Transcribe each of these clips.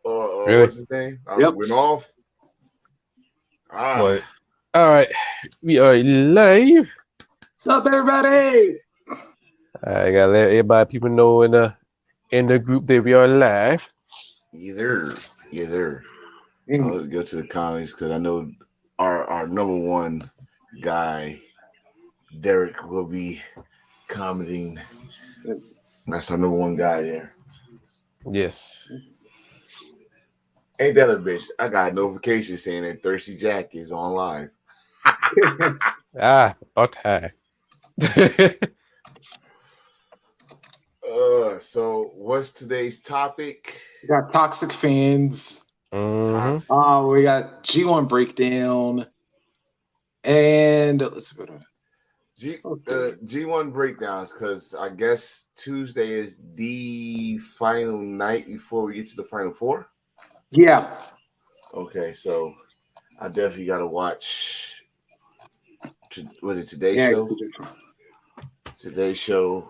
or Really? what's his name? Yep. Went off. Ah, What? All right, we are live. What's up, everybody? I gotta let everybody people know in the group that we are live. yes sir, yes sir. Mm. Let's go to the comments because I know our number one guy, Derek, will be commenting. That's our number one guy there. Yes. Ain't that a bitch? I got a notification saying that Thirsty Jack is on live. About time. So what's today's topic? We got toxic fans. hmm We got G1 breakdown, and let's go to okay. G1 breakdowns because I guess Tuesday is the final night before we get to the final four. Yeah, Okay, so I definitely got to watch. Was it today's yeah. show? Today's show.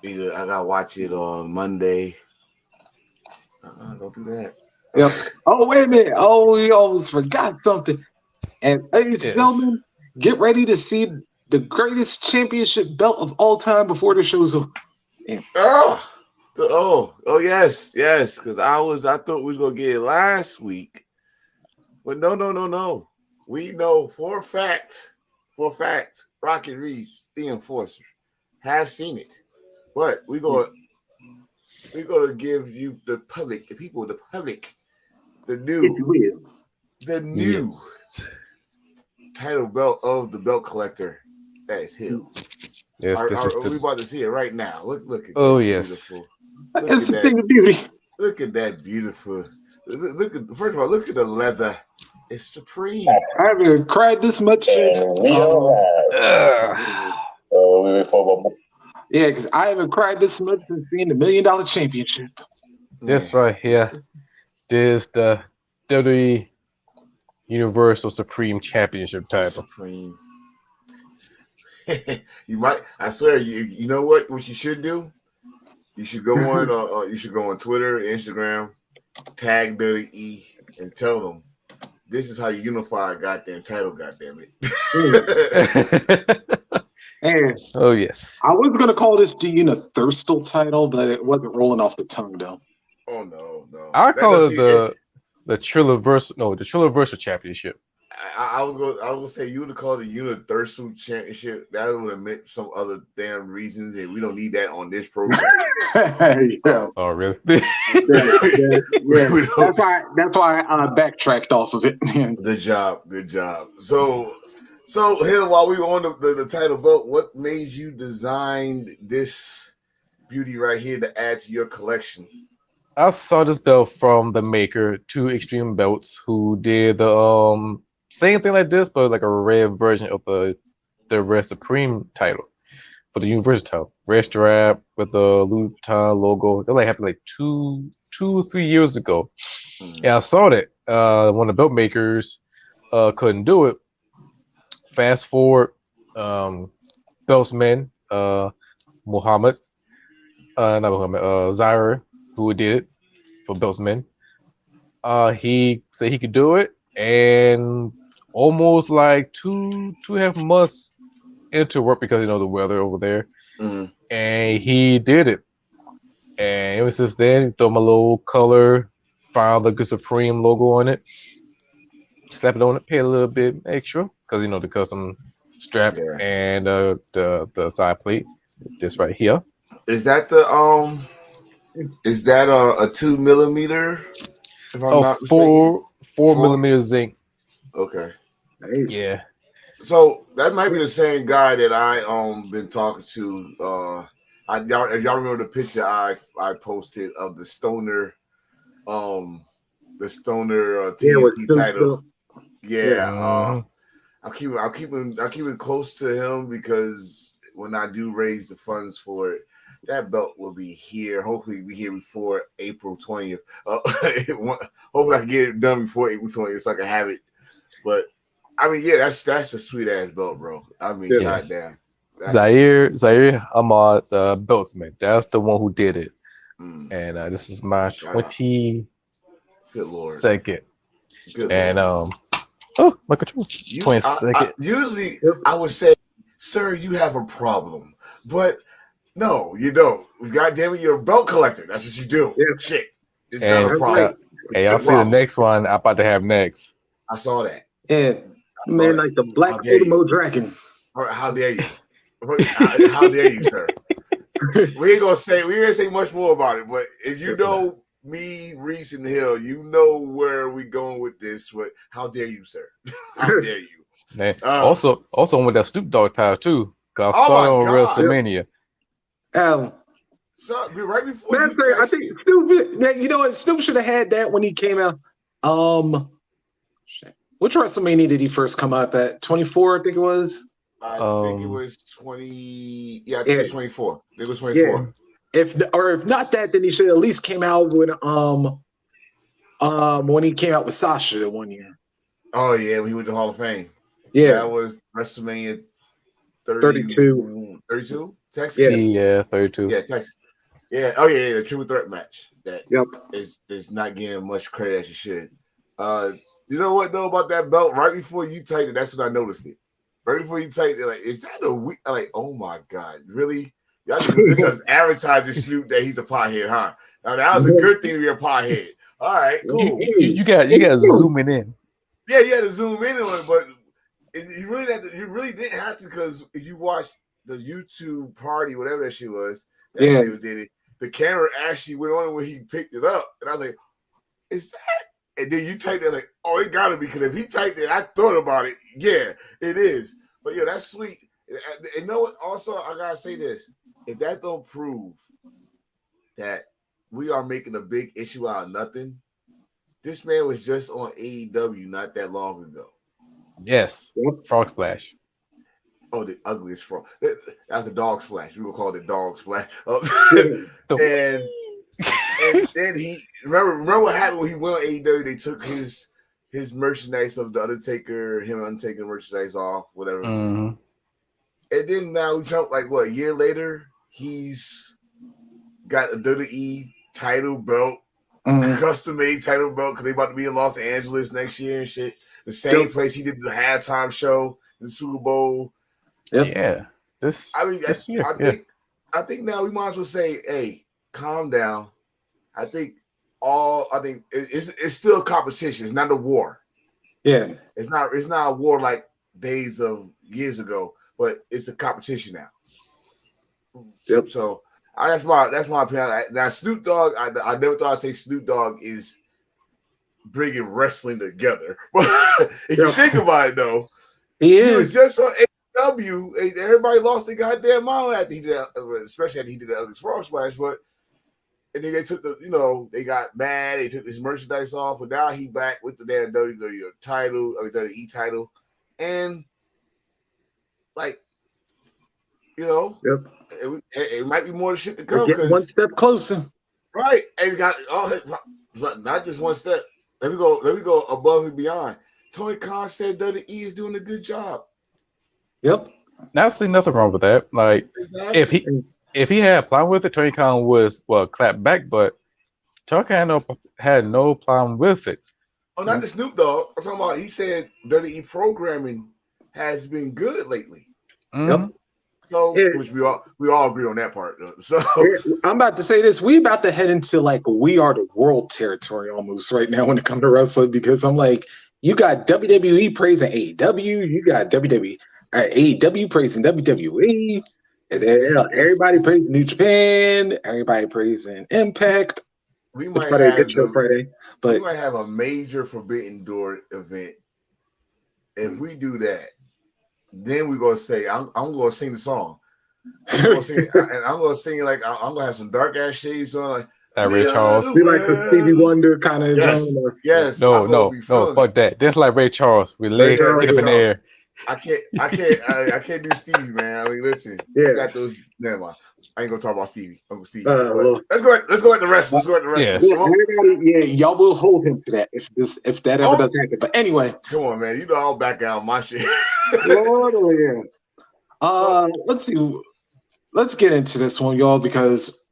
Either I gotta watch it on Monday. Don't do that. Yep. Oh, wait a minute. Oh, we almost forgot something. And ladies and Yes. gentlemen, get ready to see the greatest championship belt of all time before the show's over. Oh, yes. Because I thought we was gonna get it last week, but no. We know for a fact, Rocket Reese, the Enforcer, have seen it, but we're gonna give you the public, the people, the public, the If you will. new Yes. title belt of the belt collector. That is Hill. Yes. This is We the. about to see it right now. Look at Oh that yes. beautiful. That's the thing of beauty. Look at that beautiful. Look at first of all, look at the leather. It's supreme. I haven't cried this much since. Yeah, because I haven't cried this much since being the $1 Million Championship. This right here. This the WWE Universal Supreme Championship title. Supreme. You might. I swear. You know what? What you should do? You should go on. You should go on Twitter, Instagram, tag WWE, and tell them this is how you unify a goddamn title. Goddamn it. And Oh yes. I was gonna call this the Thirstal title, but it wasn't rolling off the tongue though. Oh no. I call it the Trillaversal. No, the Trillaversal Championship. I was gonna say you would have called it Universal Championship. That would have meant some other damn reasons, and we don't need that on this program. Yeah. Oh really? Yeah. That's why I backtracked off of it. Good job. So Hill, while we were on the title belt, what made you design this beauty right here to add to your collection? I saw this belt from the maker, Two Extreme Belts, who did the same thing like this, but like a red version of the Red Supreme title for the Universal title. Red strap with the Louis Vuitton logo. That like happened like two, 3 years ago. Yeah, I saw that. One of the belt makers couldn't do it. Fast forward, Beltsman, Muhammad, not Muhammad, Zaire, who did it for Beltsman. He said he could do it, and almost like two and a half months into work because the weather over there, and he did it. And ever since then, throw my little color, found the Good Supreme logo on it, slap it on it, pay a little bit extra because the custom strap and the side plate. This right here. Is that the Is that a 2 millimeter? If I'm not mistaken, 4 millimeter zinc. Okay. Yeah. So that might be the same guy that I been talking to. If y'all remember the picture I posted of the Stoner TNT title. Yeah. I'm keeping close to him because when I do raise the funds for it, that belt will be here. Hopefully, be here before April 20th. Hopefully, I can get it done before April 20th so I can have it. But I mean, yeah, that's a sweet ass belt, bro. I mean, goddamn. Zaire Ahmad, Beltsman. That's the one who did it. And this is my Shout out. 22nd. Good Lord. Good And Lord. my control. 22nd. Usually I would say, sir, you have a problem. But no, you don't. God damn it, you're a belt collector. That's what you do. Yeah. Shit. It's And not a problem. hey, y'all see the next one I'm about to have next. I saw that. Yeah. Man, like the Black Ultimo Dragon. How dare you? How dare you, sir? We ain't gonna say much more about it, but if you know me, Reese, and Hill, you know where we going with this. But how dare you, sir? How dare you? Man, also with that Snoop Dogg title too. Cause I saw it on WrestleMania. So right before man, you I think Snoop. You know what? Snoop should have had that when he came out. Which WrestleMania did he first come up at? 24, I think it was. I think it was 20. Yeah, I think it was 24. I think it was 24. Yeah. If not that, then he should at least came out when he came out with Sasha that one year. Oh yeah, when he went to Hall of Fame. Yeah, that was WrestleMania 32. 32? Texas? Yeah, 32. Yeah, Texas. Yeah. Oh yeah, the triple threat match. That yep. is not getting much credit as it should. You know what though about that belt? Right before you typed it, that's when I noticed it. Right before you typed it, like, is that a week? Like, oh my god, really? Y'all just advertising Snoop that he's a pothead, huh? Now that was a good thing to be a pothead. All right, cool. You got zooming in. Yeah, you had to zoom in on it, but you really didn't have to, because if you watched the YouTube party, whatever that shit was, that David did it. The camera actually went on when he picked it up, and I was like, "Is that?" And then you typed it like, "Oh, it gotta be," because if he typed it, I thought about it. Yeah, it is. But yeah, that's sweet. And you know what? Also, I gotta say this: if that don't prove that we are making a big issue out of nothing, this man was just on AEW not that long ago. Yes, Frog Splash. Oh, the ugliest frog. That was a dog splash. We will call it dog splash. And then he remember what happened when he went on AEW. They took his merchandise of the Undertaker, him Undertaker merchandise off, whatever. Mm-hmm. And then now we jump like what, a year later, he's got a WWE title belt, custom made title belt, because they about to be in Los Angeles next year and shit. The same place he did the halftime show in the Super Bowl. Yep. Yeah. I think now we might as well say, hey, calm down. I think it's still a competition. It's not a war. Yeah. It's not a war like days of years ago, but it's a competition now. Yep. So that's my opinion. Now Snoop Dogg, I never thought I'd say Snoop Dogg is bringing wrestling together. But if you think about it, though, he was just on AEW. Everybody lost their goddamn mind after he did, especially after he did the ugly frog splash. But and then they took they got mad. They took his merchandise off, but now he back with the damn WWE title, WWE title, and like, it might be more shit to come. We're getting one step closer, right? And got not just one step. Let me go above and beyond. Tony Khan said WWE is doing a good job. Yep. I see nothing wrong with that. Like, exactly. if he had a problem with it, Tony Khan was clap back, but Tony Khan had no problem with it. Oh, not the Snoop Dogg. I'm talking about, he said WWE programming has been good lately. Mm-hmm. Yep. So, which we all agree on that part. So I'm about to say this. We about to head into like we are the world territory almost right now when it comes to wrestling, because I'm like, you got WWE praising AEW, you got AEW praising WWE, and everybody praising New Japan, everybody praising Impact. We might have we might have a major Forbidden Door event. If we do that, then we're gonna say, I'm gonna sing the song. I'm gonna sing like I'm gonna have some dark ass shades on, like Ray Charles. Be like the Stevie Wonder kind of genre. Yes. No, fuck that. That's like Ray Charles with legs up in the air. I can't do Stevie, man. I mean, listen, I got those. Never mind. I ain't gonna talk about Stevie. Uncle Stevie. Let's go at the rest. Y'all will hold him to that if that ever does happen. But anyway, come on, man. I'll back out my shit. Let's see. Let's get into this one, y'all, because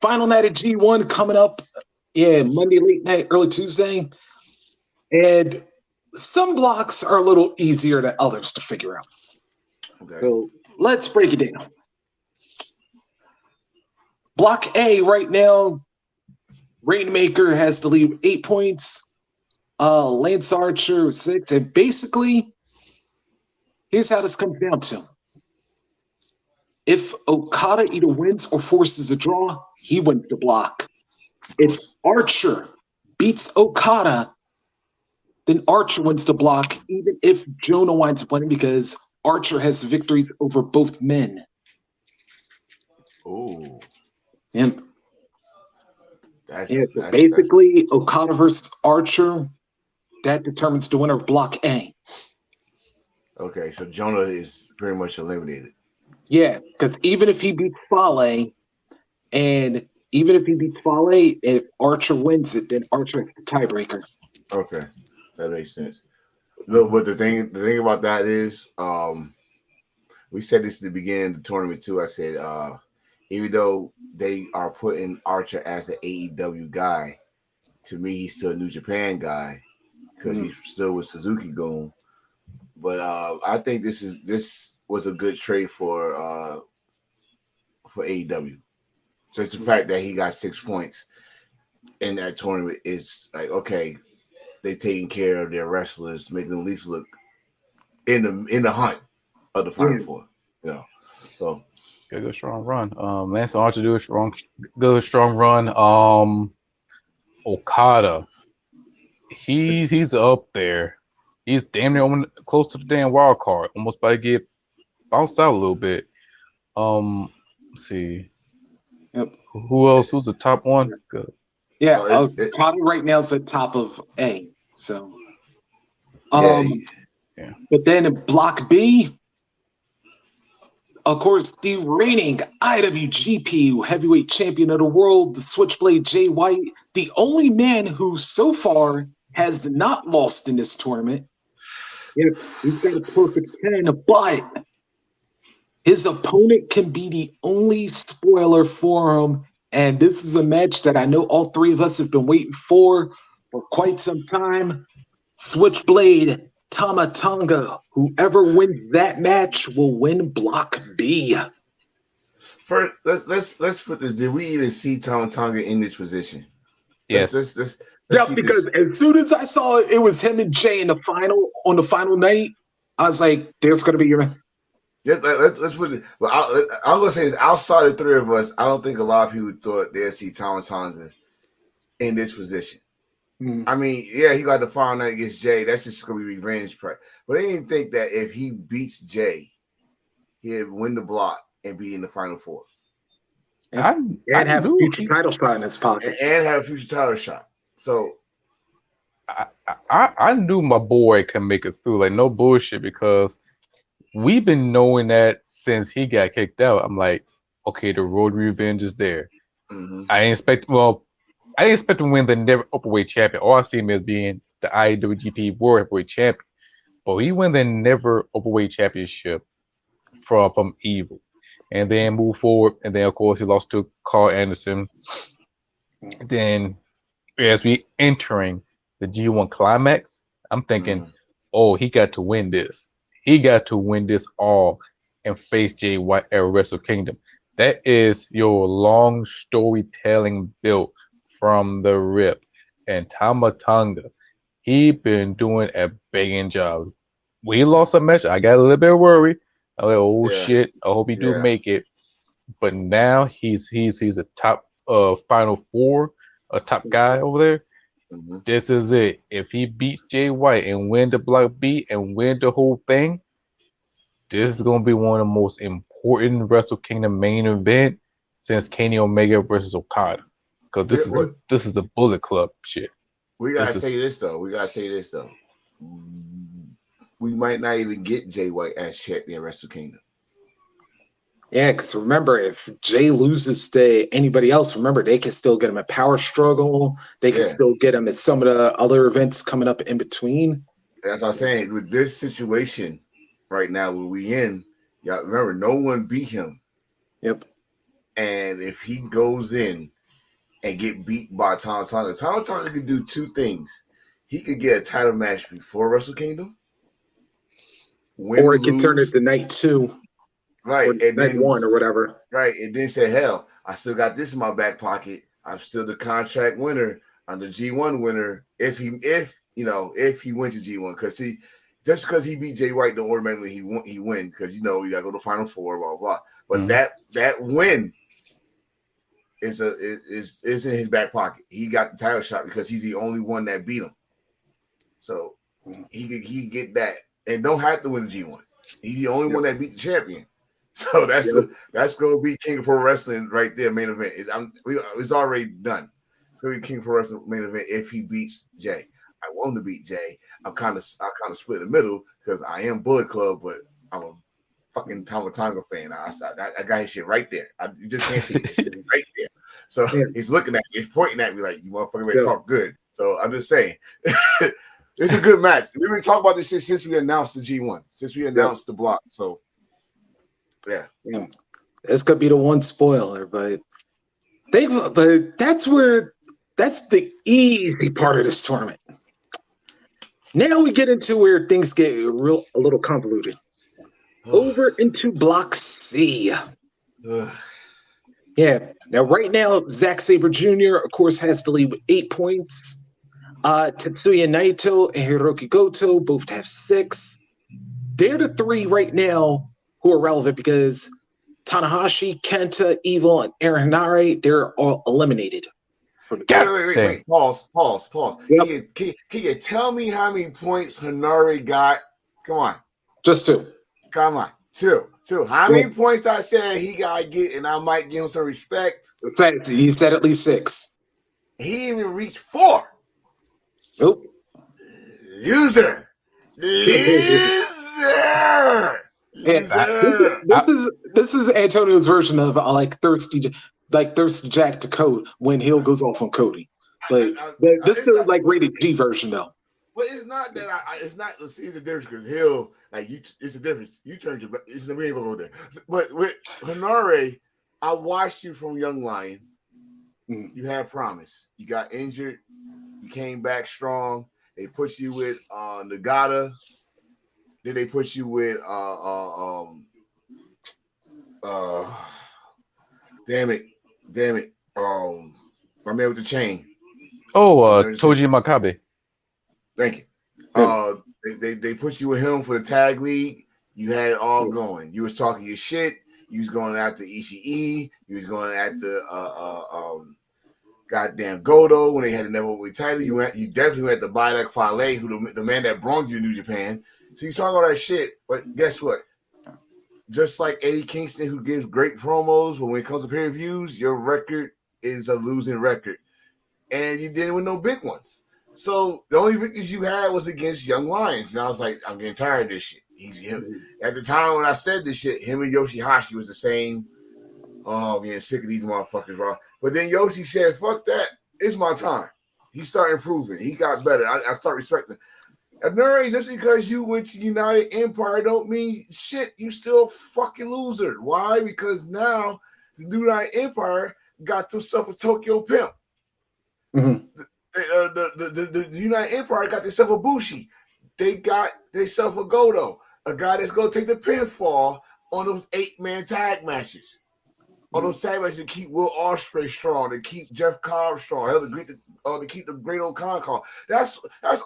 Final night of G1 coming up. Yeah, Monday late night, early Tuesday. And some blocks are a little easier than others to figure out. Okay. So let's break it down. Block A right now, Rainmaker has the lead 8 points. Lance Archer 6. And basically, here's how this comes down to. If Okada either wins or forces a draw, he wins the block. If Archer beats Okada, then Archer wins the block, even if Jonah winds up winning, because Archer has victories over both men. Oh. And That's basically Okada versus Archer, that determines the winner of Block A. Okay, so Jonah is pretty much eliminated. Yeah, because even if he beats Fale, and even if he beats Fale, if Archer wins it, then Archer is the tiebreaker. Okay, that makes sense. Look, but the thing about that is, we said this at the beginning of the tournament too. I said, even though they are putting Archer as an AEW guy, to me he's still a New Japan guy because he's still with Suzuki going. But I think this was a good trade for AEW. Just the fact that he got 6 points in that tournament is like, okay, they taking care of their wrestlers, making them at least look in the hunt of the Final Four. Yeah. So good strong run. Lance Archer do a strong run. Okada, he's up there. He's damn near close to the damn wild card. Almost about to get bounced out a little bit. Let's see. Yep. Who else? Who's the top one? Good. Yeah, Okada right now is at top of A. So, yeah. But then in Block B, of course, the reigning IWGP Heavyweight Champion of the World, the Switchblade Jay White, the only man who so far has not lost in this tournament. He's got a perfect 10, but his opponent can be the only spoiler for him. And this is a match that I know all three of us have been waiting for quite some time. Switchblade Tama Tonga. Whoever wins that match will win Block B. First, let's put this. Did we even see Tama Tonga in this position? Yes. Let's because as soon as I saw it was him and Jay in the final on the final night, I was like, "There's going to be your." Let's put it. Well, I'm gonna say this. Outside the three of us, I don't think a lot of people thought they'd see Tama Tonga in this position. I mean, yeah, he got the final night against Jay. That's just gonna be revenge prep. But I didn't think that if he beats Jay, he'd win the block and be in the Final Four. And have a future title shot in his pocket. And have a future title shot. So I knew my boy can make it through. Like, no bullshit, because we've been knowing that since he got kicked out. I'm like, okay, the road revenge is there. I didn't expect him to win the never openweight champion. All I see him as being the IWGP World Heavyweight Champion. But he won the never openweight championship from Evil. And then move forward. And then, of course, he lost to Carl Anderson. Then, as we entering the G1 climax, I'm thinking, oh, he got to win this. He got to win this all and face Jay White at Wrestle Kingdom. That is your long storytelling built from the rip. And Tama Tonga, he been doing a banging job. When he lost a match, I got a little bit worried. I was like, oh shit, I hope he do make it. But now he's a top Final Four, a top guy over there. This is it. If he beats Jay White and win the Block B and win the whole thing, this is gonna be one of the most important Wrestle Kingdom main event since Kenny Omega versus Okada. Because this is the Bullet Club shit. We gotta say this though. We might not even get Jay White as champion Wrestle Kingdom. Yeah, because remember, if Jay loses to anybody else, remember, they can still get him at Power Struggle. They can still get him at some of the other events coming up in between. That's what I'm saying. With this situation right now where we in, y'all remember, no one beat him. Yep. And if he goes in and get beat by Tama Tonga could do two things. He could get a title match before Wrestle Kingdom, or it could turn it to night 2, right? And night then 1 or whatever, right? And then say, "Hell, I still got this in my back pocket. I'm still the contract winner. I'm the G1 winner. If he went to G1, because just because he beat Jay White, don't automatically he wins, because you got to go to Final Four, blah blah. But that win is in his back pocket. He got the title shot because he's the only one that beat him. So he get that, and don't have to win the G1. He's the only one that beat the champion. So that's gonna be King of Pro Wrestling right there. Main event it's already done. It's gonna be King of Pro Wrestling main event if he beats Jay. I want to beat Jay. I kind of split in the middle because I am Bullet Club, but I'm a fucking Tama Tonga fan. I got his shit right there. You just can't see it. Shit right there. So he's looking at me, he's pointing at me like, you motherfucker better talk good. So I'm just saying, it's a good match. We've been talking about this shit since we announced the G1, since we announced the block. So yeah. This could be the one spoiler, but that's the easy part of this tournament. Now we get into where things get a little convoluted. Over into Block C. Yeah. Now, right now, Zack Sabre Jr., of course, has the lead with 8 points. Tetsuya Naito and Hiroki Goto both have 6. They're the 3 right now who are relevant because Tanahashi, Kenta, Evil, and Aaron Henare, they're all eliminated. Wait. Pause. Yep. Can you tell me how many points Henare got? Come on. Just 2. Come on. 2. How many points I said he got to get, and I might give him some respect? He said at least 6. He didn't even reach 4. Nope. Loser. This is Antonio's version of thirsty Jack to Code when Hill goes off on Cody. This is like rated G version though. But it's not that it's not. It's a difference because Hill it's a difference. You turned your. We ain't gonna go there. But with Henare, I watched you from Young Lion. You had promise. You got injured. You came back strong. They put you with Nagata. Then they put you with damn it. My man with the chain. Toji Makabe. Thank you. They put you with him for the tag league. You had it all going. You was talking your shit. You was going after Ishii. You was going after goddamn Goto when they had the Never title. You definitely went to buy that Fale, who the man that brought you to New Japan. So you talking all that shit, but guess what? Just like Eddie Kingston, who gives great promos, but when it comes to pay-per-views, your record is a losing record, and you didn't win no big ones. So the only victories you had was against Young Lions, and I was like, I'm getting tired of this shit. At the time when I said this shit, him and Yoshihashi was the same. Oh, I'm getting sick of these motherfuckers, bro. But then Yoshi said, fuck that. It's my time. He started improving. He got better. I start respecting him. Henare, just because you went to United Empire don't mean shit. You still fucking loser. Why? Because now the United Empire got themselves a Tokyo Pimp. Mm-hmm. The United Empire got themselves a Bushi. They got themselves a Goto, a guy that's going to take the pinfall on those 8-man tag matches. On those tag matches to keep Will Ospreay strong, to keep Jeff Cobb strong, to keep the Great Old Con call. That's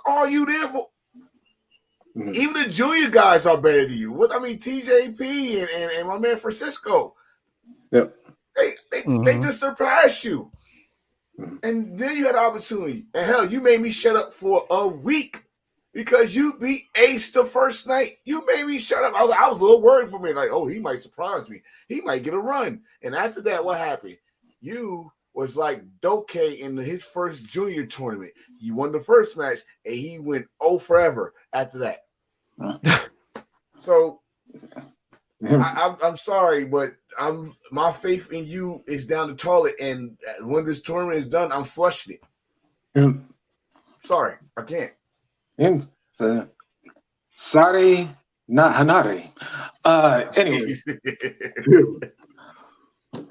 all you there for. Mm-hmm. Even the junior guys are better than you. TJP and my man Francisco. Yep. They just surpassed you. Mm-hmm. And then you had an opportunity. And hell, you made me shut up for a week because you beat Ace the first night. You made me shut up. I was a little worried for me. Like, oh, he might surprise me. He might get a run. And after that, what happened? You was like Doke in his first junior tournament. He won the first match, and he went forever after that. So I'm sorry, but my faith in you is down the toilet, and when this tournament is done, I'm flushing it. Sorry, I can't. Sorry, not Hanare. Anyway.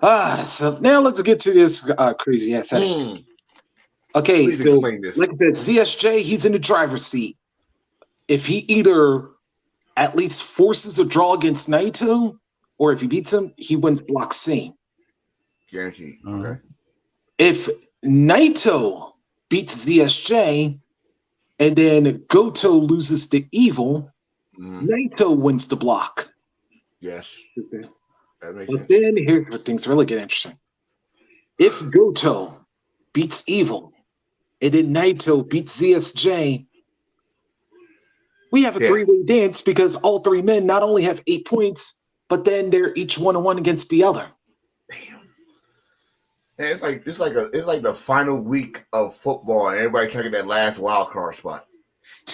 So now let's get to this crazy ass. Okay, Please so explain this. like I said, ZSJ, he's in the driver's seat. If he either at least forces a draw against Naito, or if he beats him, he wins Block C. Guaranteed. Okay. If Naito beats ZSJ, and then Goto loses to Evil, Naito wins the block. Yes. That makes But sense. then here's where things really get interesting. If Goto beats Evil, and then Naito beats ZSJ, we have a three-way dance because all three men not only have 8 points, but then they're each 1-1 against the other. Damn. And it's like the final week of football, and everybody trying to get that last wild card spot.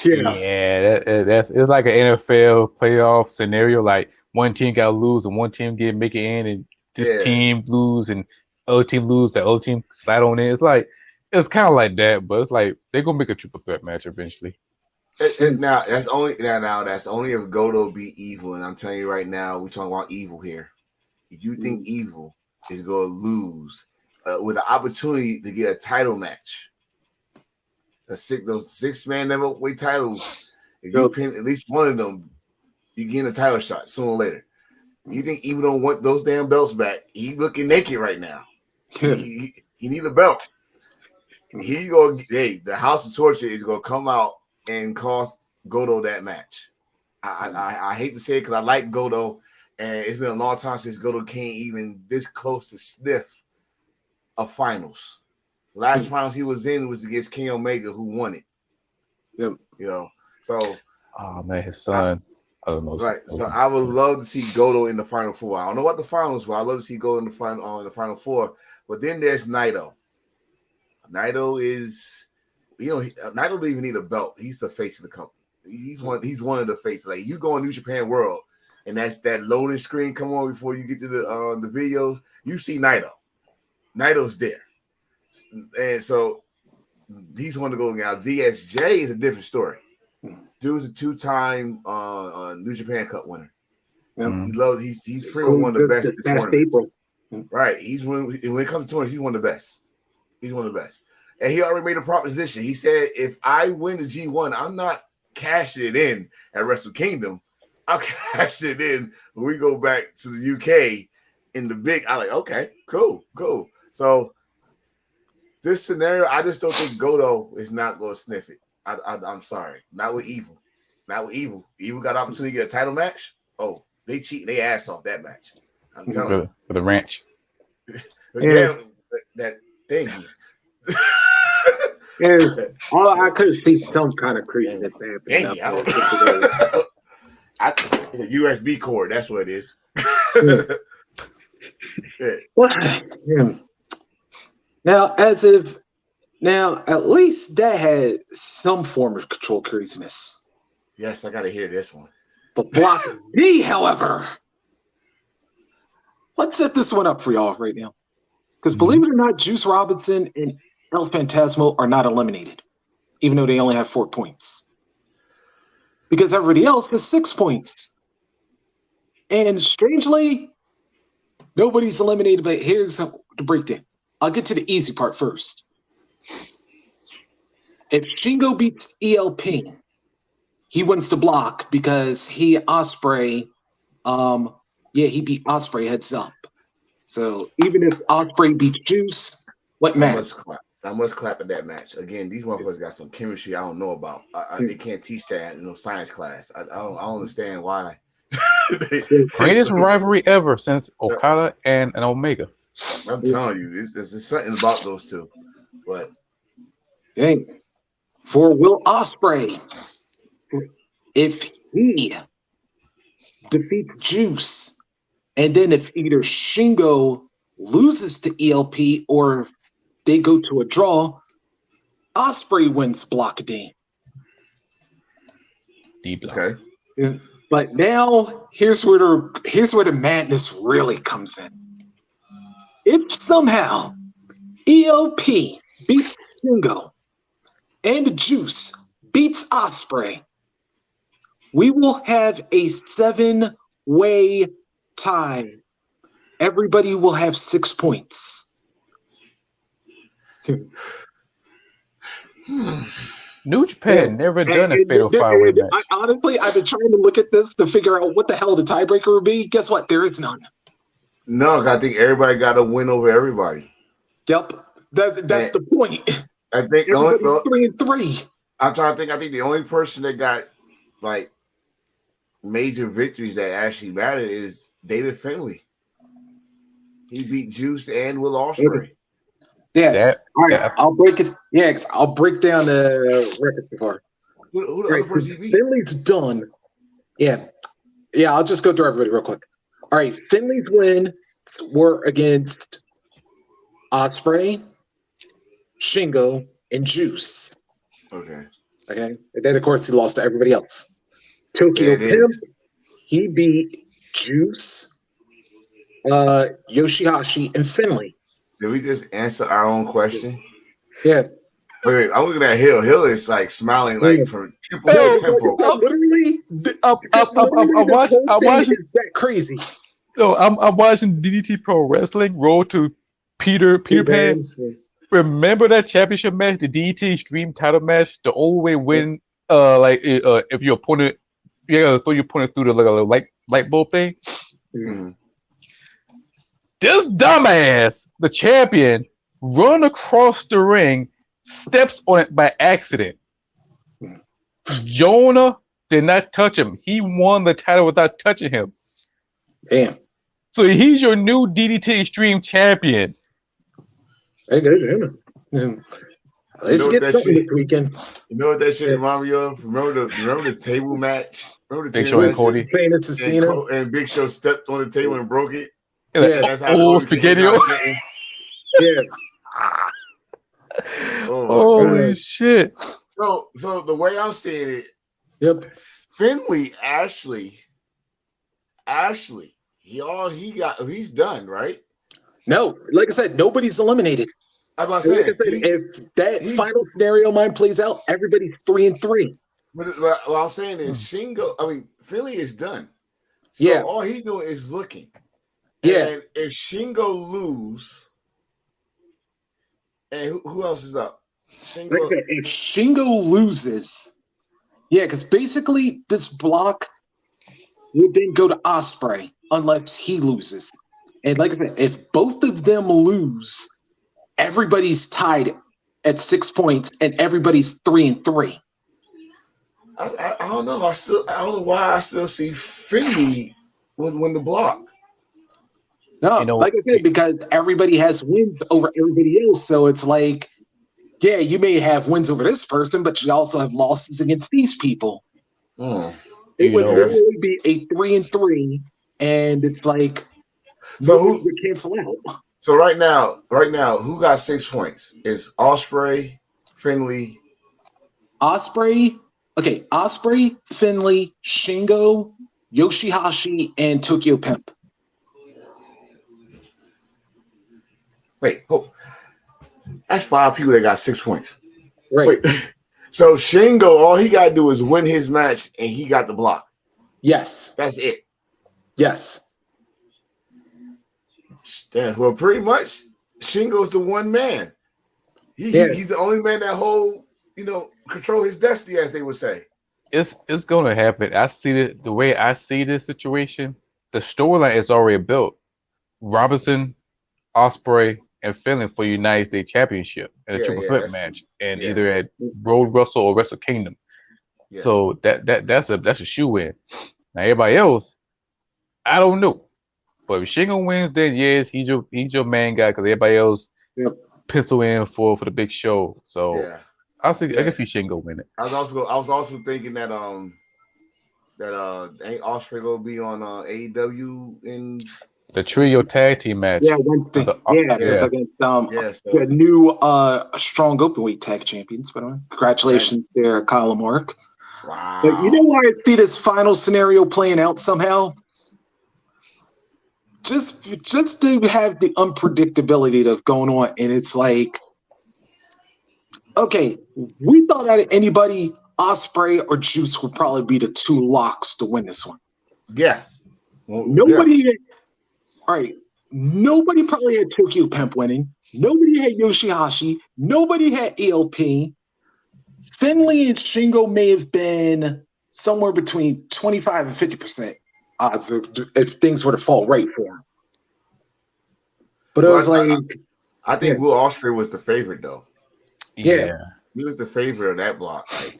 Yeah, that's it's like an NFL playoff scenario. Like one team got to lose and one team make it in, and this team lose and other team lose, the other team slide on in. It's kind of like that, but it's like they're gonna make a triple threat match eventually. Now that's only if Goto beat Evil, and I'm telling you right now, we're talking about Evil here. If you think Evil is going to lose with an opportunity to get a title match, those 6-man weight titles, if you pin at least one of them, you get a title shot sooner or later. You think Evil don't want those damn belts back? He's looking naked right now. He need a belt. The House of Torture is gonna come out and cost Goto that match. I hate to say it because I like Goto, and it's been a long time since Goto came even this close to sniff of finals. Last finals he was in was against King Omega, who won it. Yep. You know, so oh man, his son. Right. So I would love to see Goto in the final four. I don't know what the finals were. I love to see Goto in the final four. But then there's Naito. Naito is, Naito don't even need a belt. He's the face of the company. He's one of the faces. Like you go on New Japan World, and that's that loading screen come on before you get to the videos. You see Naito. Naito's there, and so he's one to go now. ZSJ is a different story. Dude's a 2-time New Japan Cup winner. Yep. He's pretty much one of the best in tournaments. Right. When it comes to tournaments, he's one of the best. He's one of the best. And he already made a proposition. He said, if I win the G1, I'm not cashing it in at Wrestle Kingdom. I'll cash it in when we go back to the UK in the big. I'm like, okay, cool. So this scenario, I just don't think Goto is not going to sniff it. I'm sorry. Not with Evil. Evil got opportunity to get a title match. Oh, they cheat they ass off that match. I'm telling you. For the ranch. That thing. I could see some kind of craziness happening. USB cord, that's what it is. Now, at least that had some form of control craziness. Yes, I got to hear this one. But Block D, however, let's set this one up for y'all right now. Because believe it or not, Juice Robinson and El Phantasmo are not eliminated, even though they only have 4 points. Because everybody else has 6 points. And strangely, nobody's eliminated, but here's the breakdown. I'll get to the easy part first. If Shingo beats ELP, he wins the block because he beat Ospreay heads up. So even if Ospreay beats Juice, what matters? I must clap at that match. Again, these motherfuckers got some chemistry I don't know about. They can't teach that in science class. I don't understand why. Greatest rivalry ever since Okada and Omega. I'm telling you, there's something about those two. But dang. For Will Ospreay, if he defeats Juice, and then if either Shingo loses to ELP or they go to a draw, Ospreay wins Block D. Okay. But now here's where the madness really comes in. If somehow ELP beats Shingo and Juice beats Ospreay, we will have a 7-way tie everybody will have 6 points. New Japan never done a fatal 5-way match. Honestly, I've been trying to look at this to figure out what the hell the tiebreaker would be. Guess what? There is none. No, I think everybody got to win over everybody. Yep, that's the point. I think everybody's 3-3. I'm trying to think. I think the only person that got like major victories that actually mattered is David Finlay. He beat Juice and Will Ospreay. Yeah. All right. I'll break it. Yeah, I'll break down the records before. Who the other person he beat? Finlay's done. Yeah. I'll just go through everybody real quick. All right. Finlay's wins were against Ospreay, Shingo, and Juice. Okay. And then of course he lost to everybody else. Tokyo Pimp, he beat Juice, Yoshihashi, and Finlay. Did we just answer our own question? Yeah. Wait, I'm looking at Hill. Hill is like smiling like from temple to temple. Literally, I'm watching that crazy. So I'm watching DDT Pro Wrestling. Road to Peter Pan. Remember that championship match, the DDT Extreme title match, the only way win, if your opponent, you gotta throw your opponent through the light bulb thing. Mm-hmm. This dumbass, the champion, run across the ring, steps on it by accident. Jonah did not touch him. He won the title without touching him. Damn. So he's your new DDT Extreme champion. Hey, good. Let's get something this weekend. You know what that shit remind me of? Remember the table match? Remember the Big Show and Cody? And Big Show stepped on the table and broke it? Yeah, that's how spaghetti. Yeah. Holy shit. So the way I'm seeing it, yep. Finlay, Ashley, he's done, right? No, like I said, nobody's eliminated. Like if that final scenario mine plays out, everybody's 3-3. But what I'm saying is Finlay is done. So all he's doing is looking. Yeah. And if Shingo lose, and who else is up? If Shingo loses, because basically this block would then go to Ospreay unless he loses. And like I said, if both of them lose, everybody's tied at 6 points and everybody's 3-3. I don't know. I don't know why I still see Finlay win the block. No, like I said, because everybody has wins over everybody else. So it's like, you may have wins over this person, but you also have losses against these people. It would only be a 3-3, and it's like, so who would cancel out? So right now, who got 6 points? Is Ospreay, Finlay? Ospreay, Finlay, Shingo, Yoshihashi, and Tokyo Pimp. Wait, that's 5 people that got 6 points. Right. Wait, so Shingo, all he got to do is win his match, and he got the block. Yes. That's it. Yes. Yeah, well, pretty much, Shingo's the one man. He's the only man that control his destiny, as they would say. It's gonna happen. I see it the way I see this situation. The storyline is already built. Robinson, Ospreay, and Finlay for United States Championship in a triple threat match, and either at Road Wrestle or Wrestle Kingdom. Yeah. So that's a shoe in. Now everybody else, I don't know. But if Shingo wins, then yes, he's your main guy because everybody else pencil in for the big show. So I can see Shingo win it. I was also thinking that ain't Ospreay gonna be on AEW in the trio tag team match. Yeah, it's against the new strong openweight tag champions. By the way, congratulations there, Kyle and Mark. Wow. But you know why I see this final scenario playing out somehow? Just to have the unpredictability that's going on, and it's like, okay, we thought that anybody, Ospreay or Juice, would probably be the two locks to win this one. Yeah. Nobody. All right. Nobody probably had Tokyo Pimp winning. Nobody had Yoshihashi. Nobody had ELP. Finley and Shingo may have been somewhere between 25 and 50% odds if things were to fall right for him. But it was I think Will Ospreay was the favorite, though. Yeah. He was the favorite of that block. Like,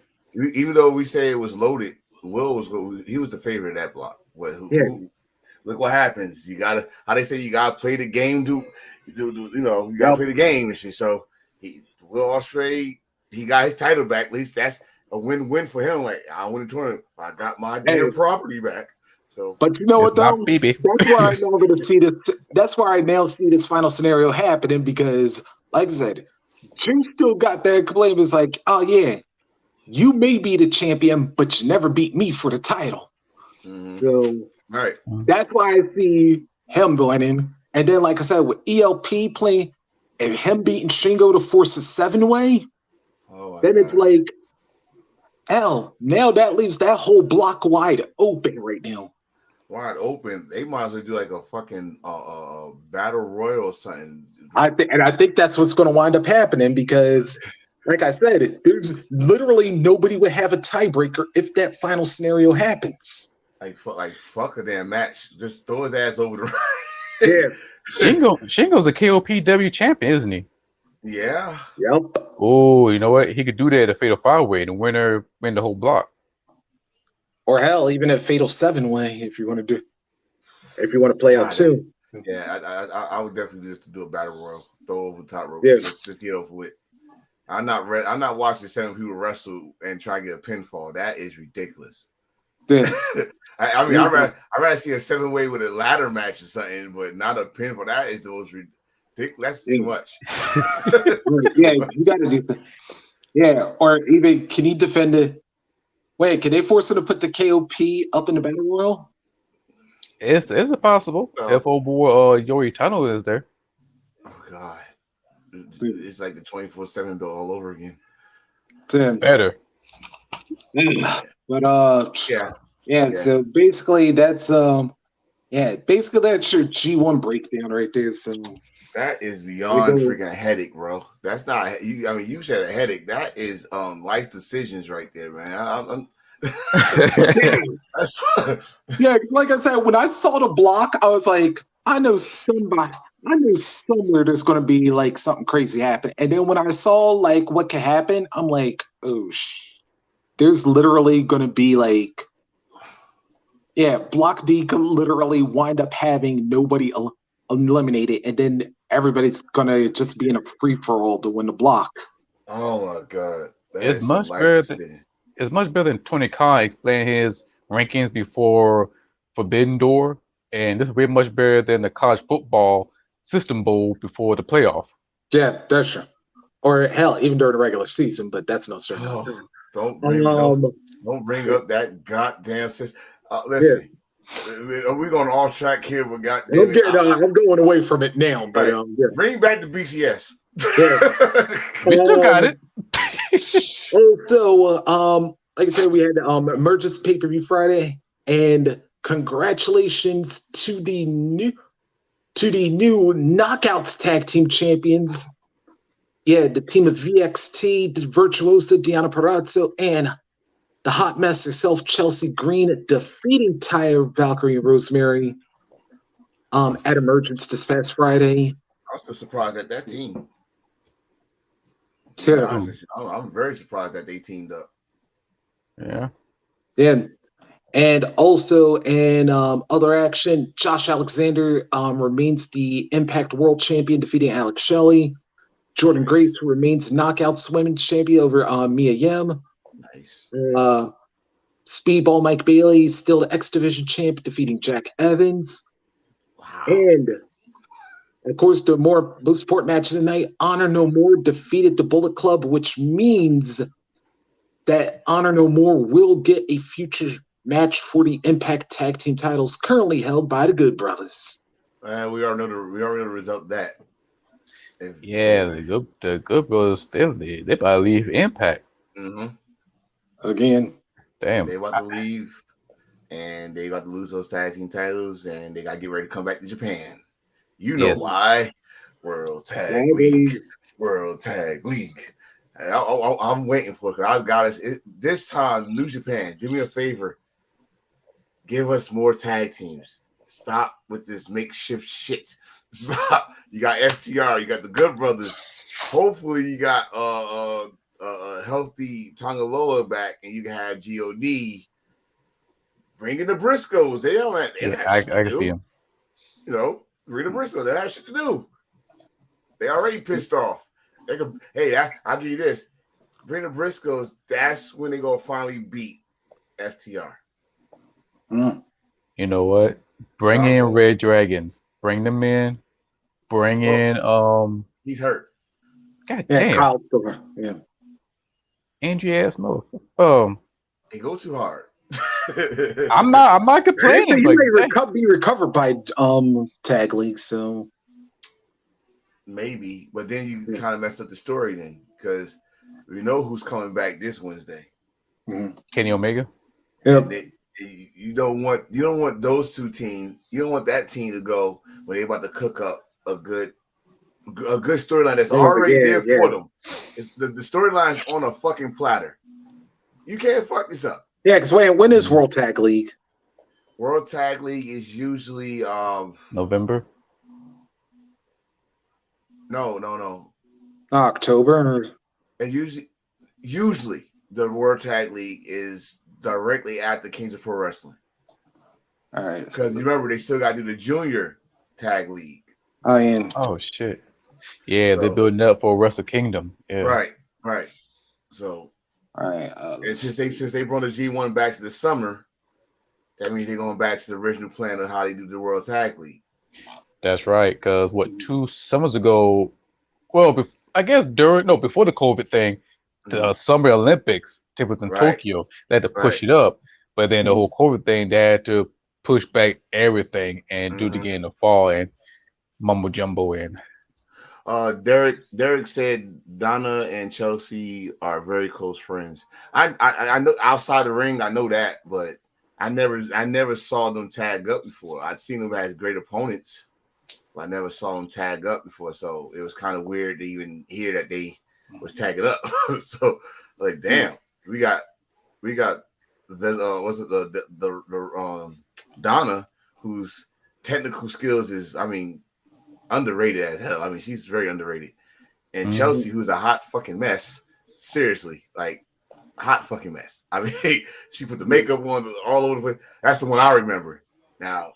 even though we say it was loaded, Will was the favorite of that block. Look what happens. You gotta, how they say, you gotta play the game. You gotta play the game and shit. So Will Ospreay, he got his title back. At least that's a win-win for him. Like, I won the tournament, I got my damn property back. So, but you know what though? That's why I know I'm gonna see this. That's why I now see this final scenario happening because, like I said, Drew still got that claim. It's like, oh yeah, you may be the champion, but you never beat me for the title. Mm-hmm. So right. That's why I see him winning. And then, like I said, with ELP playing and him beating Shingo to force a 7-way, then it's like, hell, now that leaves that whole block wide open right now. Wide open. They might as well do like a fucking battle royal or something. I think that's what's going to wind up happening because, like I said, there's literally nobody would have a tiebreaker if that final scenario happens. Like fuck a damn match. Just throw his ass over the Shingo's a KOPW champion, isn't he? Yeah. Yep. Oh, you know what? He could do that at a Fatal 5-way. The winner win the whole block. Or hell, even a Fatal 7-way if you want to play out too. Yeah, I would definitely just do a battle royal, throw over the top rope. Yeah. Just get over with. I'm not watching 7 people wrestle and try to get a pinfall. That is ridiculous. Yeah. I mean, I'd rather see a 7-way with a ladder match or something, but not a pinfall. That is the most ridiculous. That's too much. Yeah, you got to do that. Yeah, or even can he defend it? Wait, can they force him to put the KOP up in the battle royal? It's possible. If old boy Yori Tano is there. Oh God, it's like the 24/7 belt all over again. Better. But yeah. So basically, that's basically that's your G1 breakdown right there. So that is beyond freaking headache, bro. That's not you. I mean, you said a headache. That is life decisions right there, man. Yeah, like I said, when I saw the block, I was like, I know somewhere there's going to be like something crazy happen. And then when I saw like what can happen, I'm like, oh, there's literally going to be like, Block D could literally wind up having nobody eliminated, and then everybody's going to just be in a free for all to win the block. Oh my God, it's much better than Tony Khan explaining his rankings before Forbidden Door, and this is way much better than the college football system bowl before the playoff. Yeah, that's true. Or hell, even during the regular season, but that's no story. Don't bring up that goddamn system. Listen, we're going off track here, but goddamn I'm going away from it now. But bring back the BCS. We still got it. Also, like I said, we had the Emergence pay-per-view Friday, and congratulations to the new Knockouts Tag Team Champions. Yeah, the team of VXT, the Virtuoso Deanna Parazzo, and the hot mess herself, Chelsea Green, defeating Taya, Valkyrie, and Rosemary at Emergence this past Friday. I was so surprised at that team. Yeah. I'm very surprised that they teamed up. Yeah. And also in other action, Josh Alexander remains the Impact World Champion, defeating Alex Shelley. Jordan Grace, who remains Knockout Swimming Champion over Mia Yim. Nice. Speedball Mike Bailey, still the X Division champ, defeating Jack Evans. Wow. And of course, the most important match of the night, Honor No More defeated the Bullet Club, which means that Honor No More will get a future match for the Impact Tag Team titles currently held by the Good Brothers. And we already know the result of that. The Good Brothers, they about to leave Impact. Mm-hmm. Again. Damn. They about to leave, and they about to lose those tag team titles, and they got to get ready to come back to Japan. You know why? World Tag League. World Tag League. And I'm waiting for it because I've got it. This time, New Japan, do me a favor. Give us more tag teams. Stop with this makeshift shit. Stop. You got FTR. You got the Good Brothers. Hopefully, you got a healthy Tongaloa back, and you can have God. Bring in the Briscoes. They don't have I shit to can do. see him. You know, bring the Briscoes. They have shit to do. They already pissed off. They could, hey, I'll give you this. Bring the Briscoes. That's when they gonna finally beat FTR. You know what? Bring in Red Dragons. Bring them in. Bring in He's hurt. God damn. Kyle Silver. Yeah. Andrew ass no. They go too hard. I'm not complaining. You may be recovered by tag league, so maybe, but then you kind of messed up the story then because we know who's coming back this Wednesday. Kenny Omega. Yep. You don't want those two teams. You don't want that team to go when they're about to cook up a good storyline that's already there for them. It's the storyline's on a fucking platter. You can't fuck this up. Yeah, because when is World Tag League? World Tag League is usually November. No. October. And usually the World Tag League is directly after Kings of Pro Wrestling. All right. Because you remember they still got to do the Junior Tag League. Oh shit. Yeah, they're building up for Wrestle Kingdom. Yeah. Right. So all right. And since they brought the G1 back to the summer, that means they're going back to the original plan of how they do the World Tag League. That's right. Because 2 summers ago, well, I guess before the COVID thing, the Summer Olympics, it was in Tokyo. They had to push it up, but then the whole COVID thing, they had to push back everything and do it again in the fall and mumbo jumbo and. Derek said Donna and Chelsea are very close friends. I know outside the ring, I know that, but I never saw them tag up before. I'd seen them as great opponents, but I never saw them tag up before. So it was kind of weird to even hear that they was tagging up. So like, damn, we got the Donna, whose technical skills is, underrated as hell. I mean, she's very underrated. And Chelsea, who's a hot fucking mess. Seriously, like hot fucking mess. I mean, she put the makeup on all over the place. That's the one I remember. Now,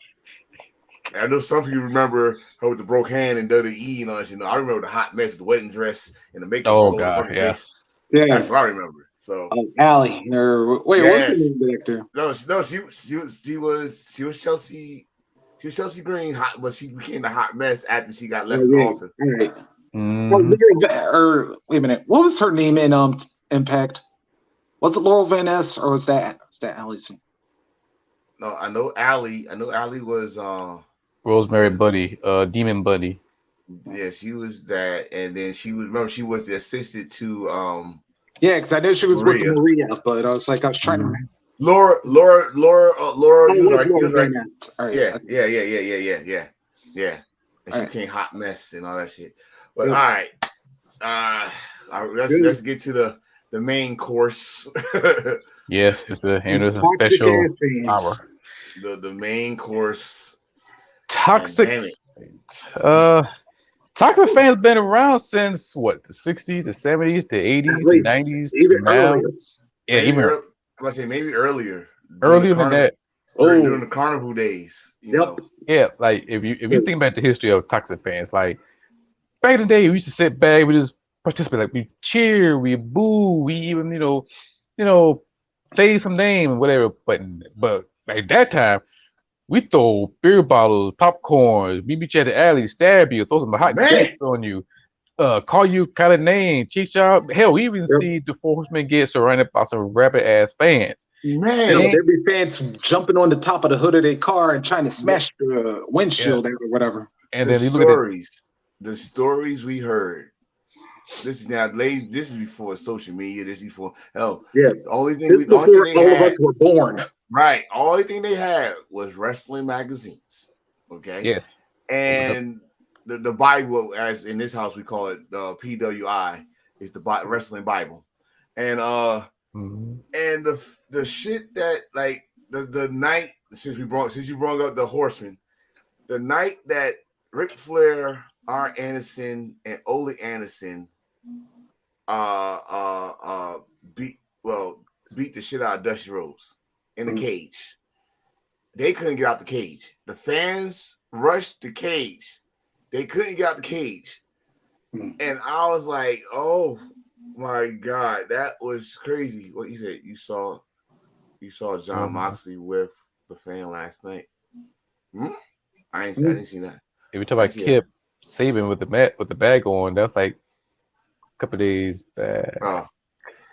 I know some people remember her with the broke hand and WWE and all that. I remember the hot mess, the wedding dress, and the makeup all over the fucking place. Yeah, that's what I remember. So, Allie, what's the name director? No, she was Chelsea. She was Chelsea Green, hot, but she became the hot mess after she got left in the altar. Right. Wait a minute. What was her name in Impact? Was it Laurel Van Ness or was that Allison? No, I know Allie. Was Rosemary Buddy, Demon Buddy. Yeah, she was that, and then she was the assistant to yeah, because I know she was with Maria, but I was trying to. Laura. Oh, you was right. Right. Yeah. And she became hot mess and all that shit. But all right, let's get to the main course. Yes, this is a special hour. The main course. Toxic. Toxic fans been around since what, the 60s, the 70s, the 80s, the 90s, even now. Earlier. Yeah, even I'm gonna say maybe earlier. Earlier than that. During the carnival days. You know? Yeah, like if you think about the history of Toxic fans, like back in the day, we used to sit back, we just participate, like we cheer, we boo, we even say some name, whatever. But at that time, we throw beer bottles, popcorn, we meet you at the alley, stab you, throw some hot gas on you, call you kind of name, cheat y'all. Hell, we even see the Four Horsemen get surrounded by some rabid ass fans. Man, there'd be fans jumping on the top of the hood of their car and trying to smash the windshield or whatever. And the then the stories we heard. This is before social media. This is before hell. Yeah, the only thing all of us were born. Right. Only thing they had was wrestling magazines. Okay. Yes. And the Bible, as in this house we call it the PWI, is the wrestling Bible, and and the shit that like the night since you brought up the Horseman, the night that Ric Flair, Arn Anderson, and Ole Anderson beat the shit out of Dusty Rhodes in the cage. They couldn't get out the cage. The fans rushed the cage. They couldn't get out the cage. And I was like, oh my God, that was crazy. What he said, you saw John Moxley with the fan last night. I didn't see that. Every time I kept Saban with the bag on, that's like a couple days back. Oh,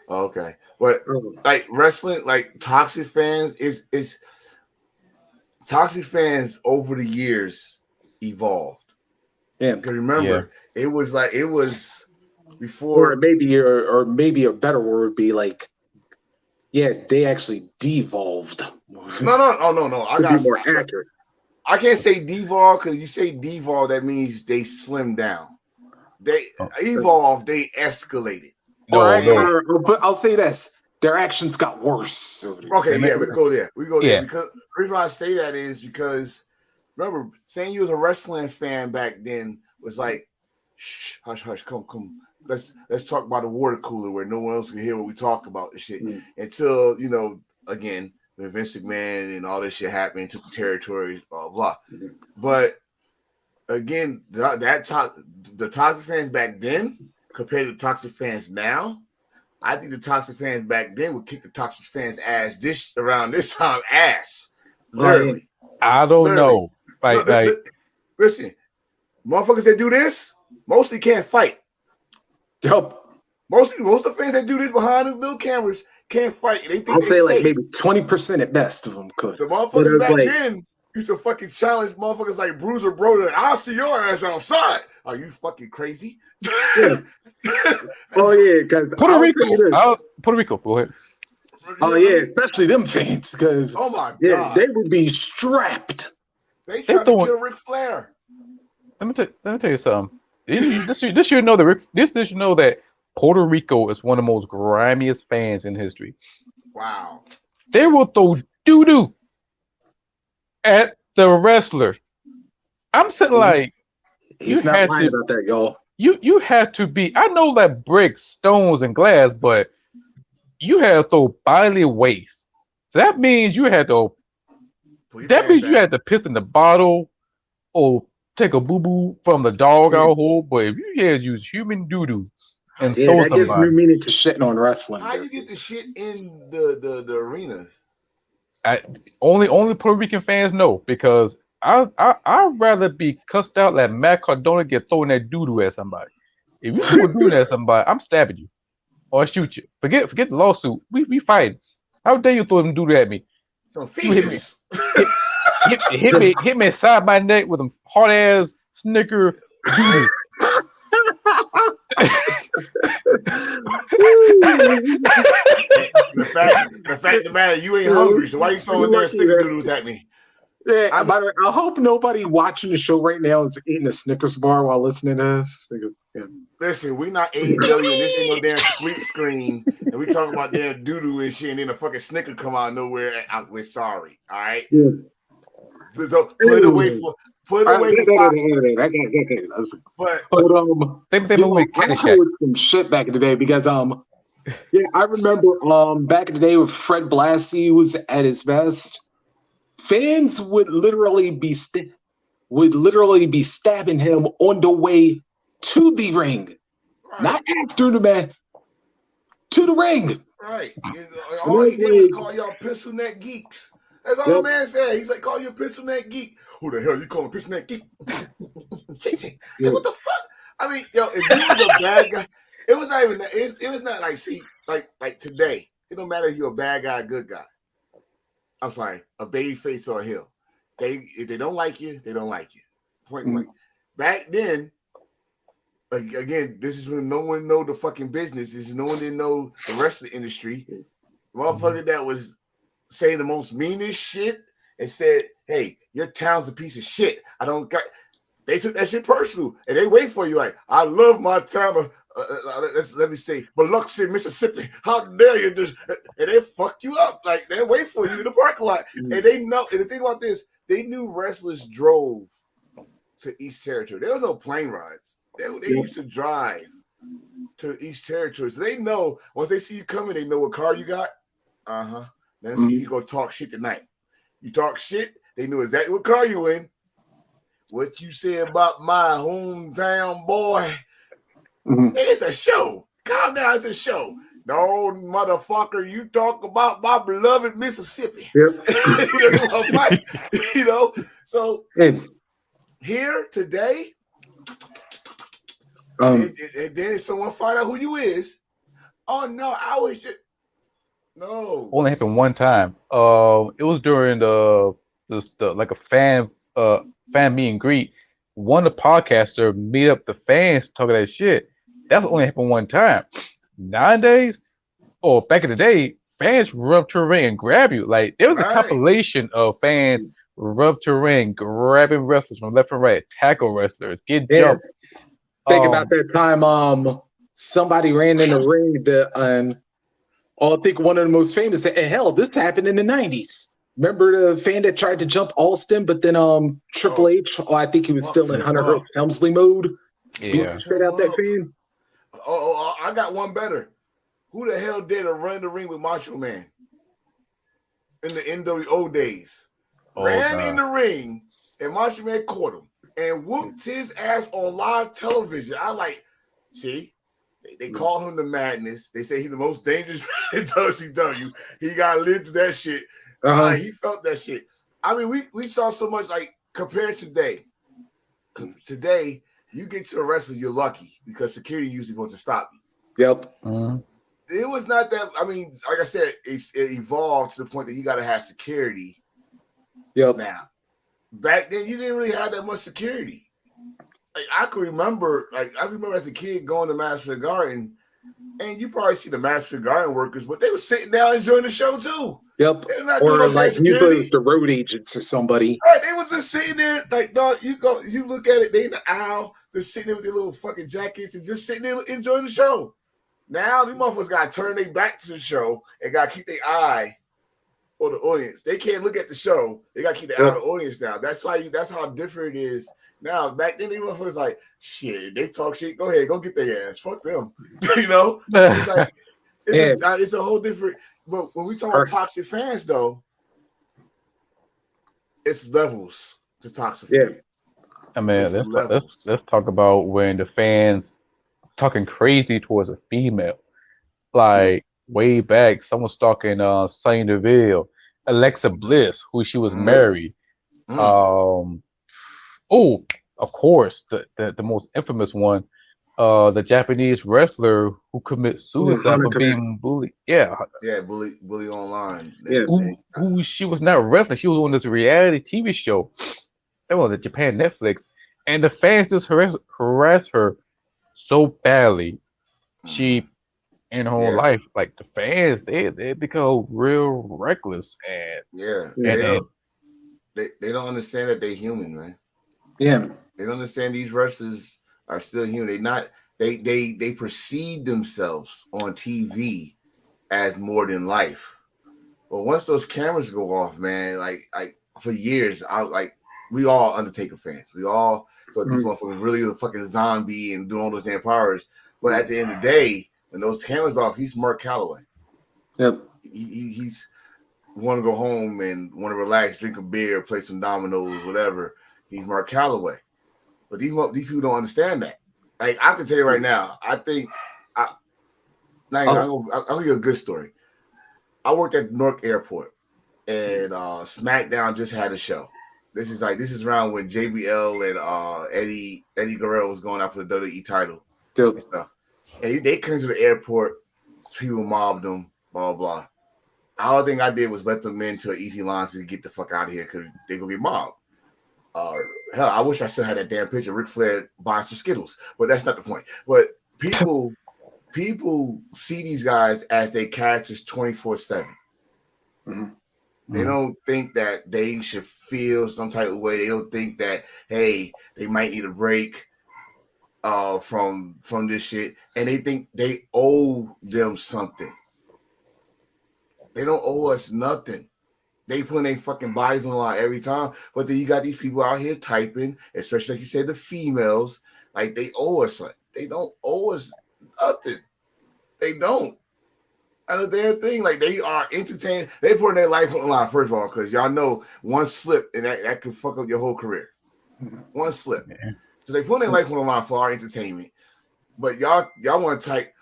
okay. But like wrestling, like toxic fans is toxic fans over the years evolved. Yeah. Because remember, it was before, or maybe a better word would be like, they actually devolved. No. I got more accurate. I can't say devolve because you say devolve, that means they slimmed down. They evolved, they escalated. But I'll say this: their actions got worse. Okay, we go there. Because the reason why I say that is because remember, saying you was a wrestling fan back then was like, shh, hush, come. Let's talk about the water cooler where no one else can hear what we talk about and shit. Until, again, when Vince McMahon and all this shit happened, took the territory, blah blah. But again, the toxic fans back then compared to the toxic fans now, I think the toxic fans back then would kick the toxic fans ass around this time ass. Literally. I don't know. Listen, motherfuckers that do this mostly can't fight. Yep. Most of the fans that do this behind the little cameras can't fight. They think I'll say like safe. maybe 20% at best of them could. The motherfuckers back then used to fucking challenge motherfuckers like Bruiser Brody. I'll see your ass outside. Are you fucking crazy? Yeah. Because Puerto Rico. Go ahead. Oh yeah, especially them fans, because oh my God, they would be strapped. They tried to kill Ric Flair. Let me tell you something. This should know that Puerto Rico is one of the most grimiest fans in history. Wow. They will throw doo-doo at the wrestler. I'm sitting like, he's not lying about that, y'all. You had to be. I know that bricks, stones, and glass, but you had to throw bodily waste. So that means you had to. That means you had to piss in the bottle or take a boo boo from the dog out hole. But if you had to use human doo doo and throw that gives new meaning to shitting on wrestling. How you get the shit in the arenas? Only Puerto Rican fans know, because I'd rather be cussed out like Matt Cardona get throwing that doo doo at somebody. If you still doing that at somebody, I'm stabbing you or shoot you. Forget the lawsuit. We fighting. How dare you throw them doo doo at me? Some feces. Hit me side my neck with a hard ass Snicker doo-doo. the fact of the matter, you ain't hungry, so why you throwing damn Snickerdoodles at me? Yeah, by the way, I hope nobody watching the show right now is eating a Snickers bar while listening to this. Listen, we not AEW and this ain't no damn split screen, and we talking about damn doo-doo and shit, and then a fucking Snicker come out of nowhere. We're sorry, all right? Yeah. Put it away for 5. But I'm with some shit back in the day, because I remember back in the day with Fred Blassie was at his best. Fans would literally be stabbing him on the way to the ring, not after the match, to the ring. Right. All he did was call y'all pencil neck geeks. That's all the man said. He's like, call you a pencil neck geek. Who the hell you calling a pencil neck geek? Hey, what the fuck? I mean, if you was a bad guy, it was not even that. It was not like, see, like today. It don't matter if you're a bad guy, good guy. I'm sorry, a baby face or a heel. If they don't like you, they don't like you. Point blank. Back then, again, this is when no one know the fucking business. This is no one didn't know the rest of the industry. Motherfucker that was saying the most meanest shit and said, "Hey, your town's a piece of shit. I don't got." they took that shit personal, and they wait for you like, I love my time. Let me say, Biloxi, Mississippi. How dare you? And they fuck you up. Like they wait for you in the parking lot, and they know. And the thing about this, they knew wrestlers drove to each territory. There was no plane rides. They used to drive to each territory. So they know once they see you coming, they know what car you got. Then see you go talk shit tonight. You talk shit, they knew exactly what car you in. What you say about my hometown boy? It's a show. Calm down, it's a show. No, motherfucker, you talk about my beloved Mississippi. Yep. You know, so here today, and then someone find out who you is. Oh no, I was just Only happened one time. It was during the like a fan meet and greet. One of the podcaster meet up the fans talking that shit. That's only happened one time. Nowadays, or back in the day, fans run up to the ring and grab you. Like there was a compilation of fans run up to the ring, grabbing wrestlers from left and right, tackle wrestlers, get jumped. Think about that time. Somebody ran in the ring. I think one of the most famous. Hell, this happened in the '90s. Remember the fan that tried to jump Austin, but then Triple H. I think he was still in Hunter Hearst Helmsley mode. Yeah, straight out that fan. I got one better. Who the hell did a run in the ring with Macho Man in the NWO days? Ran in the ring, and Macho Man caught him and whooped his ass on live television. I like, see, they call him the Madness. They say he's the most dangerous man in WCW. He got to live to that shit. He felt that shit. I mean, we saw so much, like, compared to today. Today, you get to a wrestler, you're lucky because security usually wants to stop you. Yep. It was not that. I mean, like I said, it evolved to the point that you got to have security. Yep. Now, back then, you didn't really have that much security. Like I remember as a kid going to Madison Garden, and you probably see the Madison Garden workers, but they were sitting down enjoying the show too. Yep. Or like usually the road agents or somebody. Right, they was just sitting there like, dog. You look at it. They in the aisle, they're sitting there with their little fucking jackets and just sitting there enjoying the show. Now these motherfuckers got to turn their back to the show and got to keep their eye on the audience. They can't look at the show. They got to keep their eye on the audience now. That's how different it is now. Back then, these motherfuckers like, shit, they talk shit. Go ahead, go get their ass. Fuck them. You know? It's like, it's a whole different. But when we talk about toxic fans, though, it's levels to toxic fans. I mean, let's talk about when the fans talking crazy towards a female. Like way back, someone stalking Sonya Deville, Alexa Bliss, who she was married. Of course, the most infamous one, the Japanese wrestler who commits suicide for being bullied. Bully online. Who she was not wrestling. She was on this reality TV show. That was the Japan Netflix, and the fans just harassed her so badly. She in her whole life, like the fans, they become real reckless and they don't understand that they're human, man. Yeah, they don't understand these wrestlers are still human. They perceive themselves on TV as more than life. But once those cameras go off, man, like for years, we all Undertaker fans. We all thought this motherfucker was really a fucking zombie and doing all those damn powers. But at the end of the day, when those cameras off, he's Mark Calloway. Yep. He's want to go home and want to relax, drink a beer, play some dominoes, whatever. He's Mark Calloway. But these people don't understand that. Like I can tell you right now, I think I'll give you a good story. I worked at Newark Airport, and SmackDown just had a show. This is around when JBL and Eddie Guerrero was going out for the WWE title and stuff. And they came to the airport, people mobbed them, blah blah. All thing I did was let them into an easy line to get the fuck out of here because they gonna get mobbed. Hell, I wish I still had that damn picture of Ric Flair buying some Skittles, but that's not the point. But people see these guys as their characters 24/7. They don't think that they should feel some type of way. They don't think that, hey, they might need a break from this shit, and they think they owe them something. They don't owe us nothing. They put their fucking bodies on the line every time. But then you got these people out here typing, especially like you said, the females, like they owe us something. They don't owe us nothing. They don't. And a damn thing, like they are entertaining. They putting their life on the line, first of all, because y'all know one slip and that could fuck up your whole career. One slip. Yeah. So they put their life on the line for our entertainment. But y'all want to type,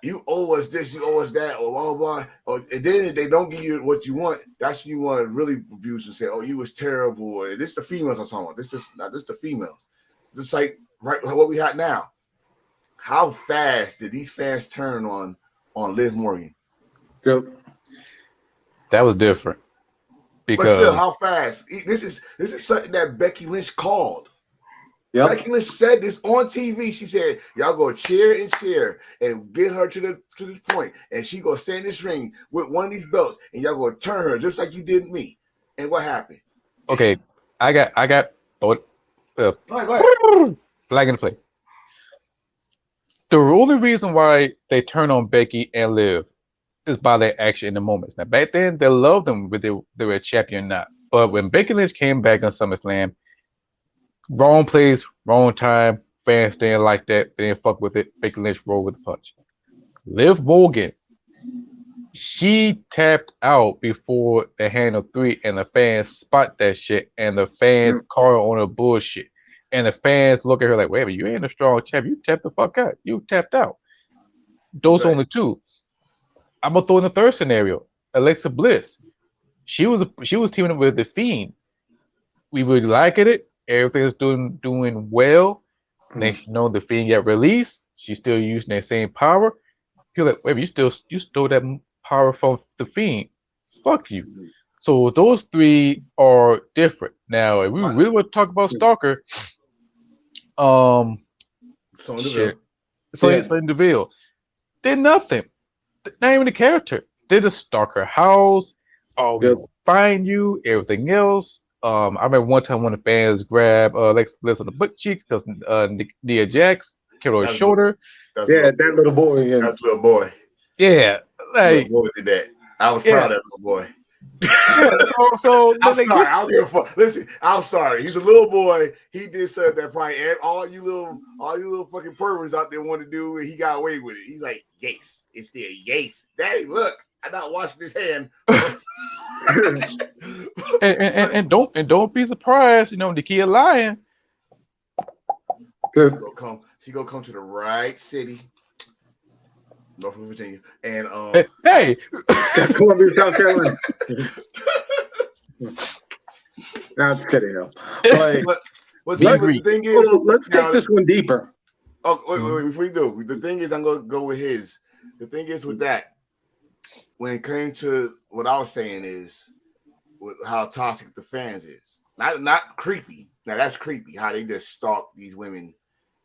you owe us this, you owe us that, or blah blah blah. And then they don't give you what you want. That's when you want to really abuse and say, "Oh, you was terrible." Or this the females I'm talking about. This the females. Just like right what we had now. How fast did these fans turn on Liv Morgan? Yep. That was different. But still, how fast? This is something that Becky Lynch called. Yep. Becky Lynch said this on TV. She said, "Y'all go cheer and get her to this point, and she gonna stand in this ring with one of these belts, and y'all gonna turn her just like you did me." And what happened? Okay, I got. Go ahead. Flag in the play. The only reason why they turn on Becky and Liv is by their action in the moments. Now, back then, they loved them whether they were a champion or not. But when Becky Lynch came back on SummerSlam, wrong place, wrong time, fans didn't like that. They didn't fuck with it. Becky Lynch rolled with the punch. Liv Morgan, she tapped out before the handle 3, and the fans spot that shit, and the fans call on her bullshit. And the fans look at her like, wait a minute, you ain't a strong champ. You tapped the fuck out. You tapped out. Those are only two. I'm gonna throw in the third scenario. Alexa Bliss. She was teaming up with the Fiend. We really liked it. Everything's doing well. Next, the Fiend got released. She's still using that same power. You're like, wait, you stole that power from the Fiend. Fuck you. So those three are different. Now, if we really want to talk about Stalker, Sonya Deville. They're nothing. Not even a character. They just stalk her house. We find you. Everything else. I remember one time one of the fans grabbed Alexa Bliss on the butt cheeks because Nia Jax came on her shoulder. That little boy. Yeah. That's little boy. Yeah, like little boy did that. I was proud of that little boy. So I'm sorry. I don't give a fuck. Listen, I'm sorry. He's a little boy. He did something that probably all you little fucking perverts out there want to do, and he got away with it. He's like, yes, it's there. Yes, Daddy, look, I'm not washing his hand. and don't be surprised, the kid lying. She gonna come to the right city. Norfolk, Virginia, and hey, Columbia, South Carolina. I'm kidding, though. But the thing is, let's take this one deeper. Oh, wait, before we do, the thing is, I'm gonna go with his. The thing is with that, when it came to what I was saying is how toxic the fans is. Not creepy. Now that's creepy. How they just stalk these women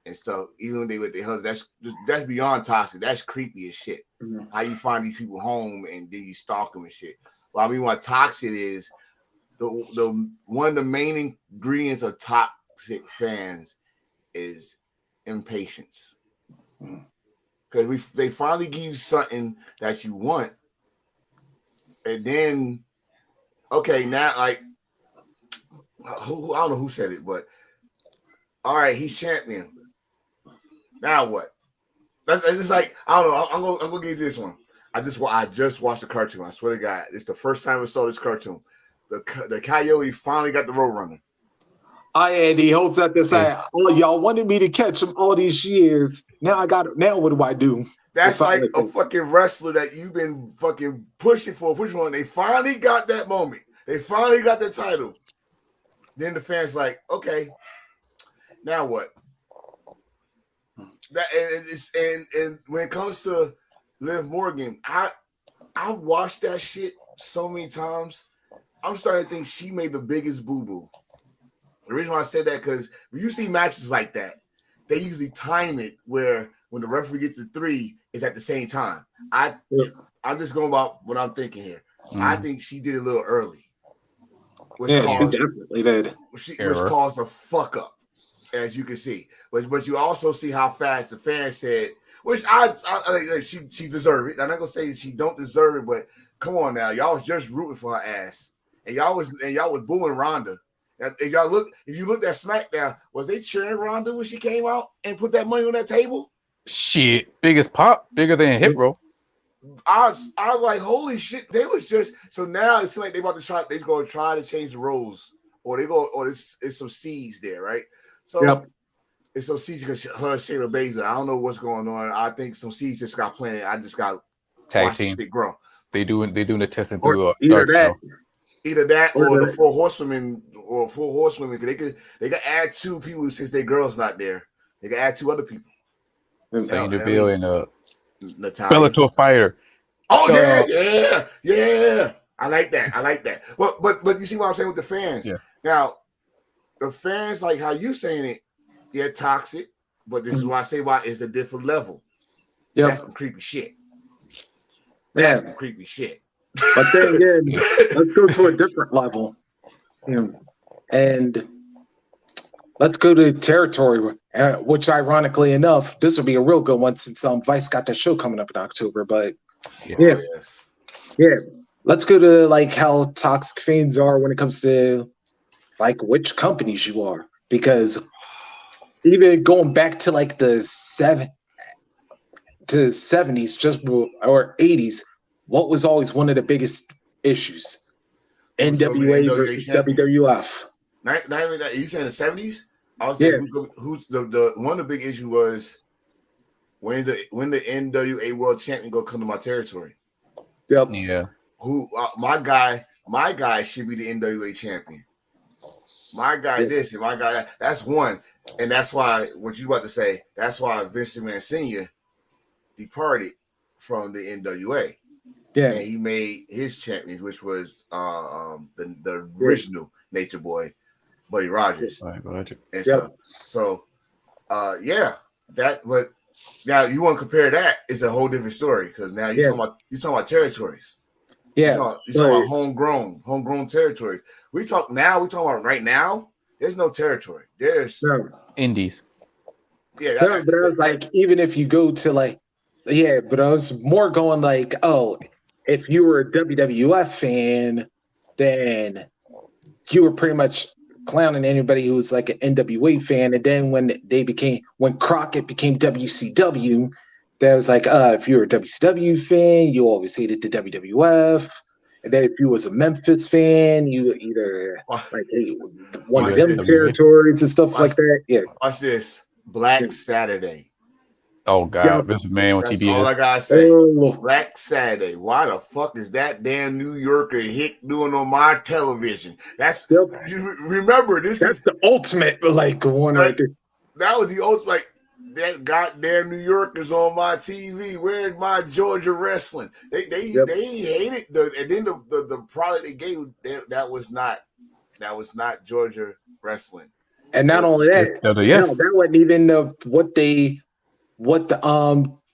and stuff, even when they with their husbands, that's beyond toxic. That's creepy as shit. Mm-hmm. How you find these people home and then you stalk them and shit. Well, I mean, what toxic is, the one of the main ingredients of toxic fans is impatience. Because they finally give you something that you want, and then now like I don't know who said it, but all right, he's champion. Now what? That's just like, I don't know. I'm gonna give you this one. I just watched the cartoon. I swear to God, it's the first time I saw this cartoon. The coyote finally got the Roadrunner. And he holds up the side. Oh, y'all wanted me to catch him all these years. Now I got it. Now what do I do? That's like a fucking wrestler that you've been fucking pushing for. And they finally got that moment. They finally got the title. Then the fans like, okay, now what? That and when it comes to Liv Morgan, I watched that shit so many times. I'm starting to think she made the biggest boo-boo. The reason why I said that, because when you see matches like that, they usually time it where when the referee gets to 3, it's at the same time. I'm just going about what I'm thinking here. I think she did it a little early. She definitely did. Which caused a fuck up, as you can see. But you also see how fast the fans said, which she deserved it. I'm not gonna say she don't deserve it, but come on now, y'all was just rooting for her ass, and y'all was booing Ronda. If you looked at SmackDown, was they cheering Ronda when she came out and put that money on that table? Shit, biggest pop, bigger than Hit Row. I was like, holy shit! They was just so now it seems like they're going to try to change the roles, or it's some seeds there, right? So it's some seeds because her Shayna Baszler. I don't know what's going on. I think some seeds just got planted. I just got tag team shit grow. They doing the testing through a dark show. Either that or the Four Horsewomen, because they could add 2 people since their girl's not there. They could add 2 other people. Sonya Deville and Natalia. Bellator fighter. Oh yeah. I like that. But you see what I'm saying with the fans. Yeah. Now, the fans, like how you saying it, yeah, toxic. But this is why I say why it's a different level. Yeah, that's some creepy shit. That's some creepy shit. But then again, let's go to a different level, and let's go to territory. Which, ironically enough, this would be a real good one since Vice got that show coming up in October. But yeah, let's go to like how toxic fans are when it comes to like which companies you are, because even going back to like the 70s, just or 80s. What was always one of the biggest issues? NWA versus WWF. Not even that. You saying the 70s? I was saying who's the one of the big issues was when the NWA World Champion go come to my territory. Yep. Yeah. Who my guy should be the NWA champion. My guy this and my guy that. That's one, and that's why what you about to say. That's why Vince McMahon Sr. departed from the NWA. Yeah, and he made his champions, which was the original Nature Boy, Buddy Rogers. And so that. But now you want to compare that? It's a whole different story because now you're talking about territories. Yeah, you're talking about homegrown territories. We talking about right now. There's no territory. There's indies. Yeah, but I was like, even if you go to like, but I was more going like, if you were a WWF fan, then you were pretty much clowning anybody who was like an NWA fan. And then when Crockett became WCW, that was like, if you were a WCW fan, you always hated the WWF. And then if you was a Memphis fan, you either like one of them territories and stuff like that. Yeah. Watch this. Black Saturday. Oh God, Vince McMahon on TBS. That's all I gotta say. Black Saturday. Why the fuck is that damn New Yorker hick doing on my television? That's you remember this. That's the ultimate like one right there. That was the ultimate. Like that goddamn New Yorkers on my TV. Where's my Georgia wrestling? They hated and then the product they gave that was not Georgia wrestling. And not only that, that wasn't even what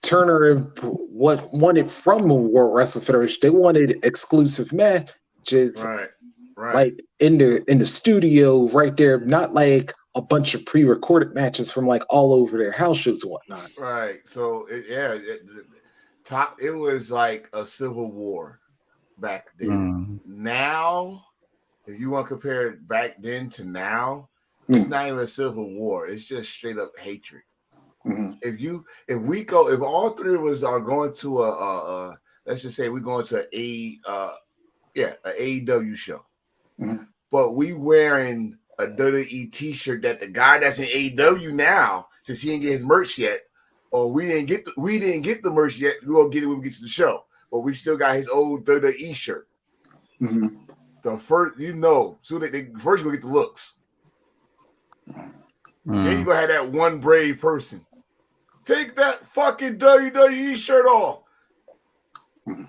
Turner wanted from the World Wrestling Federation. They wanted exclusive matches, right? Like in the studio right there, not like a bunch of pre-recorded matches from like all over their house shows and whatnot. Right. So it was like a civil war back then. Now, if you want to compare it back then to now, it's not even a civil war. It's just straight up hatred. Mm-hmm. If all three of us are going to let's just say we're going to an AEW show, but we wearing a WWE t-shirt that the guy that's in AEW now, since he didn't get his merch yet, or we didn't get the merch yet, we're gonna get it when we get to the show. But we still got his old WWE shirt. Mm-hmm. The first, so they first you gonna get the looks. Then you gonna have that one brave person. Take that fucking WWE shirt off. Who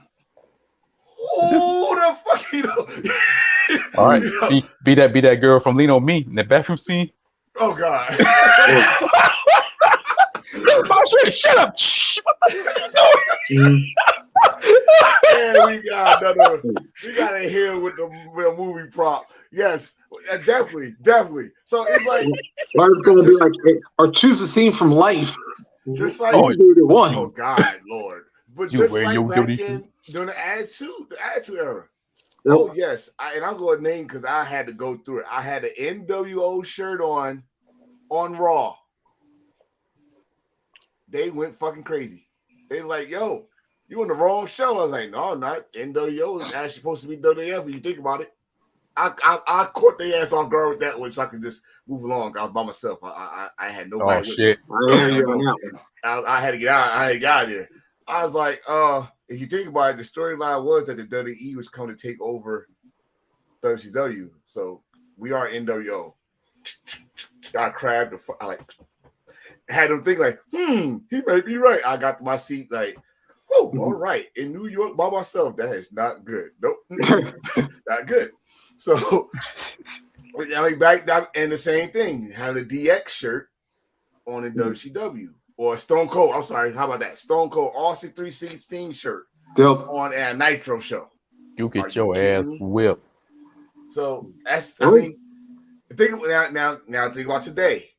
the fuck All right, be that girl from Lean on Me in the bathroom scene. Oh God! Shut up! Shh, what the fuck are you doing? And we got a hill with a movie prop. Yes, definitely. So it's like it's gonna be like, or choose a scene from life. Just like oh God, Lord. But just like back then during the attitude era. Yep. Oh yes, and I'm going to name because I had to go through it. I had an NWO shirt on Raw. They went fucking crazy. They was like, "Yo, you on the wrong show." I was like, "No, not NWO. It's actually supposed to be WWF. When you think about it." I caught their ass off guard with that one, so I could just move along. I was by myself. I had nobody with me. I had to get out. I had to get out of there. I was like, if you think about it, the storyline was that the WWE was coming to take over WCW. So we are NWO. I crabbed I had them think like, he may be right. I got my seat like, oh, all right. In New York by myself, that is not good. Nope. Not good. So I mean, back down, and the same thing, having a DX shirt on the WCW or Stone Cold. I'm sorry, how about that? Stone Cold Austin 316 shirt on a Nitro show. You get your ass whipped. So that's, I mean, think now think about today.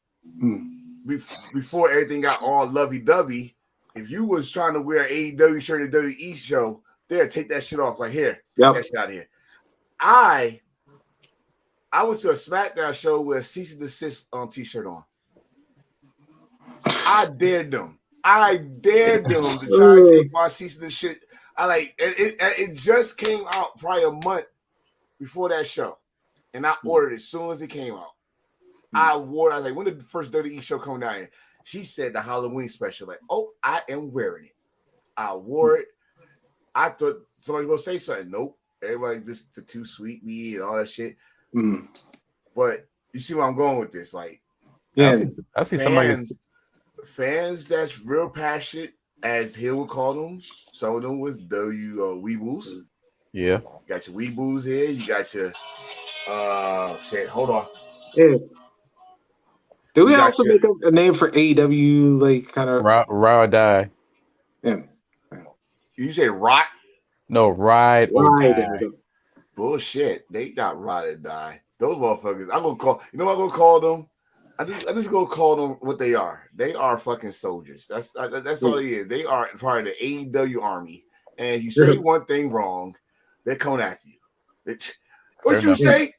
Before everything got all lovey-dovey, if you was trying to wear an AEW shirt at WWE show, they'd take that shit off. Like, here, get that shit out of here. I went to a SmackDown show with a cease and desist t-shirt on. I dared them to try to take my cease and desist. It just came out probably a month before that show, and I ordered it as soon as it came out. I wore it. I was like, when did the first WWE show come down here? She said the Halloween special. Like, oh, I am wearing it. I wore it. I thought somebody was gonna say something. Nope. Everybody's just too sweet me and all that shit. But you see where I'm going with this. Like, I see fans that's real passionate, as Hill would call them. Some of them was weeboos. Yeah. You got your weeboos here. You got your shit. Hold on. Yeah. Do we also make up a name for AEW, like kind of Ride or Die? Yeah. You say rot? No, Ride or Die. Bullshit. They not Ride or Die. Those motherfuckers. I'm gonna call. You know what I'm gonna call them? I just gonna call them what they are. They are fucking soldiers. That's all it is. They are part of the AEW army. And if you say one thing wrong, they're coming after you. What you say,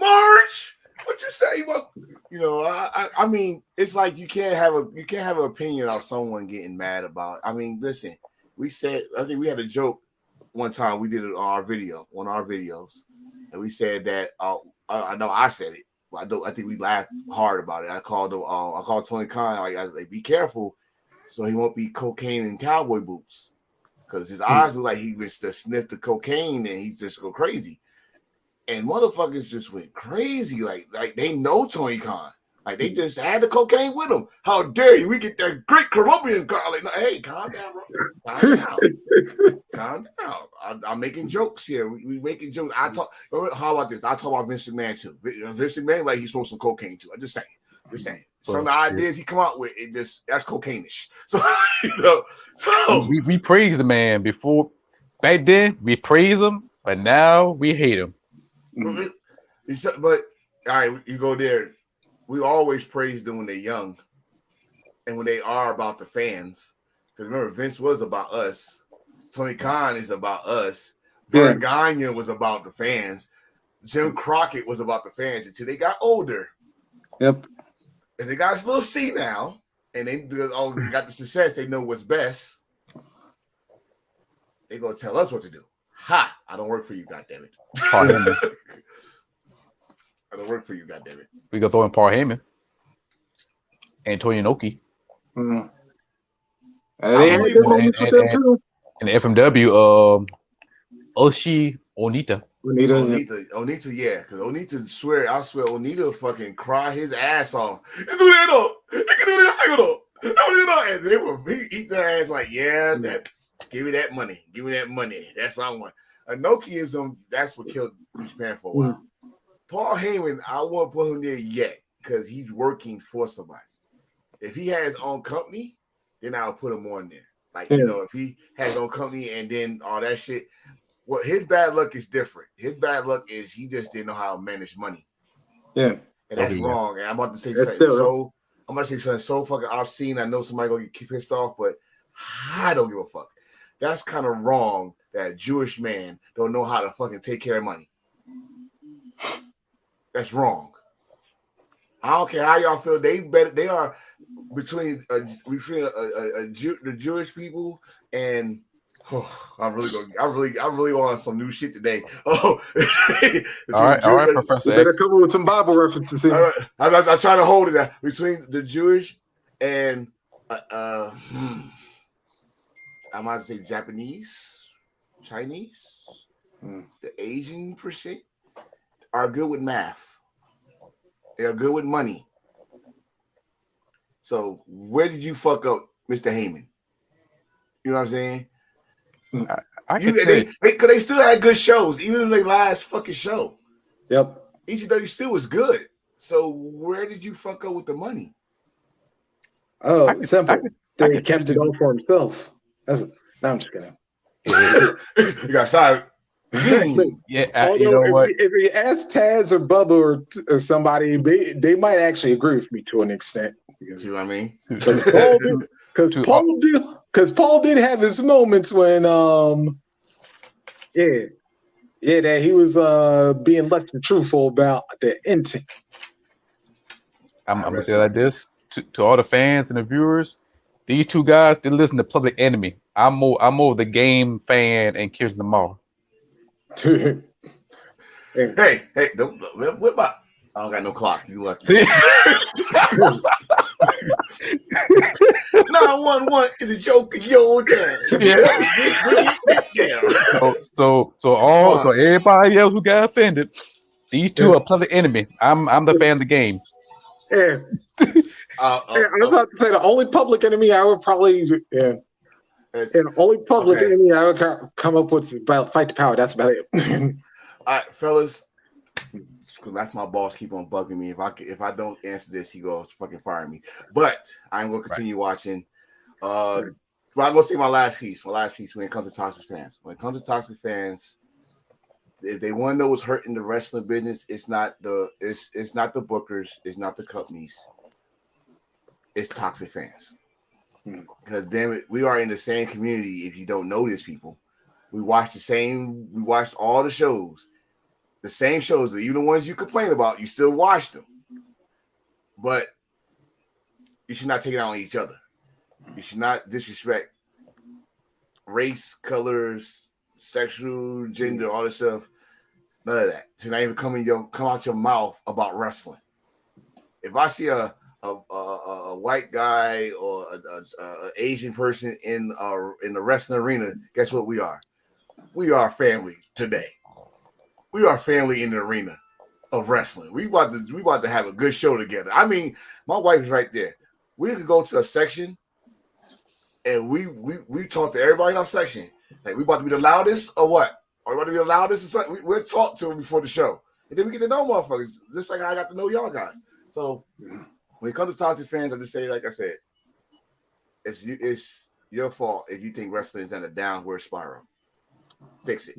March? What you say? Well, you know, I mean, it's like you can't have an opinion on someone getting mad about. I mean, listen, I think we had a joke one time. We did it on one of our videos, and we said that. I know I said it. I think we laughed hard about it. I called Tony Khan. I was like, be careful, so he won't be cocaine and cowboy boots, because his eyes look like he was to sniff the cocaine and he's just go crazy. And motherfuckers just went crazy. Like they know Tony Khan. Like they just had the cocaine with him. How dare you? We get that great Colombian car. Like, no, hey, calm down, bro. Calm down. I'm making jokes here. We making jokes. How about this? I talk about Vince McMahon too. Vince McMahon, like he's supposed some cocaine too. I'm just saying. Some of the ideas he come out with, that's cocaine-ish. So we praise the man before. Back then we praise him, but now we hate him. But all right, you go there. We always praise them when they're young, and when they are about the fans. Because remember, Vince was about us. Tony Khan is about us. Vern Gagne was about the fans. Jim Crockett was about the fans until they got older. Yep. And they got a little senile, and they got the success. They know what's best. They gonna tell us what to do. Ha! I don't work for you, goddammit. I don't work for you, goddammit. We gonna throw in Paul Heyman, Antonio Inoki, and the FMW, Oshi Onita. Onita, yeah, because Onita I swear Onita fucking cry his ass off. He can do this, and they will eat their ass like, yeah, give me that money. That's what I want. Inoki that's what killed New Japan for a while. Paul Heyman, I won't put him there yet because he's working for somebody. If he has his own company, then I'll put him on there. Like, if he had his own company and then all that shit. Well, his bad luck is different. His bad luck is he just didn't know how to manage money. Yeah. And that's wrong. And I'm about to say something so fucking obscene. I know somebody gonna get pissed off, but I don't give a fuck. That's kind of wrong that a Jewish man don't know how to fucking take care of money. That's wrong. I don't care how y'all feel. They are between the Jewish people and I'm really on some new shit today. Oh, all right, Professor X. Better come up with some Bible references here. I'm trying to hold it between the Jewish and I might say Japanese, Chinese, the Asian percent are good with math. They are good with money. So where did you fuck up, Mr. Heyman? You know what I'm saying? They still had good shows, even in their last fucking show. Yep. ECW still was good. So where did you fuck up with the money? Oh, simple. They kept it all for himself. No, I'm just kidding. You got signed. If you ask Taz or Bubba or somebody, they might actually agree with me to an extent. See what I mean? Because Paul did have his moments when that he was being less than truthful about the intent. I'm gonna say like this to all the fans and the viewers. These two guys, they listen to Public Enemy. I'm more the game fan and Killing Them All. Hey, what about? I don't got no clock. You lucky. 911 is a joke of your time. So everybody else who got offended, these two are Public Enemy. I'm the fan of the game. Yeah. I was about to say the only Public Enemy I would probably enemy I would come up with is about Fight the Power. That's about it. All right, fellas. That's my boss. Keep on bugging me. If I don't answer this, he goes fucking fire me. But I'm gonna continue watching. But I'm gonna say my last piece. When it comes to toxic fans. When it comes to toxic fans, if they want to know what's hurting the wrestling business, it's not the bookers, it's not the companies, it's toxic fans. Because damn it, we are in the same community. If you don't know these people, we watched all the shows. The same shows, even the ones you complain about, you still watch them. But you should not take it out on each other. You should not disrespect race, colors, sexual, gender, all this stuff. None of that. To not even come out your mouth about wrestling. If I see a white guy or an Asian person in the wrestling arena, guess what we are? We are family today. We are family in the arena of wrestling. We about to have a good show together. I mean, my wife is right there. We could go to a section and we talk to everybody in our section. Like, we about to be the loudest or what? Or we about to be the loudest or something? We'll talk to them before the show. And then we get to know motherfuckers, just like I got to know y'all guys. So when it comes to toxic fans, I just say, like I said, it's your fault if you think wrestling is in a downward spiral. Fix it.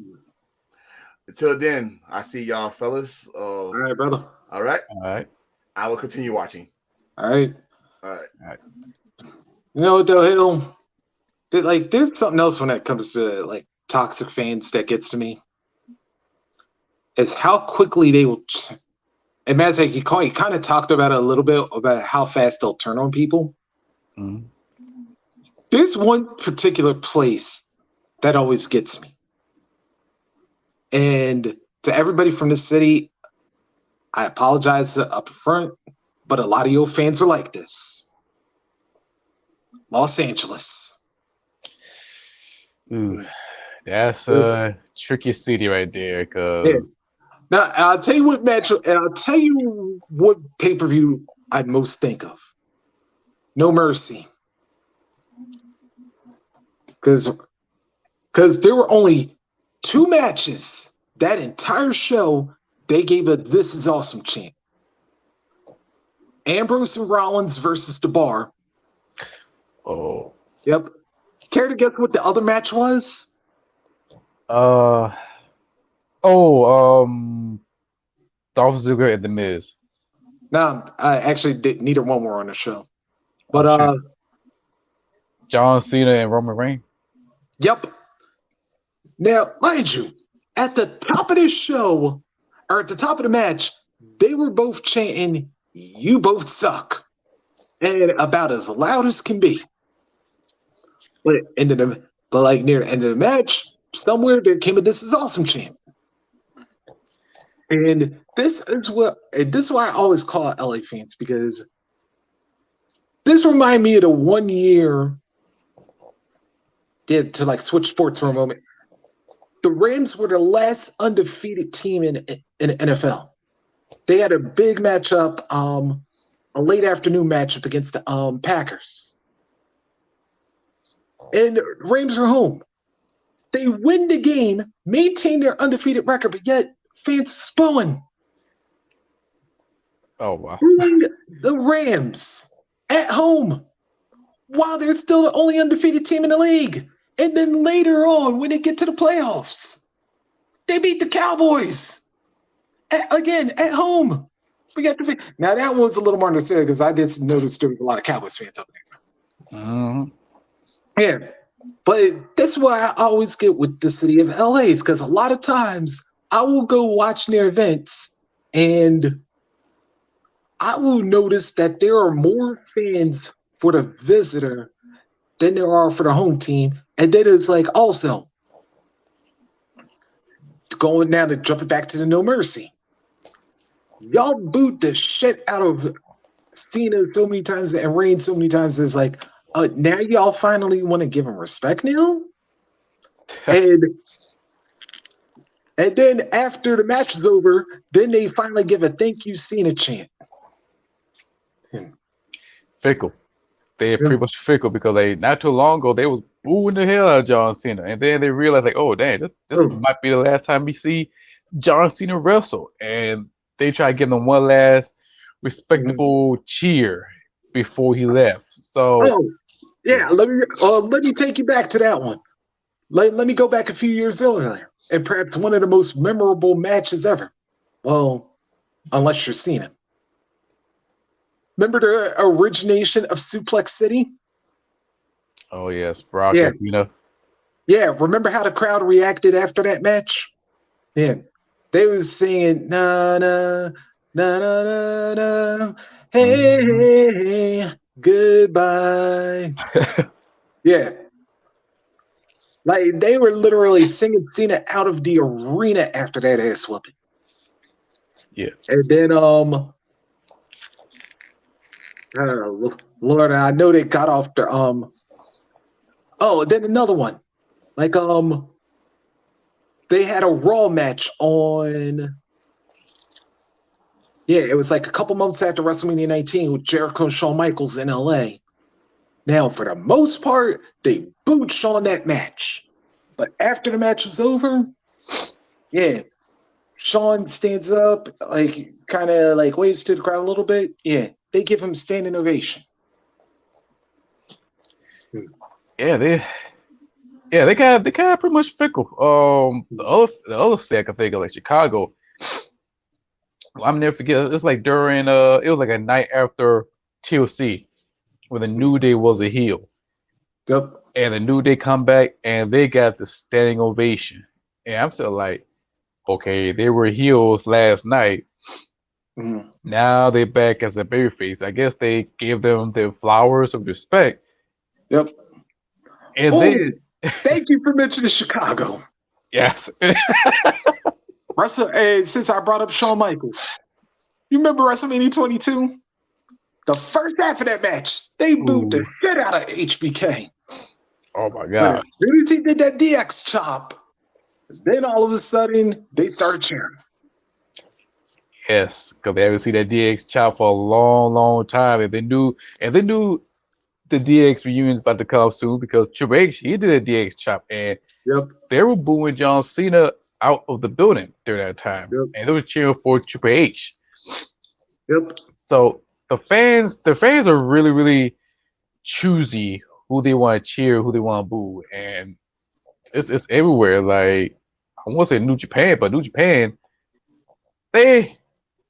Until then, I see y'all fellas. All right, brother. All right. I will continue watching. All right. You know what, though, there's something else when it comes to like toxic fans that gets to me. Is how quickly they will. And Matt's like, he kind of talked about it a little bit about how fast they'll turn on people. Mm-hmm. There's one particular place that always gets me. And to everybody from the city, I apologize up front, but a lot of your fans are like this. Los Angeles. Ooh, that's a tricky city right there. Cause now I'll tell you what match, and I'll tell you what pay-per-view I most think of. No Mercy, because there were only 2 matches that entire show. They gave a "This is awesome" chant. Ambrose and Rollins versus The Bar. Oh. Yep. Care to guess what the other match was? Dolph Ziggler and The Miz. No, I actually did. Neither one were on the show. But John Cena and Roman Reigns. Yep. Now, mind you, at the top of this show, or at the top of the match, they were both chanting, "You both suck," and about as loud as can be. But like near the end of the match, somewhere there came a "This is awesome" chant. And this is why I always call it LA fans, because this reminds me of the 1 year to like switch sports for a moment. The Rams were the last undefeated team in the NFL. They had a big matchup, a late afternoon matchup against the Packers. And the Rams are home. They win the game, maintain their undefeated record, but yet fans spooing. Oh wow. The Rams at home while they're still the only undefeated team in the league. And then later on, when they get to the playoffs, they beat the Cowboys again at home. Now that was a little more understood because I did notice there was a lot of Cowboys fans up there. Mm-hmm. Yeah, but that's why I always get with the city of LA, is because a lot of times I will go watch their events and I will notice that there are more fans for the visitor than there are for the home team. And then it's like, also, going now to jump it back to the No Mercy. Y'all booed the shit out of Cena so many times and Reigns so many times. It's like, now y'all finally want to give him respect now? and then after the match is over, then they finally give a thank you Cena chant. Fickle. They're pretty much fickle because they not too long ago they was booing the hell out of John Cena, and then they realized like, oh dang, this might be the last time we see John Cena wrestle, and they try to give him one last respectable cheer before he left. So, let me take you back to that one. Let me go back a few years earlier, and perhaps one of the most memorable matches ever. Well, unless you're Cena. Remember the origination of Suplex City? Oh yes, Brock and Cena. Yeah, remember how the crowd reacted after that match? Yeah, they was singing na na na na na na, hey, hey goodbye. Yeah, like they were literally singing Cena out of the arena after that ass whooping. Yeah, and then Lord, I know they got off the then another one. Like they had a Raw match on. Yeah, it was like a couple months after WrestleMania 19 with Jericho and Shawn Michaels in LA. Now, for the most part, they booed Shawn that match. But after the match was over, yeah, Shawn stands up, like kind of like waves to the crowd a little bit. Yeah, they give him standing ovation. Yeah, they kind of pretty much fickle. The other city I can think of, like Chicago. I'll never forget. It's like during it was like a night after TLC, where the New Day was a heel. Yep. And the New Day come back and they got the standing ovation. And I'm still like, okay, they were heels last night. Mm-hmm. Now they're back as a babyface. I guess they gave them the flowers of respect. Yep. And then thank you for mentioning Chicago. Yes. Since I brought up Shawn Michaels, you remember WrestleMania 22? The first half of that match, they booed the shit out of HBK. Oh my god! But as soon as he did that DX chop, then all of a sudden they started cheering. Yes, because they haven't seen that DX chop for a long, long time, and they knew the DX reunion is about to come soon because Triple H, he did a DX chop, and they were booing John Cena out of the building during that time, and they were cheering for Triple H. Yep. So the fans are really, really choosy who they want to cheer, who they want to boo, and it's everywhere. Like I won't say New Japan, but New Japan they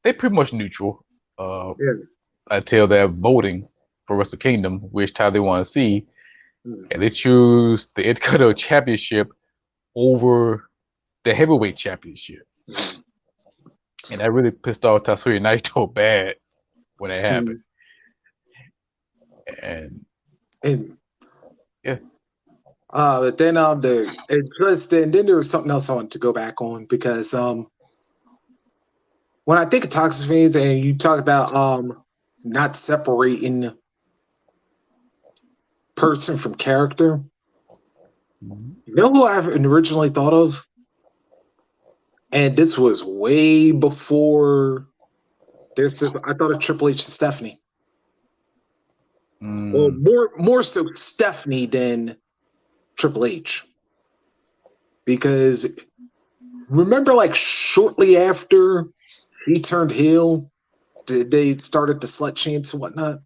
pretty much neutral. Yeah. Until they're voting for Wrestle Kingdom, which time they want to see, Mm. and they choose the Intercontinental Championship over the Heavyweight Championship, Mm. and that really pissed off Tatsuya Naito bad when it happened. And yeah. But then then there was something else I wanted to go back on because when I think of toxic fans and you talk about not separating person from character, you know who I've originally thought of? And this was way before I thought of Triple H and Stephanie. Well, more so Stephanie than Triple H. Because remember, like shortly after he turned heel, they started the slut chants and whatnot.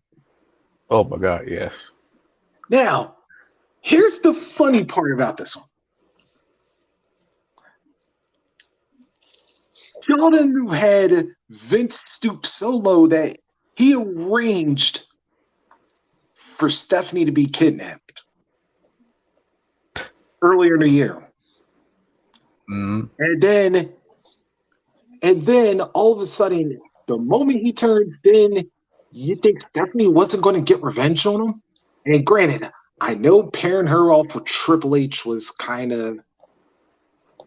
Oh my God, yes. Now, here's the funny part about this one. Jordan had Vince stoop so low that he arranged for Stephanie to be kidnapped earlier in the year. Mm. And then all of a sudden, the moment he turns in, you think Stephanie wasn't going to get revenge on him? And granted, I know pairing her off with Triple H was kind of,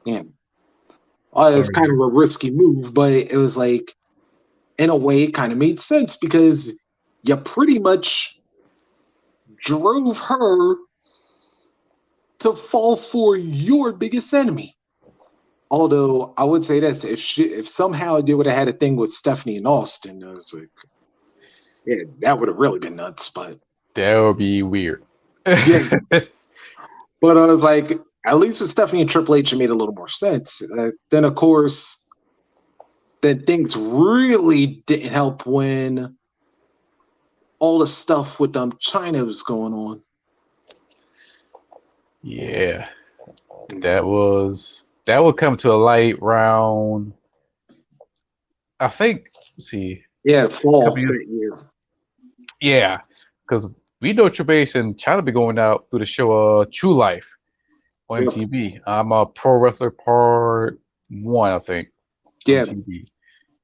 it was kind of a risky move, but it was like, in a way, it kind of made sense because you pretty much drove her to fall for your biggest enemy. Although I would say this, if somehow they would have had a thing with Stephanie and Austin, I was like, yeah, that would have really been nuts. But that would be weird. Yeah. But I was like, at least with Stephanie and Triple H, it made a little more sense. Then, of course, then things really didn't help when all the stuff with China was going on. Yeah, that would come to a light round. I think. Let's see. Yeah, fall that year. Yeah, because we know Triple H and China be going out through the show True Life on MTV. I'm a Pro Wrestler Part 1, I think. Yeah. MTV.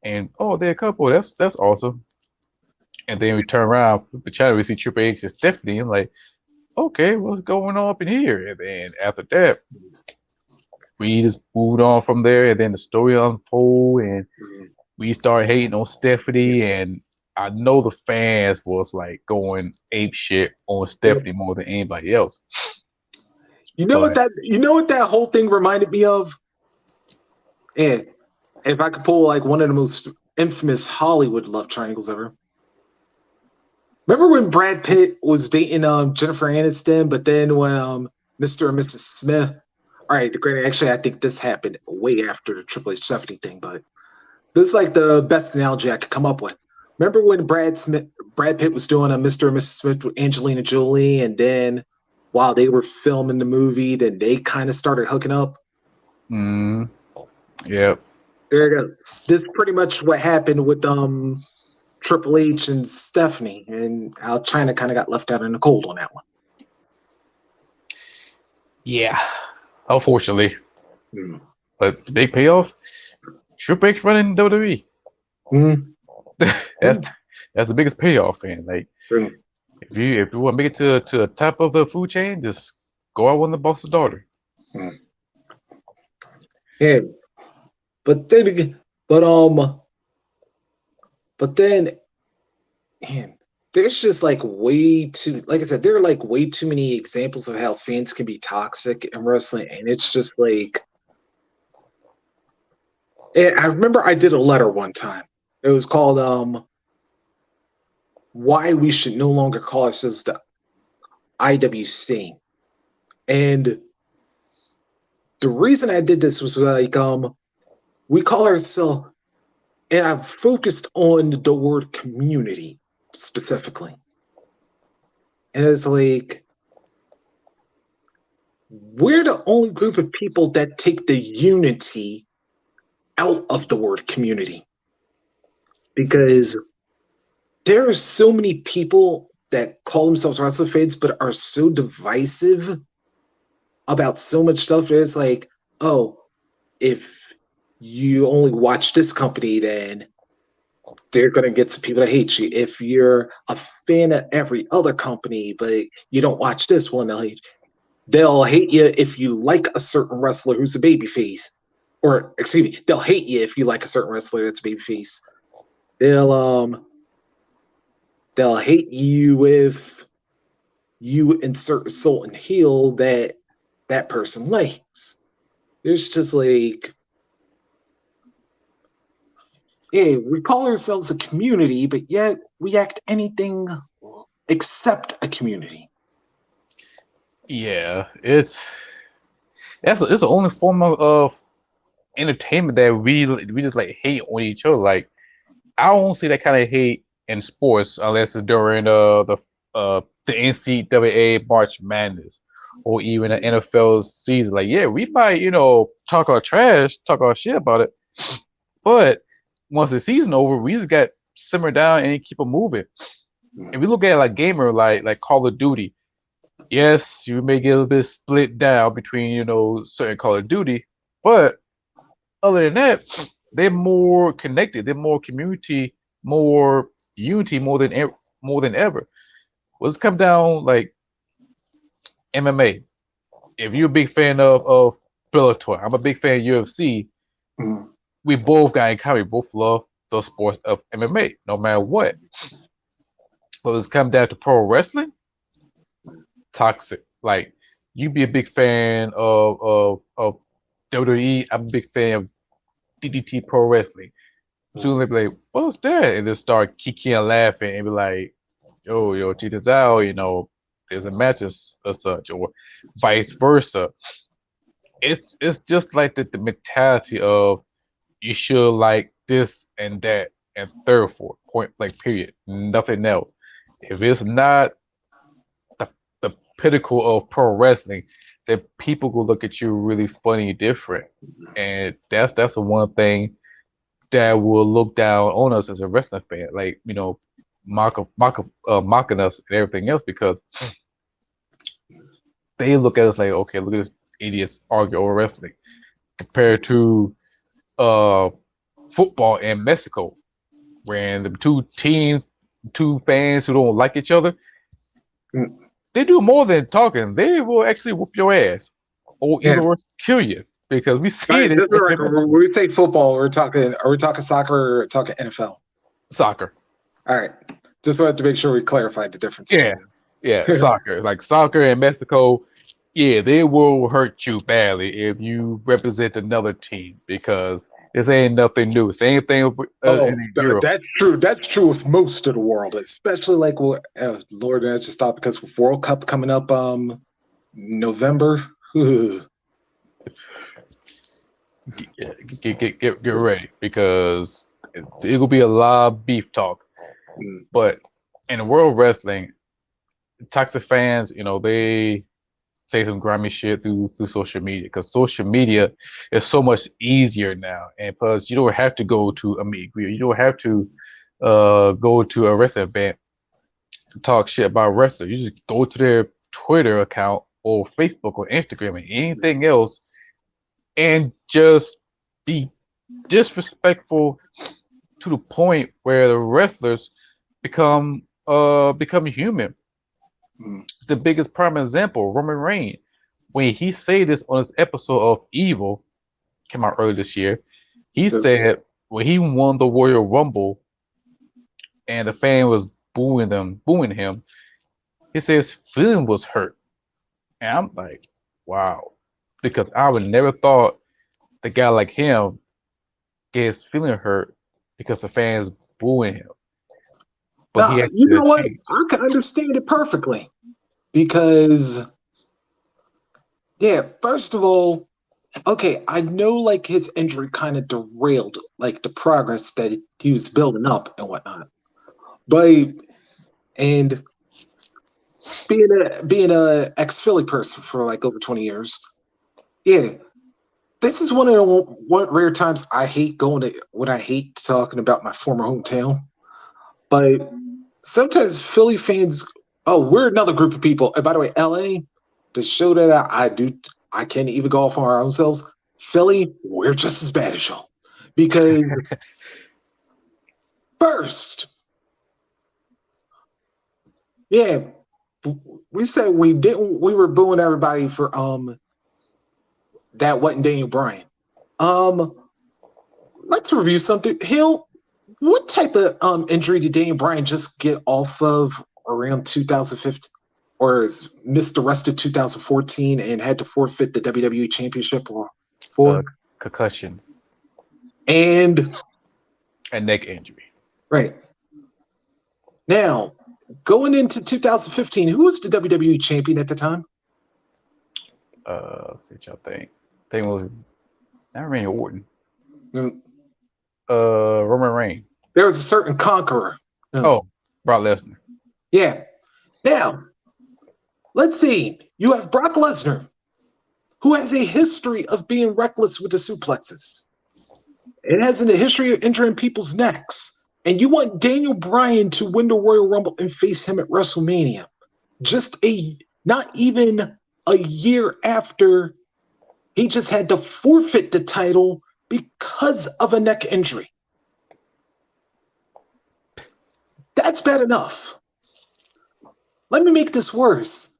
And they're a couple. That's awesome. And then we turn around the China, we see Triple H and Stephanie. I'm like, okay, what's going on up in here? And then after that, we just moved on from there, and then the story unfold, and we start hating on Stephanie, and I know the fans was like going ape shit on Stephanie more than anybody else. You know what that whole thing reminded me of? And if I could pull like one of the most infamous Hollywood love triangles ever. Remember when Brad Pitt was dating Jennifer Aniston, but then when Mr. and Mrs. Smith, all right, granted, actually, I think this happened way after the Triple H Stephanie thing, but this is like the best analogy I could come up with. Remember when Brad Pitt was doing a Mr. and Mrs. Smith with Angelina Jolie, and then while they were filming the movie, then they kind of started hooking up? Yep. There you go. This is pretty much what happened with Triple H and Stephanie, and how China kind of got left out in the cold on that one. Yeah, unfortunately. But the big payoff, Triple H running WWE. That's the biggest payoff, man. Like, if you want to make it to the top of the food chain, just go out with the boss's daughter. Yeah, but then, man, there's just like way too, like I said, there are like way too many examples of how fans can be toxic in wrestling, and it's just like, I remember I did a letter one time. It was called "Why We Should No Longer Call Ourselves the IWC," and the reason I did this was like, we call ourselves, and I've focused on the word community specifically. And it's like, we're the only group of people that take the unity out of the word community. Because there are so many people that call themselves wrestling fans but are so divisive about so much stuff. It's like, oh, if you only watch this company, then they're going to get some people to hate you. If you're a fan of every other company, but you don't watch this one, they'll hate you if you like a certain wrestler who's a babyface. Or, excuse me, they'll hate you if you like a certain wrestler that's a babyface. They'll hate you if you insert a Sultan heel that person likes. It's just like, hey, we call ourselves a community, but yet we act anything except a community. Yeah, it's the only form of entertainment that we just like hate on each other. Like I don't see that kind of hate in sports unless it's during the NCAA March Madness or even the NFL season. Like yeah, we might talk our trash, talk our shit about it, but once the season over, we just got simmer down and keep it moving. If we look at like gamer like Call of Duty, yes, you may get a little bit split down between certain Call of Duty, but other than that, they're more connected. They're more community, more unity, more than ever. Let's come down like MMA. If you're a big fan of Bellator, I'm a big fan of UFC. Mm. We both got in common. We both love the sports of MMA, no matter what. But let's come down to pro wrestling. Toxic. Like you be a big fan of WWE. I'm a big fan of DDT Pro Wrestling. Soon they be like, what's that? And then start kicking and laughing and be like, yo, check this out, there's a match as such, or vice versa. It's just like the mentality of you should like this and that and third for point blank period. Nothing else. If it's not the pinnacle of pro wrestling, then people will look at you really funny different. And that's the one thing that will look down on us as a wrestling fan, like mocking us and everything else because they look at us like, okay, look at this idiots argue over wrestling, compared to uh football in Mexico, when the two fans who don't like each other, they do more than talking. They will actually whoop your ass, or even worse, kill you, because we see it. When we say football, are we talking soccer or talking NFL? Soccer. All right. Just wanted to make sure we clarified the difference. Yeah, soccer. Like soccer in Mexico, yeah, they will hurt you badly if you represent another team because this ain't nothing new. Same thing in Europe. That's true. That's true with most of the world, especially like Lord, I just stopped because with World Cup coming up November. Get ready because it will be a lot of beef talk. But in the world of wrestling, toxic fans, they say some grimy shit through social media because social media is so much easier now, and plus you don't have to go to a meet group, you don't have to go to a wrestling event to talk shit about wrestlers. You just go to their Twitter account or Facebook or Instagram and anything else, and just be disrespectful to the point where the wrestlers become human. The biggest prime example, Roman Reigns, when he said this on his episode of Evil, came out earlier this year, he said when he won the Royal Rumble and the fan was booing him, he said his feeling was hurt. And I'm like, wow. Because I would never thought the guy like him gets feeling hurt because the fans booing him. But you know what? I can understand it perfectly. Because first of all, okay, I know like his injury kind of derailed like the progress that he was building up and whatnot. And being a ex Philly person for like over 20 years, yeah, this is one of the rare times I hate talking about my former hometown. But sometimes Philly fans, oh, we're another group of people. And by the way, LA, the show that I can't even go off on our own selves. Philly, we're just as bad as y'all. Because first, yeah, we said we were booing everybody for that wasn't Daniel Bryan. Let's review something. Hill, what type of injury did Daniel Bryan just get off of around 2015, or missed the rest of 2014 and had to forfeit the WWE Championship for? Concussion and a neck injury. Right. Now, going into 2015, who was the WWE champion at the time? See what y'all think. I think it was not Randy Orton. Mm. Roman Reigns. There was a certain conqueror. Oh, Brock Lesnar. Yeah. Now, let's see. You have Brock Lesnar, who has a history of being reckless with the suplexes. It has a history of injuring people's necks. And you want Daniel Bryan to win the Royal Rumble and face him at WrestleMania. Not even a year after he just had to forfeit the title because of a neck injury. That's bad enough. Let me make this worse.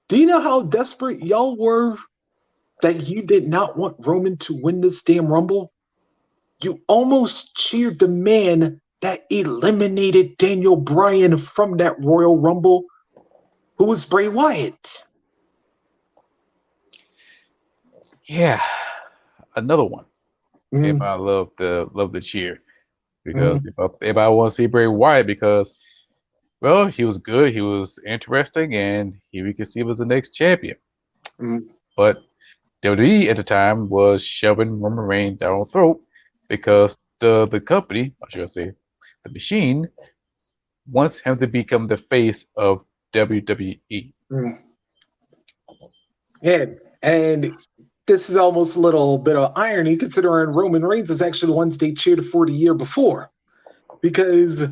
Do you know how desperate y'all were that you did not want Roman to win this damn Rumble? You almost cheered the man that eliminated Daniel Bryan from that Royal Rumble, who was Bray Wyatt. Yeah, another one. Everybody love the cheer because everybody want to see Bray Wyatt because, well, he was good, he was interesting, and we could see him as the next champion. But WWE at the time was shoving Roman Reigns down the throat because the company, I should say, the machine, wants him to become the face of WWE. Yeah, and this is almost a little bit of irony considering Roman Reigns is actually the ones they cheered for the year before. Because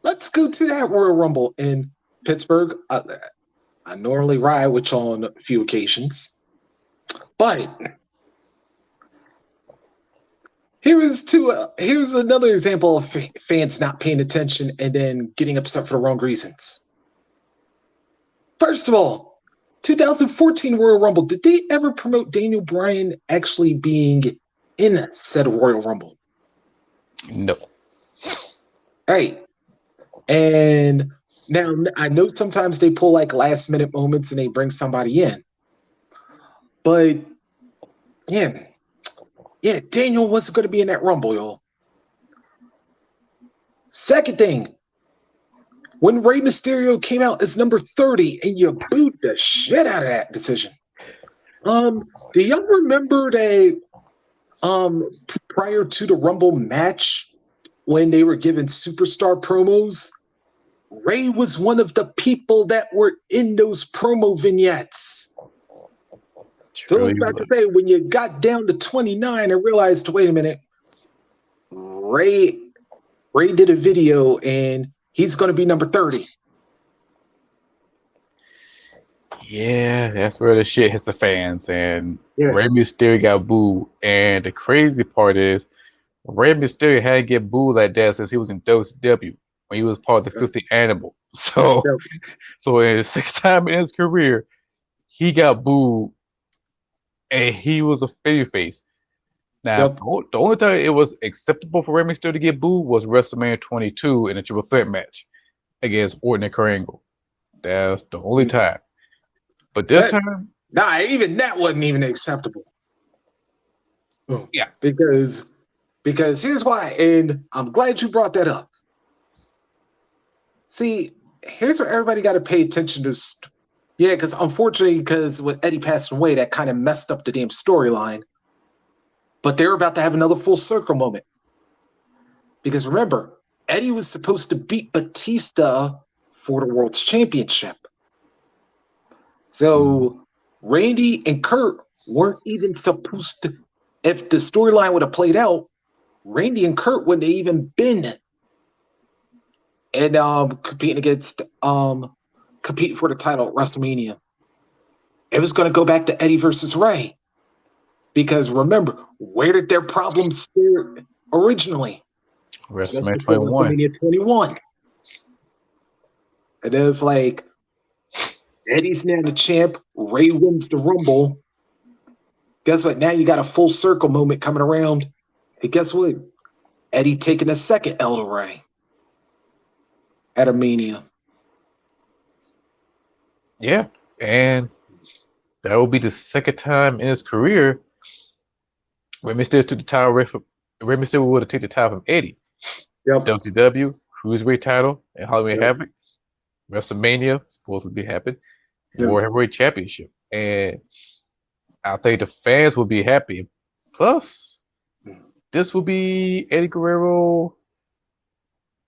let's go to that Royal Rumble in Pittsburgh. I normally ride with y'all on a few occasions. But here's another example of fans not paying attention and then getting upset for the wrong reasons. First of all, 2014 Royal Rumble, did they ever promote Daniel Bryan actually being in said Royal Rumble? No. Right. And now I know sometimes they pull like last minute moments and they bring somebody in. But yeah, Daniel wasn't going to be in that Rumble, y'all. Second thing, when Rey Mysterio came out as number 30 and you booed the shit out of that decision. Do y'all remember that prior to the Rumble match when they were given superstar promos, Rey was one of the people that were in those promo vignettes. So I was about to say, when you got down to 29 and realized, wait a minute, Rey did a video and he's going to be number 30. Yeah, that's where the shit hits the fans. And Rey Mysterio got booed. And the crazy part is, Rey Mysterio hadn't get booed like that since he was in WCW when he was part of the Filthy Animal. So in the second time in his career, he got booed, and he was a babyface. Now, the only time it was acceptable for Rey Mysterio to get booed was WrestleMania 22 in a triple threat match against Orton and Kurt Angle. That's the only time. But this time, even that wasn't even acceptable. Yeah, because here's why, and I'm glad you brought that up. See, here's where everybody got to pay attention to. Yeah, because unfortunately, because with Eddie passing away, that kind of messed up the damn storyline. But they're about to have another full circle moment. Because remember, Eddie was supposed to beat Batista for the World's Championship. So Randy and Kurt weren't even supposed to. If the storyline would have played out, Randy and Kurt wouldn't have even been and competing against competing for the title at WrestleMania. It was going to go back to Eddie versus Ray. Because remember, where did their problems start originally? WrestleMania 21. WrestleMania 21. And it was like, Eddie's now the champ. Ray wins the Rumble. Guess what? Now you got a full circle moment coming around. Hey, guess what? Eddie taking a second L to Ray at a Mania. Yeah, and that will be the second time in his career Rey Mysterio took the title. Rey Mysterio would have taken the title from Eddie. Yep. WCW Cruiserweight title and Halloween Havoc. WrestleMania supposed to be happening. World Heavyweight Championship, and I think the fans will be happy. Plus, this will be Eddie Guerrero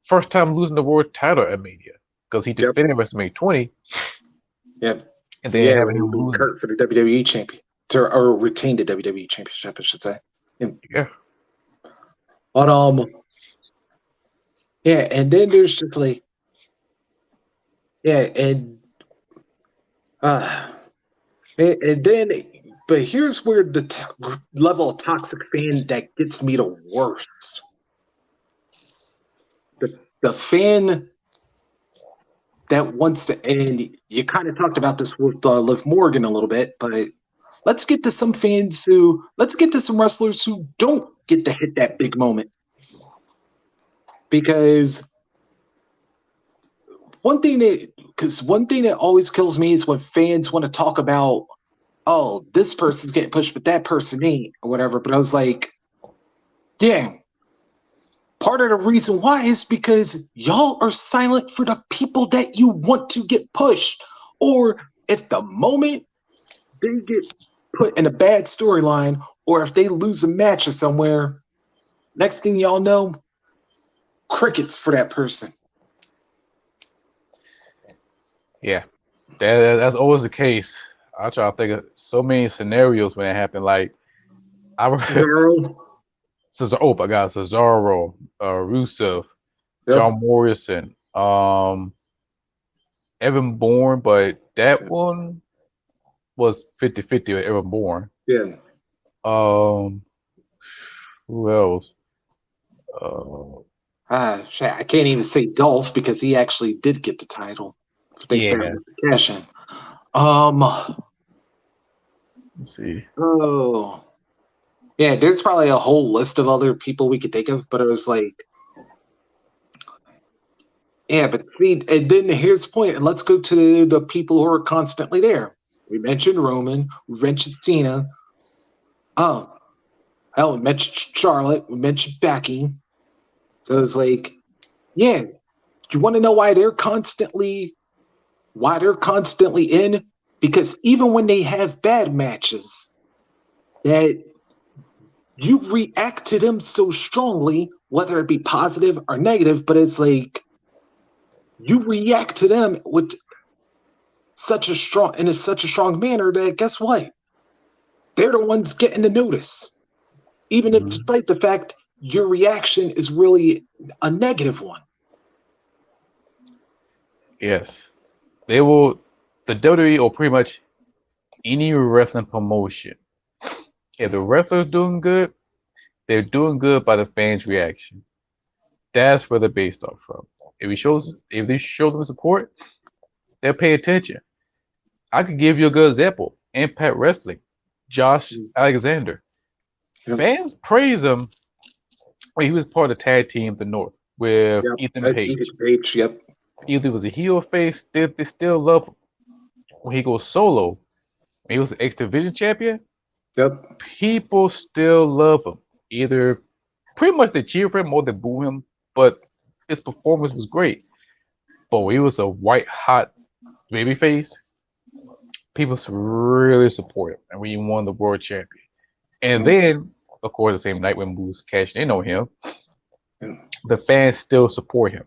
first time losing the world title at Mania because he defended WrestleMania 20. Yep. And then having him lose Kurt for the WWE champion or retain the WWE championship, I should say. Yeah. But and then there's just like and then but here's where the level of toxic fan that gets me the worst. The fan that wants to, and you kind of talked about this with Liv Morgan a little bit, but let's get to some wrestlers who don't get to hit that big moment. Because one thing that always kills me is when fans want to talk about, oh, this person's getting pushed, but that person ain't, or whatever. But I was like, yeah. Part of the reason why is because y'all are silent for the people that you want to get pushed. Or if the moment they get put in a bad storyline, or if they lose a match or somewhere, next thing y'all know, crickets for that person. Yeah, that's always the case. I try to think of so many scenarios when it happened. Like I remember Cesaro, Rusev, John Morrison, Evan Bourne, but that one was 50-50 with Evan Bourne. Yeah. Who else? I can't even say Dolph because he actually did get the title. They started with the cash in. Let's see. Oh. Yeah, there's probably a whole list of other people we could think of, but it was like, yeah, but see, and then here's the point, and let's go to the people who are constantly there. We mentioned Roman, we mentioned Cena. We mentioned Charlotte, we mentioned Becky. So it's like, yeah, you want to know why they're constantly in? Because even when they have bad matches, that you react to them so strongly, whether it be positive or negative, but it's like you react to them with such a strong manner that guess what? They're the ones getting the notice. Even if despite the fact your reaction is really a negative one. Yes. They will the WWE or pretty much any wrestling promotion. If the wrestler's doing good, they're doing good by the fans' reaction. That's where they're based off from. If they show them support, they'll pay attention. I could give you a good example. Impact Wrestling, Josh Alexander. Fans praise him when he was part of the tag team The North with Ethan Page. Either he was a heel or face, they still love him. When he goes solo, when he was the X Division champion, people still love him. Either pretty much they cheer for him or they boo him, but his performance was great. But when he was a white hot babyface, people really support him. And when he won the world champion. And then, of course, the same night when Moose cashed in on him, the fans still support him.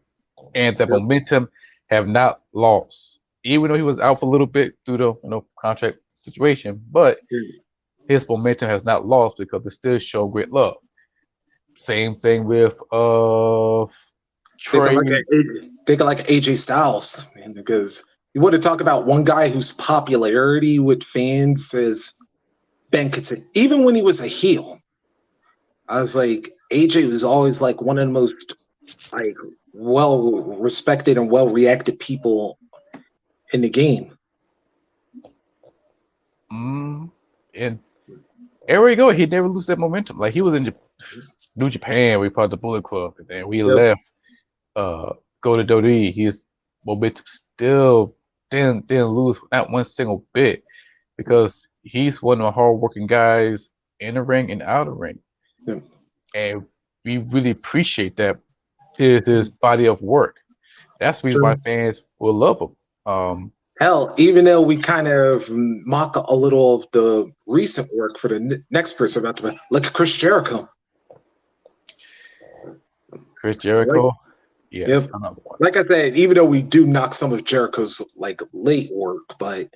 And the momentum have not lost. even though he was out for a little bit due to contract situation, but his momentum has not lost because they still show great love. Same thing with Thinking Trey. like thinking like AJ Styles, man, because you want to talk about one guy whose popularity with fans has been consistent. Even when he was a heel, I was like, AJ was always like one of the most like well respected and well reacted people in the game. And everywhere you go, he never lose that momentum. Like he was in New Japan, we part of the Bullet Club, and then we Yep. left. Go to WWE. His momentum still didn't lose not one single bit because he's one of the hardworking guys in the ring and out of the ring, Yep. and we really appreciate that his body of work. That's the reason why fans will love him. Hell, even though we kind of mock a little of the recent work for the next person about to look at Chris Jericho. Chris Jericho, yes, yep. another one. Like I said, even though we do knock some of Jericho's like late work, but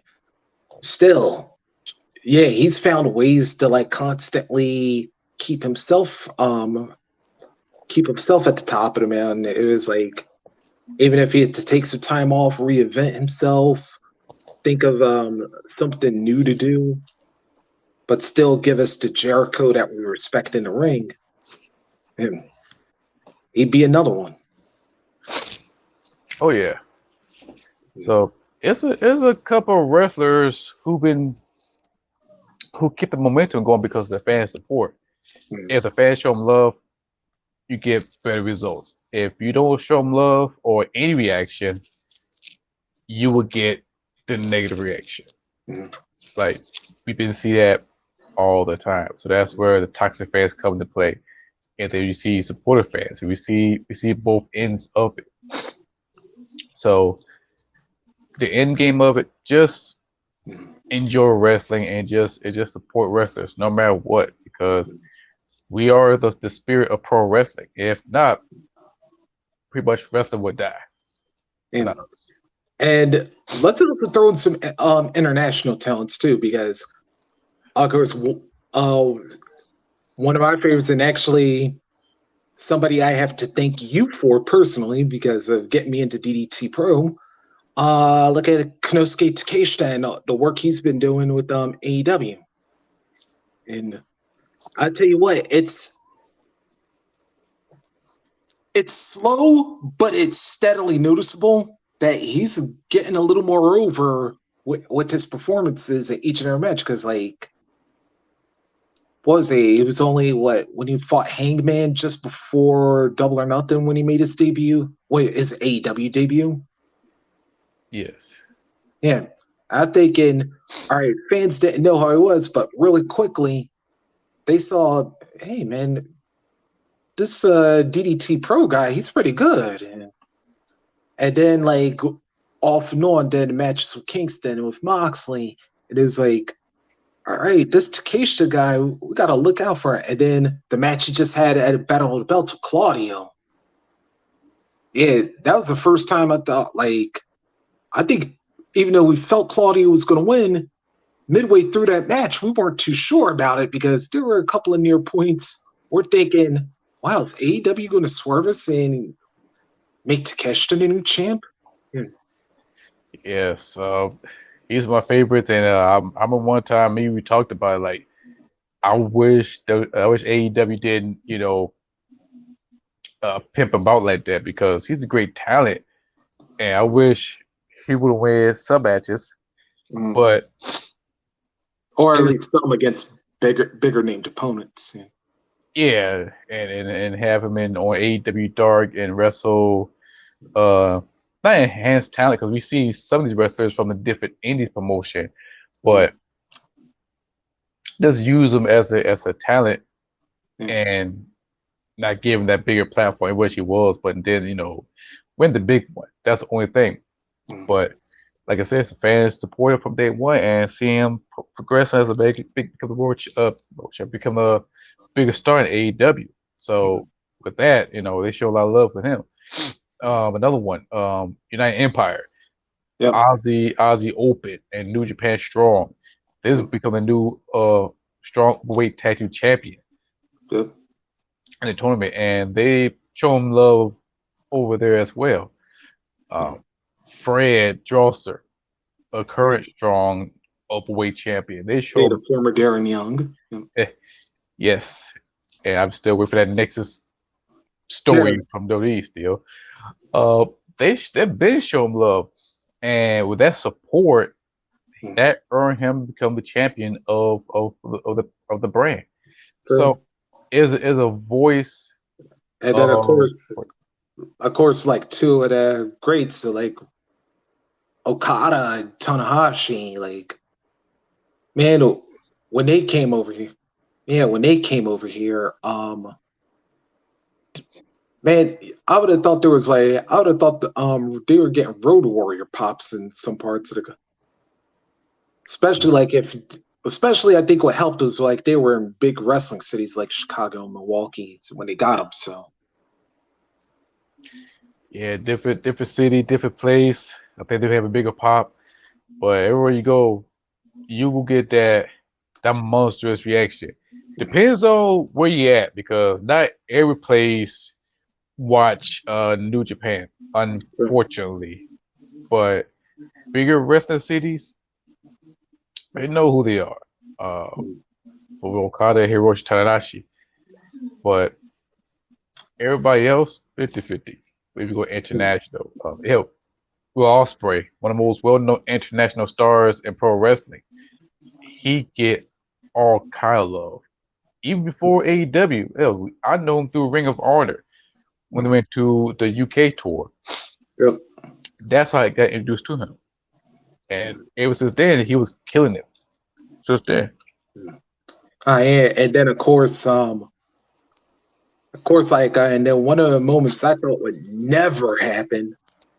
still, yeah, he's found ways to like constantly keep himself at the top of the mountain. It was like even if he had to take some time off, reinvent himself, think of something new to do, but still give us the Jericho that we respect in the ring. And he'd be another one. Oh yeah. So it's a couple of wrestlers who keep the momentum going because of the fan support. If the fans show them love, you get better results. If you don't show them love or any reaction, you will get the negative reaction. Like we didn't see that all the time. So that's where the toxic fans come into play. And then you see supportive fans. We see both ends of it. So the end game of it, just enjoy wrestling and just support wrestlers no matter what, because we are the spirit of pro wrestling. If not, pretty much wrestling would die. And let's also throw in some international talents too, because of course one of my favorites, and actually somebody I have to thank you for personally because of getting me into DDT Pro. Look at Konosuke Takeshita and the work he's been doing with AEW. And I tell you what, it's slow, but it's steadily noticeable that he's getting a little more over with his performances at each and every match. Because like, what was he? It was only when he fought Hangman just before Double or Nothing when he made his debut. Wait, his AEW debut. Yes. Yeah, I'm thinking, all right, fans didn't know how he was, but really quickly they saw, hey man, this DDT Pro guy, he's pretty good. And then like off and on, then the matches with Kingston and with Moxley, it was like, all right, this Takeshita guy, we got to look out for it. And then the match he just had at Battle of the Belts with Claudio. Yeah, that was the first time I thought, like, I think even though we felt Claudio was going to win, midway through that match, we weren't too sure about it because there were a couple of near points. We're thinking, wow, is AEW going to swerve us and make Takeshita the new champ? Yeah. Yes, he's my favorite, and I remember one time we talked about it, like I wish AEW didn't pimp him out like that because he's a great talent, and I wish he would win some matches, but or at least some against bigger named opponents. Yeah, and have him on AEW Dark and wrestle not enhanced talent, because we see some of these wrestlers from the different indies promotion, but just use them as a talent and not give him that bigger platform in which he was, but then win the big one. That's the only thing. But like I said, the fans supported from day one and see him progressing as a become a bigger star in AEW. So with that, they show a lot of love for him. Another one, United Empire. Yep. Aussie Open, and New Japan Strong. This is becoming a new strong weight tag team champion Yep. in the tournament, and they show him love over there as well. Fred Drosser, a current strong upperweight champion. They show The him, former Darren Young. yes, and I'm still waiting for that Nexus Yeah. story from WWE still. They've been showing love, and with that support, that earned him to become the champion of the brand. So is a voice And then of of course, like two of the greats, so like Okada and Tanahashi, like man, when they came over here, man, I would have thought there was like I would have thought they were getting Road Warrior pops in some parts of the, especially like if, especially I think what helped was like they were in big wrestling cities like Chicago and Milwaukee when they got them. So yeah, different city, different place. I think they have a bigger pop, but everywhere you go, you will get that monstrous reaction. Depends on where you at because not every place watch New Japan, unfortunately. But bigger wrestling cities, they know who they are. Okada, Hiroshi Tanahashi. But everybody else, 50-50. If you go international, hell, Will Ospreay, one of the most well-known international stars in pro wrestling, he get all kind of love. Even before AEW, hell, I know him through Ring of Honor when they went to the UK tour. yep. That's how I got introduced to him. And ever since then, he was killing it. Just then. And then of course, like, and then one of the moments I thought would never happen,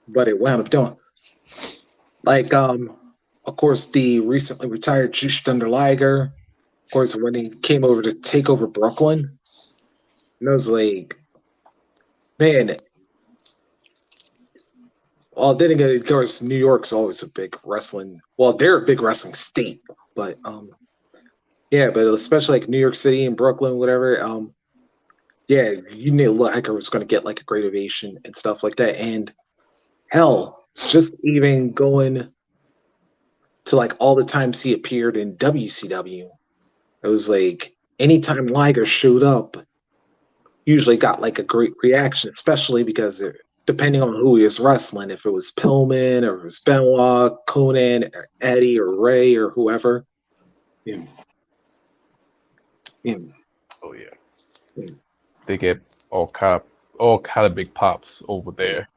but it wound up doing. Like, of course, the recently retired Juice Thunder Liger, of course, when he came over to take over Brooklyn, and I was like, man, well, then again, of course, New York's always a big wrestling. Well, they're a big wrestling state, but yeah, but especially like New York City and Brooklyn, whatever. Yeah, you knew Liger was going to get like a great ovation and stuff like that, and hell, just even going to like all the times he appeared in WCW, it was like anytime Liger showed up, usually got like a great reaction, especially because depending on who he was wrestling, if it was Pillman or it was Benoit, Conan, or Eddie or Ray or whoever. Yeah. Yeah. Oh yeah. Yeah. They get all kind of big pops over there.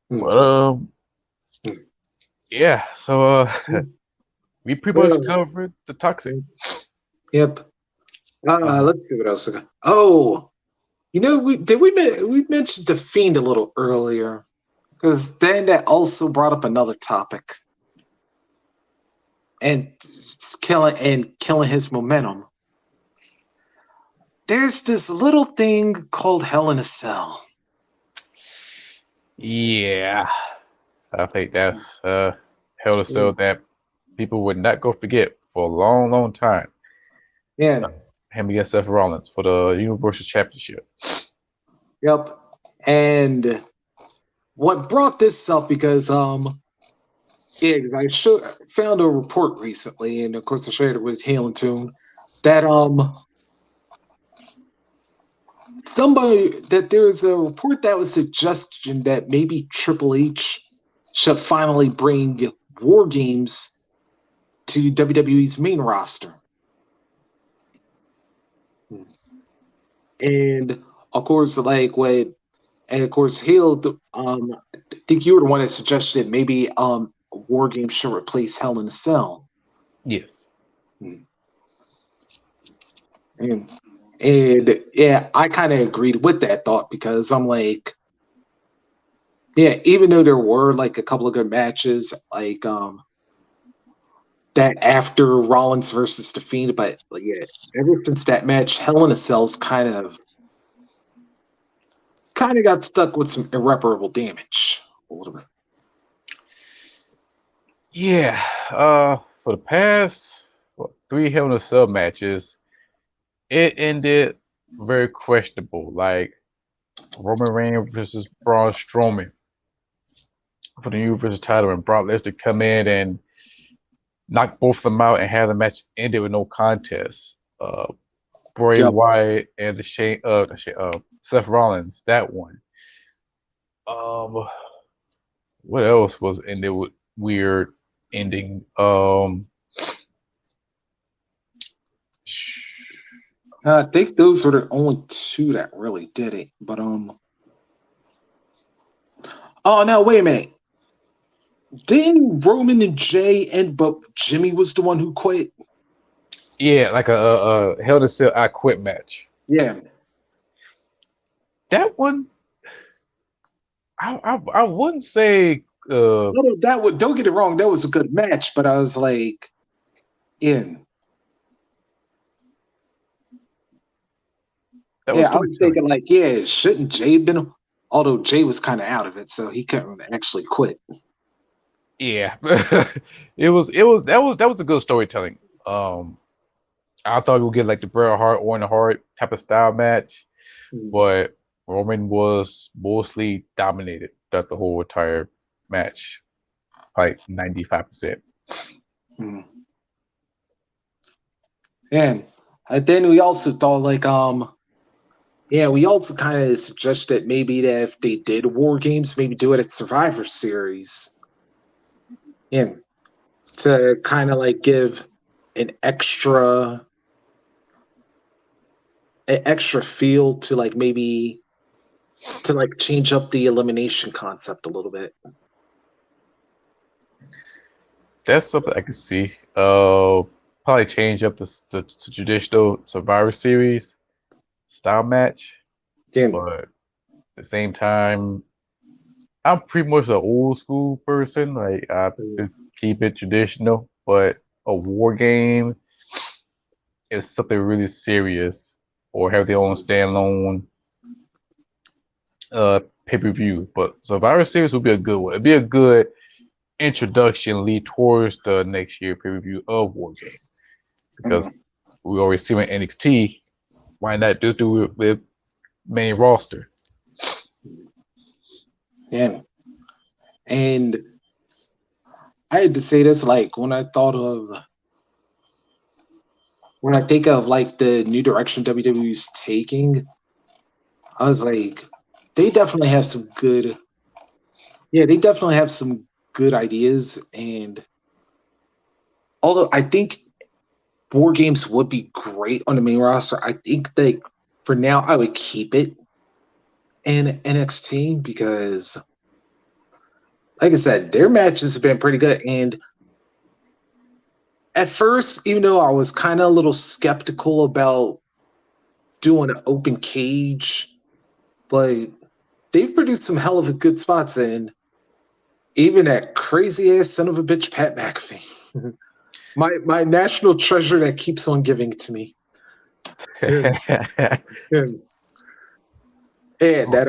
But yeah, so we pretty much covered the toxic. Yep. Let's see what else. Oh, you know, we mentioned the Fiend a little earlier because then that also brought up another topic and killing his momentum. There's this little thing called Hell in a Cell. Yeah, I think that's Hell in a Cell that people would not go forget for a long, long time. Yeah. Him against Seth Rollins for the Universal Championship. Yep. And what brought this up because yeah, I found a report recently, and of course I shared it with Hale and Tune, that there's a report that was suggestion that maybe Triple H should finally bring War Games to WWE's main roster. And of course, like when, and of course, Hale, I think you were the one that suggested maybe War Games should replace Hell in a Cell. Yes. And yeah, I kind of agreed with that thought because I'm like, yeah, even though there were like a couple of good matches, like that after Rollins versus The Fiend, but like, yeah, ever since that match, Hell in a Cell's kind of got stuck with some irreparable damage a little bit. Yeah. For the past 3 Hell in a Cell matches, it ended very questionable. Like Roman Reigns versus Braun Strowman for the Universal title, and Brock Lesnar come in and knock both of them out and have the match ended with no contest. Bray Yep. Wyatt and Seth Rollins, that one. Um, what else was ended with weird ending? I think those were the only two that really did it. But oh no, wait a minute. Didn't Roman and Jay end, but Jimmy was the one who quit? Yeah, like a Hell in a Cell I Quit match. Yeah. That one, I wouldn't say. No, that would don't get it wrong. That was a good match, but I was like, in. That was Yeah, I was storytelling. thinking like, yeah, shouldn't Jay been? Although Jay was kind of out of it, so he couldn't actually quit. Yeah, it was a good storytelling. Um, I thought we would get like the Bret Hart, Owen Hart type of style match, Mm. but Roman was mostly dominated throughout the whole entire match, like 95%. Mm. And then we also thought like, yeah, we also kind of suggested maybe that if they did War Games, maybe do it at Survivor Series. Yeah, to kind of like give an extra feel to like maybe to like change up the elimination concept a little bit. That's something I can see. Probably change up the traditional Survivor Series style match, Yeah. but at the same time, I'm pretty much an old school person. Like I just keep it traditional, but a war game is something really serious, or have their own standalone pay-per-view. But Survivor Series would be a good one. It'd be a good introduction lead towards the next year pay-per-view of War Game because Mm. we already see in NXT. Why not just do it with main roster? Yeah. And I had to say this like when I think of like the new direction WWE's taking, I was like, they definitely have some good they definitely have some good ideas. And although I think board games would be great on the main roster, I think that for now I would keep it in NXT because like I said, their matches have been pretty good. And at first, even though I was kind of a little skeptical about doing an open cage, but they've produced some hell of a good spots. And even that crazy ass son of a bitch Pat McAfee, my national treasure that keeps on giving to me. Yeah. Yeah. And that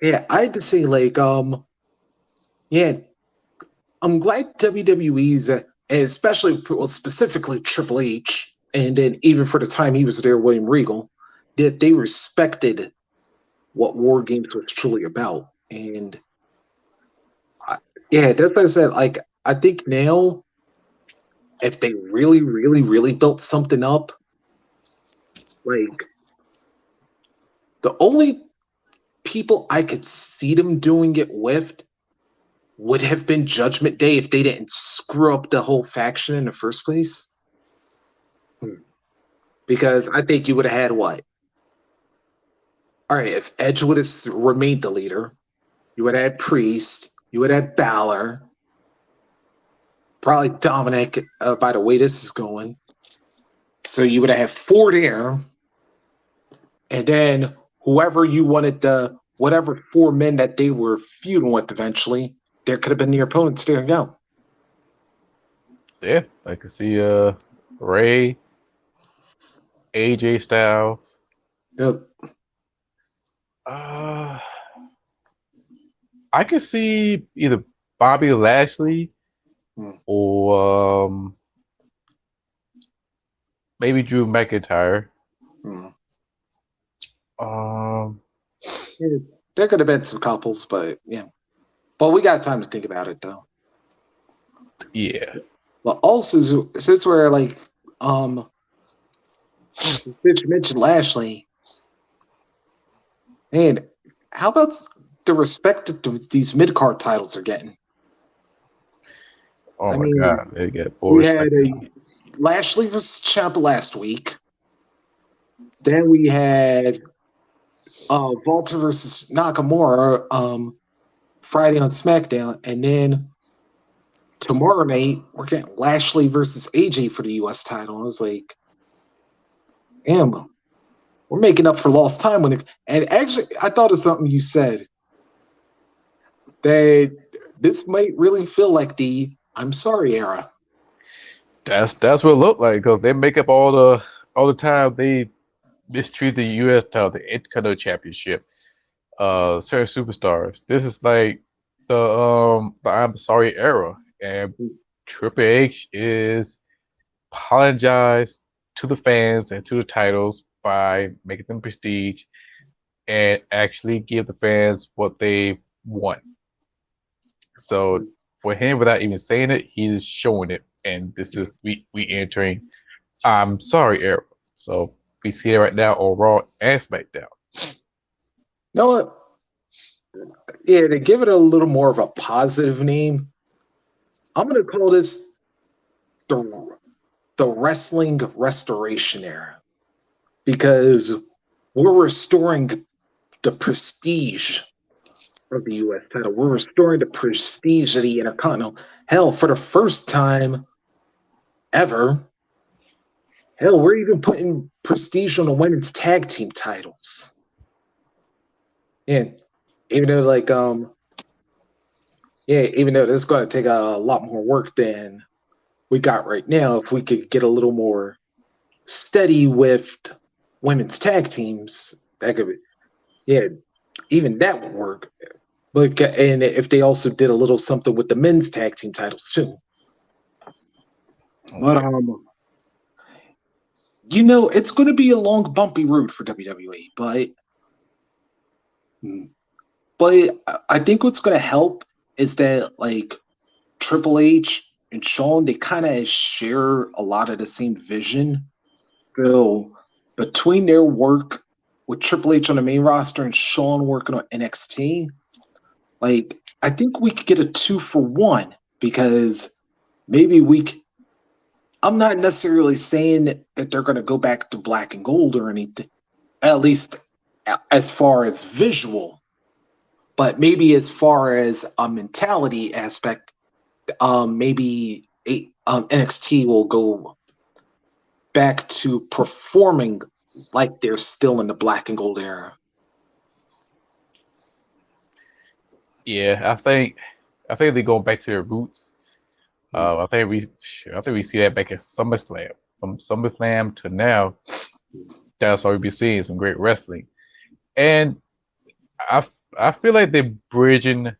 yeah, I had to say like yeah, I'm glad WWE's and especially well, specifically Triple H, and then even for the time he was there, William Regal, that they respected what War Games was truly about. And yeah, that's what I said. Like, I think now, if they really, really, really built something up, like the only people I could see them doing it with would have been Judgment Day if they didn't screw up the whole faction in the first place. Because I think you would have had what? All right, if Edge would have remained the leader, you would have had Priest, you would have had Balor, probably Dominic, by the way this is going. So you would have had four there, and then whoever you wanted whatever four men that they were feuding with eventually, there could have been the opponents. There you go. Yeah, I can see Ray, AJ Styles. Yep. Uh, I can see either Bobby Lashley or maybe Drew McIntyre. Yeah, there could have been some couples, but yeah. But we got time to think about it though. Yeah. But also, since we're like, since you mentioned Lashley, and how about the respect that these mid card titles are getting? Oh my God, they get we bored. had a Lashley versus Ciampa last week. Then we had Walter versus Nakamura Friday on SmackDown, and then tomorrow night we're getting Lashley versus AJ for the U.S. title. I was like, damn, we're making up for lost time and actually, I thought of something you said that this might really feel like the "I'm sorry" era. That's what it looked like because they make up all the time they mistreat the U.S. title, the Intercontinental Championship, certain superstars. This is like the I'm sorry era, and Triple H is apologize to the fans and to the titles by making them prestige and actually give the fans what they want. So for him, without even saying it, he's showing it, and this is we entering I'm sorry era. So we see it right now on Raw and SmackDown. You know what? Yeah, to give it a little more of a positive name, I'm going to call this the wrestling restoration era because we're restoring the prestige of the U.S. title. We're restoring the prestige of the Intercontinental. Hell, for the first time ever, hell, we're even putting prestige on the women's tag team titles. And even though, even though this is going to take a lot more work than we got right now, if we could get a little more steady with women's tag teams, that could be, even that would work. But and if they also did a little something with the men's tag team titles too. But it's going to be a long, bumpy road for WWE. But I think what's going to help is that like Triple H and Shawn, they kind of share a lot of the same vision. So between their work with Triple H on the main roster and Shawn working on NXT, like I think we could get a 2-for-1 because maybe I'm not necessarily saying that they're going to go back to black and gold or anything, at least as far as visual, but maybe as far as a mentality aspect, maybe NXT will go back to performing like they're still in the black and gold era. Yeah, I think they're going back to their roots. I think we see that back at SummerSlam. From SummerSlam to now, that's all we be seeing some great wrestling. And I feel like they're bridging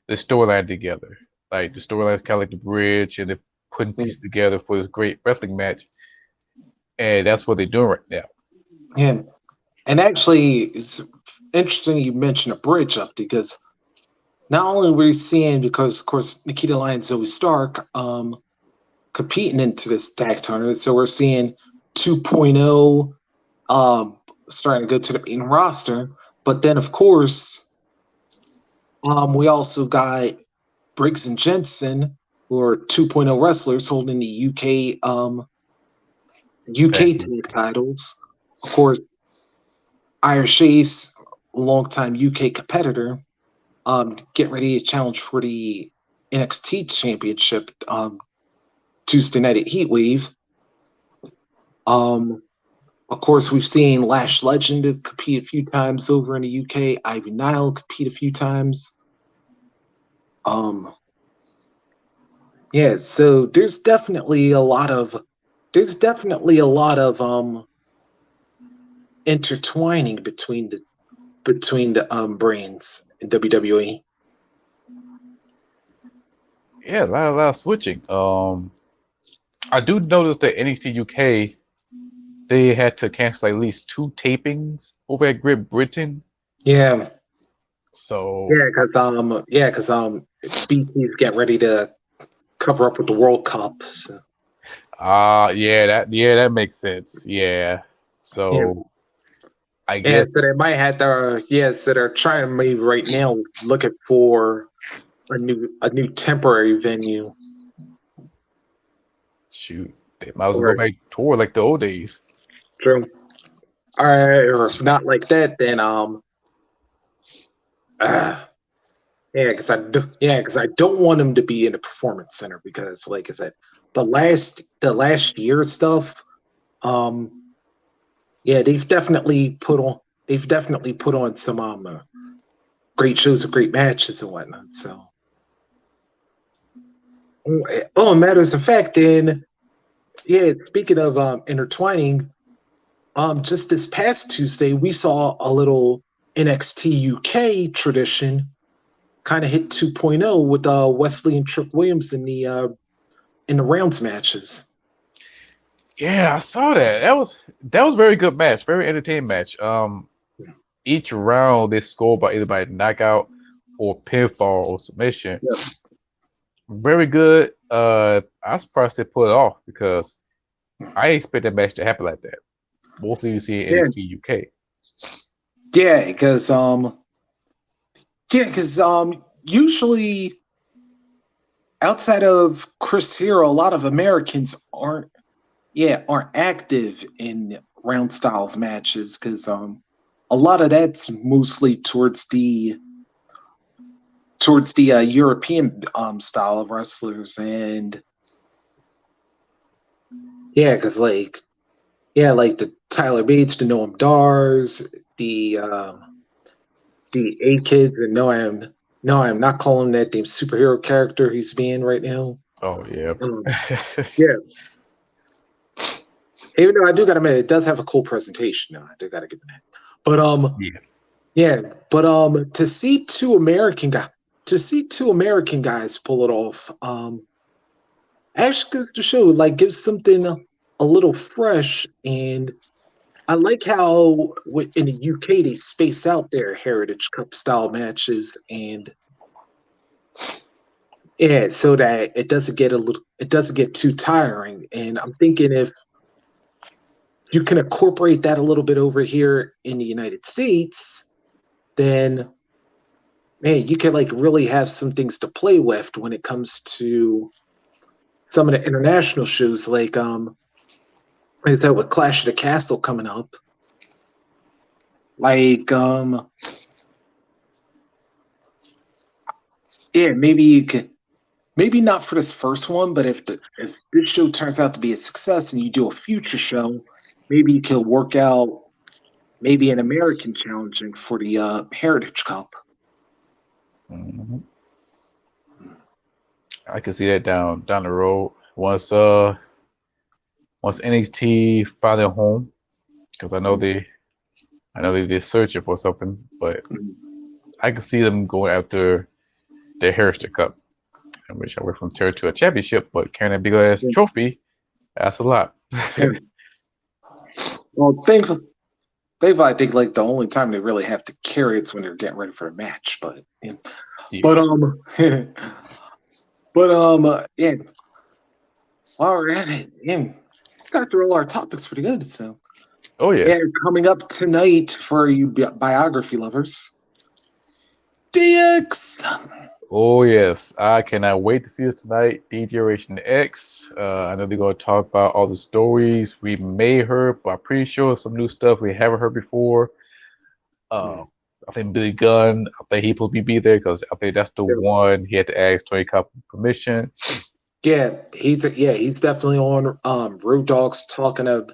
the storyline together. Like the storyline is kind of like the bridge, and they're putting pieces together for this great wrestling match. And that's what they're doing right now. And actually, it's interesting you mentioned a bridge up because not only we're seeing, because of course Nikita Lyons, Zoe Stark, competing into this tag tournament, so we're seeing 2.0 starting to go to the main roster. But then, of course, we also got Briggs and Jensen, who are 2.0 wrestlers holding the UK tag titles. Of course, Irish Ace, longtime UK competitor, get ready to challenge for the NXT Championship Tuesday night at Heatwave. Of course, we've seen Lash Legend compete a few times over in the UK. Ivy Nile compete a few times. So there's definitely a lot of intertwining between the brains in WWE. Yeah, a lot of switching. I do notice that NXT UK they had to cancel at least 2 tapings over at Great Britain. Yeah, So BT's getting ready to cover up with the World Cup. So, that makes sense. Yeah. yeah, So I yeah. guess So they might have to. Yeah, so they're trying to maybe right now looking for a new temporary venue. shoot, they might as well Or go back tour like the old days. true. All right, or if not like that, then uh, because I don't want him to be in a performance center because, like I said, the last year stuff, um, yeah, they've definitely put on some great shows and great matches and whatnot. So, matters of fact, then yeah, speaking of intertwining, just this past Tuesday we saw a little NXT UK tradition kind of hit 2.0 with Wesley and Trick Williams in the rounds matches. Yeah, I saw that. That was a very good match, very entertaining match. Each round they scored by either by knockout or pinfall or submission. Yep. Very good. I'm surprised they pulled it off because I expect that match to happen like that. Mostly you see in Yeah, NXT UK. yeah, because usually outside of Chris Hero, a lot of Americans aren't active in round styles matches because a lot of that's mostly towards the European style of wrestlers, and yeah, because like the Tyler Bates, the Noam Dars, the A Kids, and no, I'm not calling that the superhero character he's being right now. Oh yeah. Um, yeah, even though I do gotta admit it does have a cool presentation. No, I do gotta give it that. But Yeah. yeah, but to see two American guys pull it off, actually goes to show like gives something a little fresh. And I like how in the UK they space out their Heritage Cup style matches, and yeah, so that it doesn't get too tiring. And I'm thinking if you can incorporate that a little bit over here in the United States, then man, you can like really have some things to play with when it comes to some of the international shows, like that with Clash of the Castle coming up. Like yeah, maybe you could maybe not for this first one, but if this show turns out to be a success and you do a future show, maybe you can work out maybe an American challenging for the Heritage Cup. Mhm. I can see that down the road once NXT find their home because I know they're searching for something, but I can see them going after the Heritage Cup. I wish I were from Terra to a championship, but carrying a big ass Yeah. trophy, that's a lot. Yeah. Well, I think like the only time they really have to carry it's when they're getting ready for a match. But yeah. Yeah. But yeah. While we're at it, yeah, got through all our topics pretty good. So Oh yeah. yeah, coming up tonight for you biography lovers, DX. Oh yes, I cannot wait to see this tonight. D-Generation X. I know they're gonna talk about all the stories we may heard, but I'm pretty sure some new stuff we haven't heard before. I think Billy Gunn. I think he supposed to be there because I think that's the one he had to ask Tony Khan permission. Yeah, he's definitely on. Road Dogg's talking of.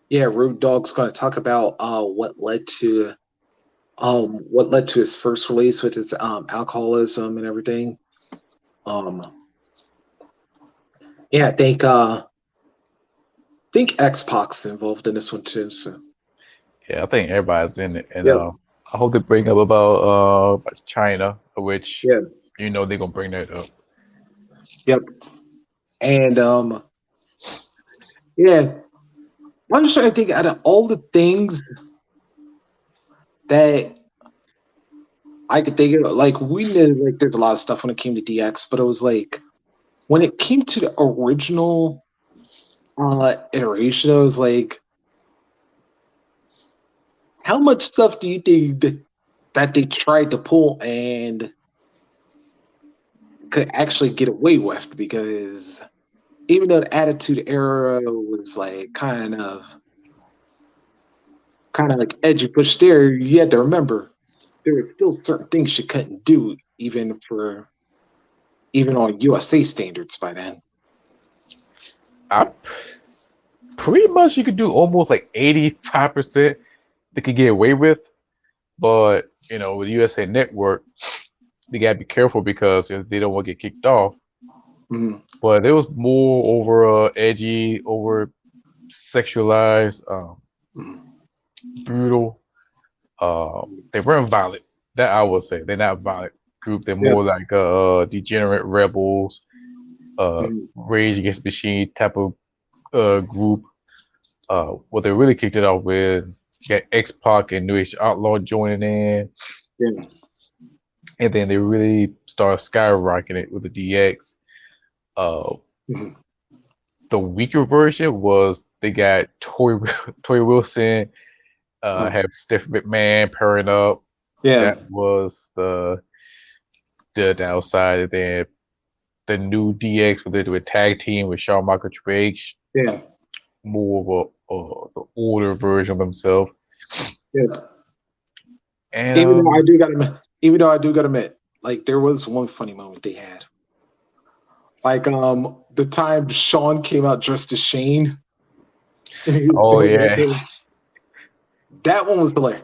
Yeah, Road Dogg's going to talk about what led to his first release with his alcoholism and everything. Yeah, I think X-Pac's involved in this one too. So Yeah, I think everybody's in it, and yeah, I hope they bring up about China, which yeah, they're gonna bring that up. Yep. And yeah, I'm just trying to think out of all the things that I could think of. Like we knew like there's a lot of stuff when it came to DX, but it was like when it came to the original iteration, I was like, how much stuff do you think that they tried to pull and could actually get away with? Because even though the Attitude Era was like kind of like edgy push there, you had to remember there were still certain things you couldn't do even on USA standards by then. I pretty much you could do almost like 85% they could get away with, but with USA Network, they gotta be careful because they don't want to get kicked off. Mm-hmm. But it was more over edgy, over sexualized, brutal. They weren't violent. That I would say they're not violent group. They're more like degenerate rebels, Rage Against the Machine type of group. What they really kicked it off with, got X-Pac and New Age Outlaw joining in, and then they really started skyrocketing it with the DX. The weaker version was they got Tori Wilson, have Stephanie McMahon pairing up. Yeah, That was the downside. And then the new DX where they do a tag team with Shawn Michaels Drake. Yeah, more of the older version of himself. Yeah. And even though I do gotta admit, like there was one funny moment they had. Like the time Shawn came out dressed as Shane. Oh yeah. That one was hilarious.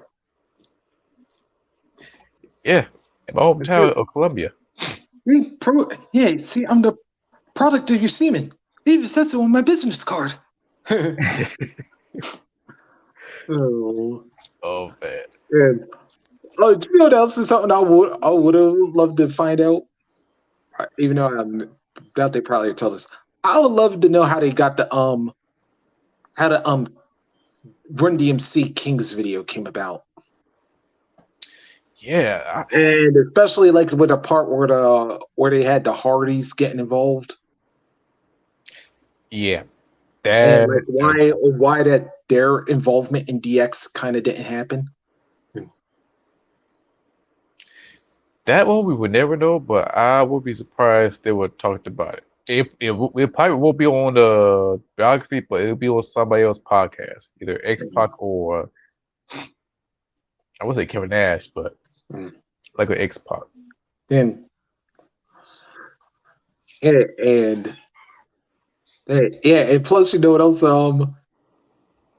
Yeah. In my hometown of Columbia. Yeah, see, I'm the product of your semen. Even says it on my business card. Oh man. And, oh, do you know what else is something I would have loved to find out? Even though I doubt they probably told us. I would love to know how they got the how the Run DMC Kings video came about. Yeah. And especially like with the part where they had the Hardys getting involved. Yeah. And like why that their involvement in DX kind of didn't happen. That one we would never know, but I would be surprised they would talked about it. It probably won't be on the biography, but it'll be on somebody else's podcast, either X-Pac or I would say Kevin Nash, but like an X-Pac. And plus, you know what else?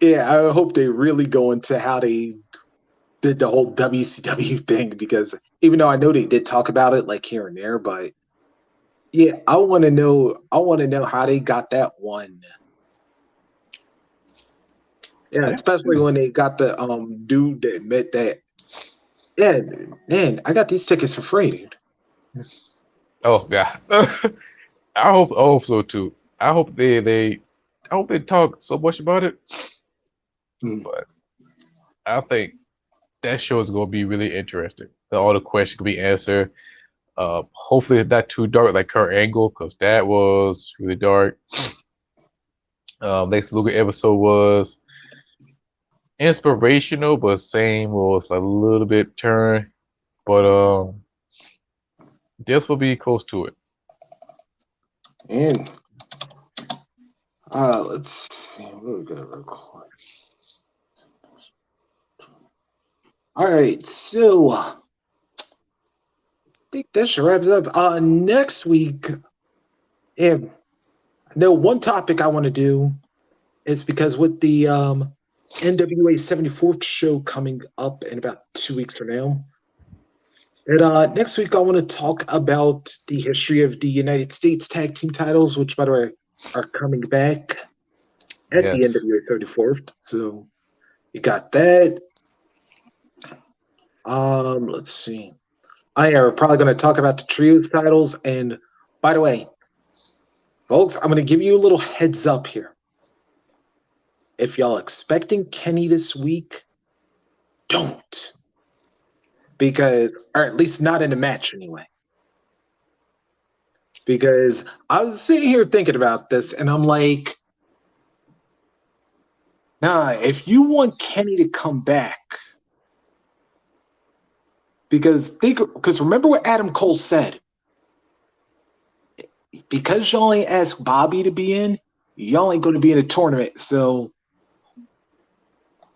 I hope they really go into how they did the whole WCW thing, because even though I know they did talk about it like here and there, but yeah, I want to know how they got that one. Yeah, especially when they got the dude to admit that. Yeah, man, I got these tickets for free, dude. Oh god. I hope so too. I hope they talk so much about it. But I think that show is going to be really interesting. All the questions can be answered. Hopefully it's not too dark like Kurt Angle, because that was really dark. Next Luger episode was inspirational, but same was a little bit turned. But this will be close to it. And let's see what we got real quick. All right, so I think that should wrap it up. Next week, I know one topic I want to do is because with the NWA 74th show coming up in about 2 weeks from now, and next week I want to talk about the history of the United States Tag Team titles, which, by the way, are coming back at the NWA 34th. So you got that. Let's see. We're probably going to talk about the trios titles. And by the way, Folks, I'm going to give you a little heads up here. If y'all expecting Kenny this week, don't. Because, or at least not in the match anyway. Because I was sitting here thinking about this, and I'm like, nah, if you want Kenny to come back, because remember what Adam Cole said. Because y'all ain't asked Bobby to be in, y'all ain't going to be in a tournament. So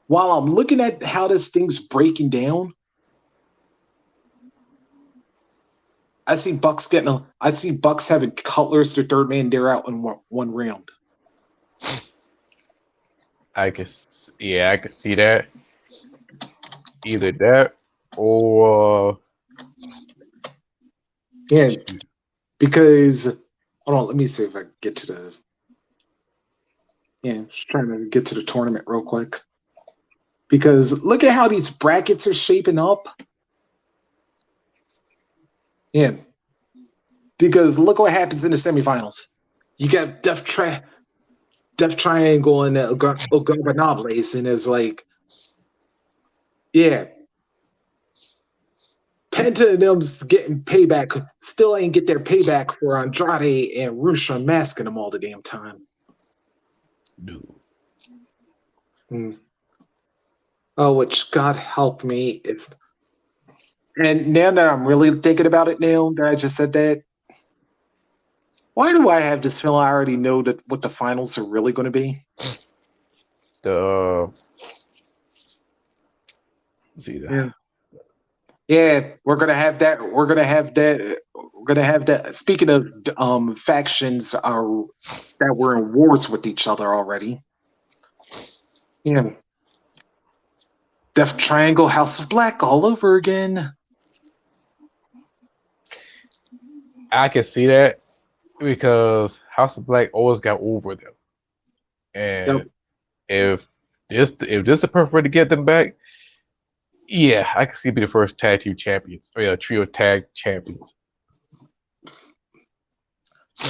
while I'm looking at how this thing's breaking down, I see Bucks having Cutler's the third man there out in one round. I can see that. Either that or yeah, because hold on, let me see if I can get to the just trying to get to the tournament real quick. Because look at how these brackets are shaping up. Yeah. Because look what happens in the semifinals. You got Death Triangle and Ogarnobles, and it's like, yeah. Penta and them's getting payback, still ain't get their payback for Andrade and Rush unmasking them all the damn time. No. Oh, which God help me if. And now that I'm really thinking about it, now that I just said that, why do I have this feeling I already know that what the finals are really going to be? See that. Yeah, we're gonna have that. We're gonna have that. Speaking of factions that were in wars with each other already. Yeah. Death Triangle, House of Black all over again. I can see that because House of Black always got over them, and if this is the perfect way to get them back, yeah, I can see be the first tag team champions or trio tag champions.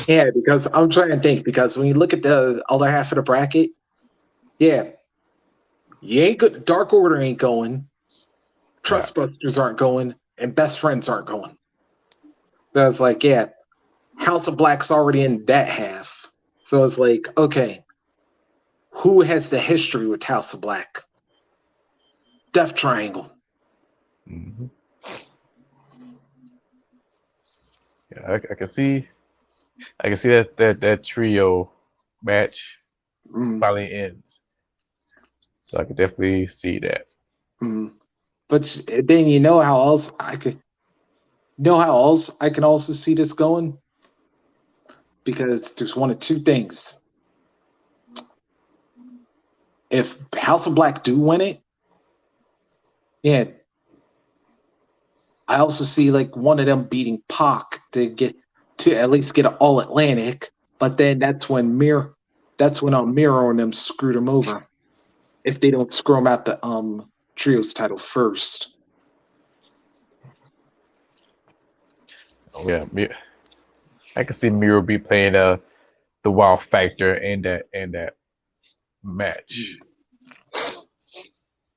Yeah, because I'm trying to think. Because when you look at the other half of the bracket, yeah, you ain't good. Dark Order ain't going. Trustbusters aren't going, and Best Friends aren't going. So it's like, yeah, House of Black's already in that half. So it's like, okay, who has the history with House of Black? Death Triangle. Mm-hmm. Yeah, I can see that trio match finally ends. So I could definitely see that. But then you know how else I can also see this going? Because there's one of two things. If House of Black do win it, yeah, I also see like one of them beating Pac to at least get an All Atlantic. But then that's when Miro and them screwed him over. If they don't screw him out the trios title first. Oh yeah, I can see Miro be playing the wow factor in that match.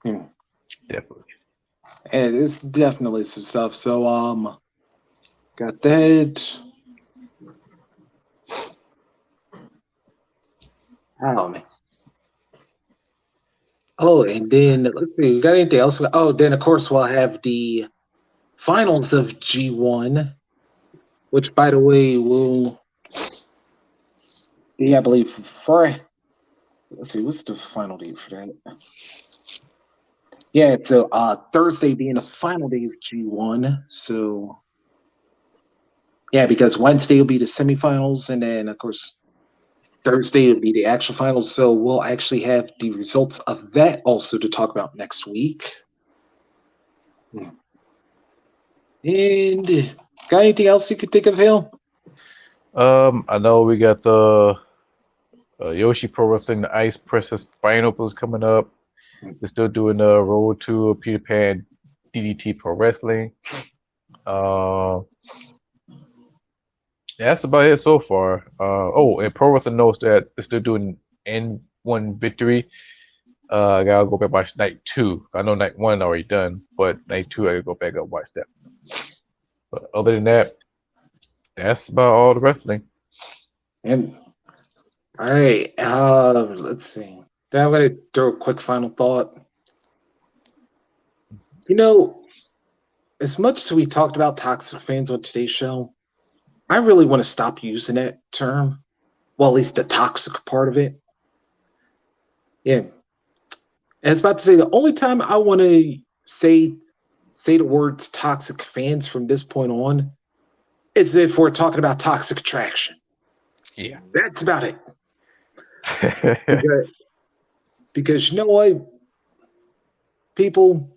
Definitely. And it's definitely some stuff. So got that. Oh man. Oh, and then let's see, we got anything else? Oh, then of course we'll have the finals of G1, which by the way will be, I believe, for let's see, what's the final date for that? Yeah, so Thursday being the final day of G1. So yeah, because Wednesday will be the semifinals, and then of course Thursday will be the actual finals. So we'll actually have the results of that also to talk about next week. And got anything else you could think of, Hill? I know we got the Yoshi Pro Wrestling, the Ice Princess Finals coming up. They're still doing the Road to Peter Pan DDT Pro Wrestling. That's about it so far. And Pro Wrestling knows that they're still doing N1 Victory. I gotta go back and watch night 2. I know night 1 already done, but night 2 I gotta go back and watch that. But other than that, that's about all the wrestling. And all right, let's see. Then I'm gonna throw a quick final thought. You know, as much as we talked about toxic fans on today's show, I really want to stop using that term. Well, at least the toxic part of it. Yeah. And I was about to say the only time I want to say the words toxic fans from this point on is if we're talking about toxic attraction. Yeah. That's about it. because you know what? People,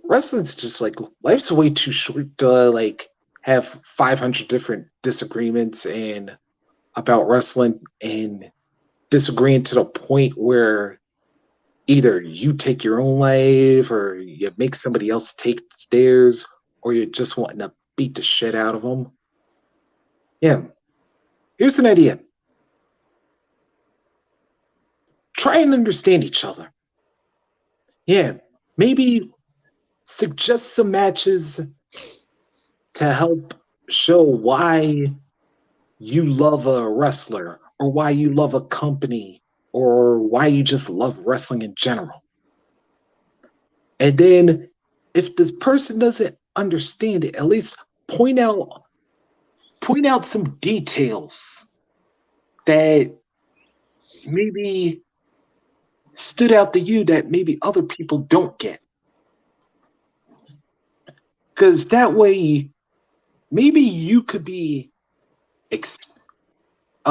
wrestling's just like life's way too short to like have 500 different disagreements and about wrestling and disagreeing to the point where either you take your own life or you make somebody else take the stairs or you're just wanting to beat the shit out of them. Yeah. Here's an idea. Try and understand each other. Yeah. Maybe suggest some matches to help show why you love a wrestler or why you love a company or why you just love wrestling in general. And then if this person doesn't understand it, at least point out some details that maybe stood out to you that maybe other people don't get. Because that way, maybe you could be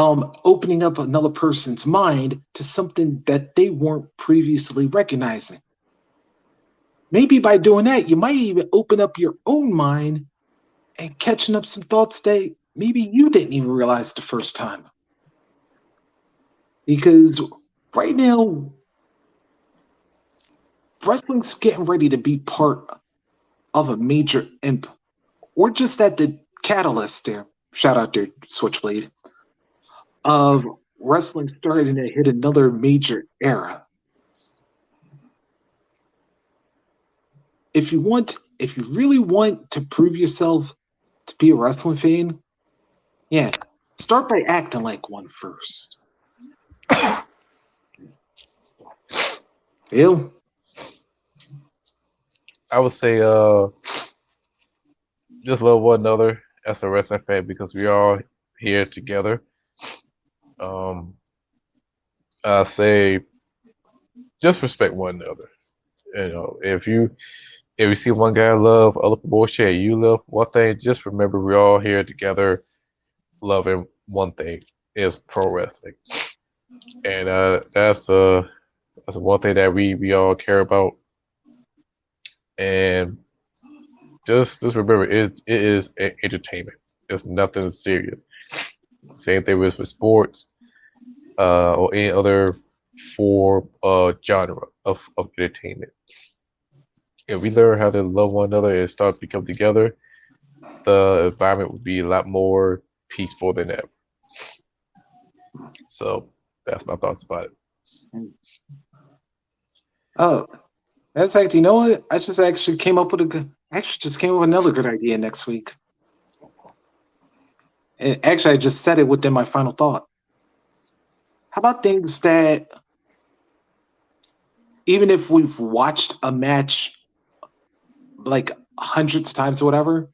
opening up another person's mind to something that they weren't previously recognizing. Maybe by doing that, you might even open up your own mind and catching up some thoughts that maybe you didn't even realize the first time. Because right now, wrestling's getting ready to be part of a major imp. We're just at the catalyst there. Shout out to Switchblade. Of wrestling starting to hit another major era. If you really want to prove yourself to be a wrestling fan, yeah, start by acting like one first. Phil? I would say just love one another as a wrestling fan because we all here together. Um, I say just respect one another. You know, if you see one guy love other people share you love one thing, just remember we're all here together loving one thing is pro wrestling. And that's one thing that we all care about. And just remember it is entertainment. It's nothing serious. Same thing with sports, or any other form genre of entertainment. If we learn how to love one another and start to come together, the environment would be a lot more peaceful than ever. So that's my thoughts about it. Oh, that's actually, you know what? I just actually came up with another good idea next week. And actually, I just said it within my final thought. How about things that, even if we've watched a match like hundreds of times or whatever,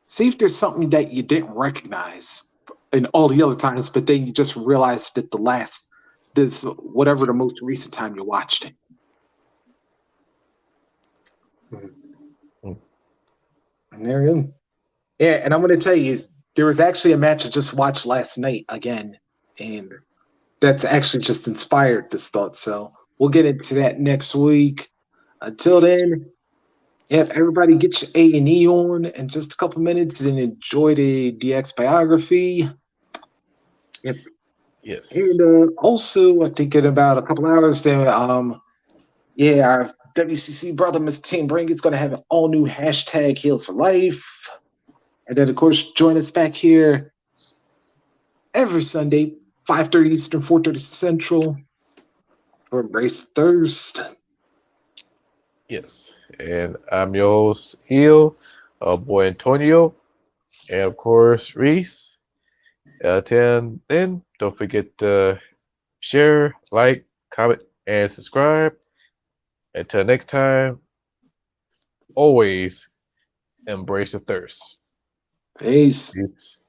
see if there's something that you didn't recognize in all the other times, but then you just realized that whatever the most recent time you watched it. And there you go. Yeah, and I'm going to tell you, there was actually a match I just watched last night again, and that's actually just inspired this thought. So we'll get into that next week. Until then, yeah, everybody get your A&E on in just a couple minutes and enjoy the DX biography. Yep. Yes. And also, I think in about a couple hours, then our WCC brother, Mr. Team Bring, is going to have an all new hashtag Heals for Life. And then, of course, join us back here every Sunday, 5:30 Eastern, 4:30 Central for Embrace Thirst. Yes. And I'm your host, Hill, boy Antonio, and of course, Reese. Till then, don't forget to share, like, comment, and subscribe. Until next time, always embrace the thirst. Peace. Peace.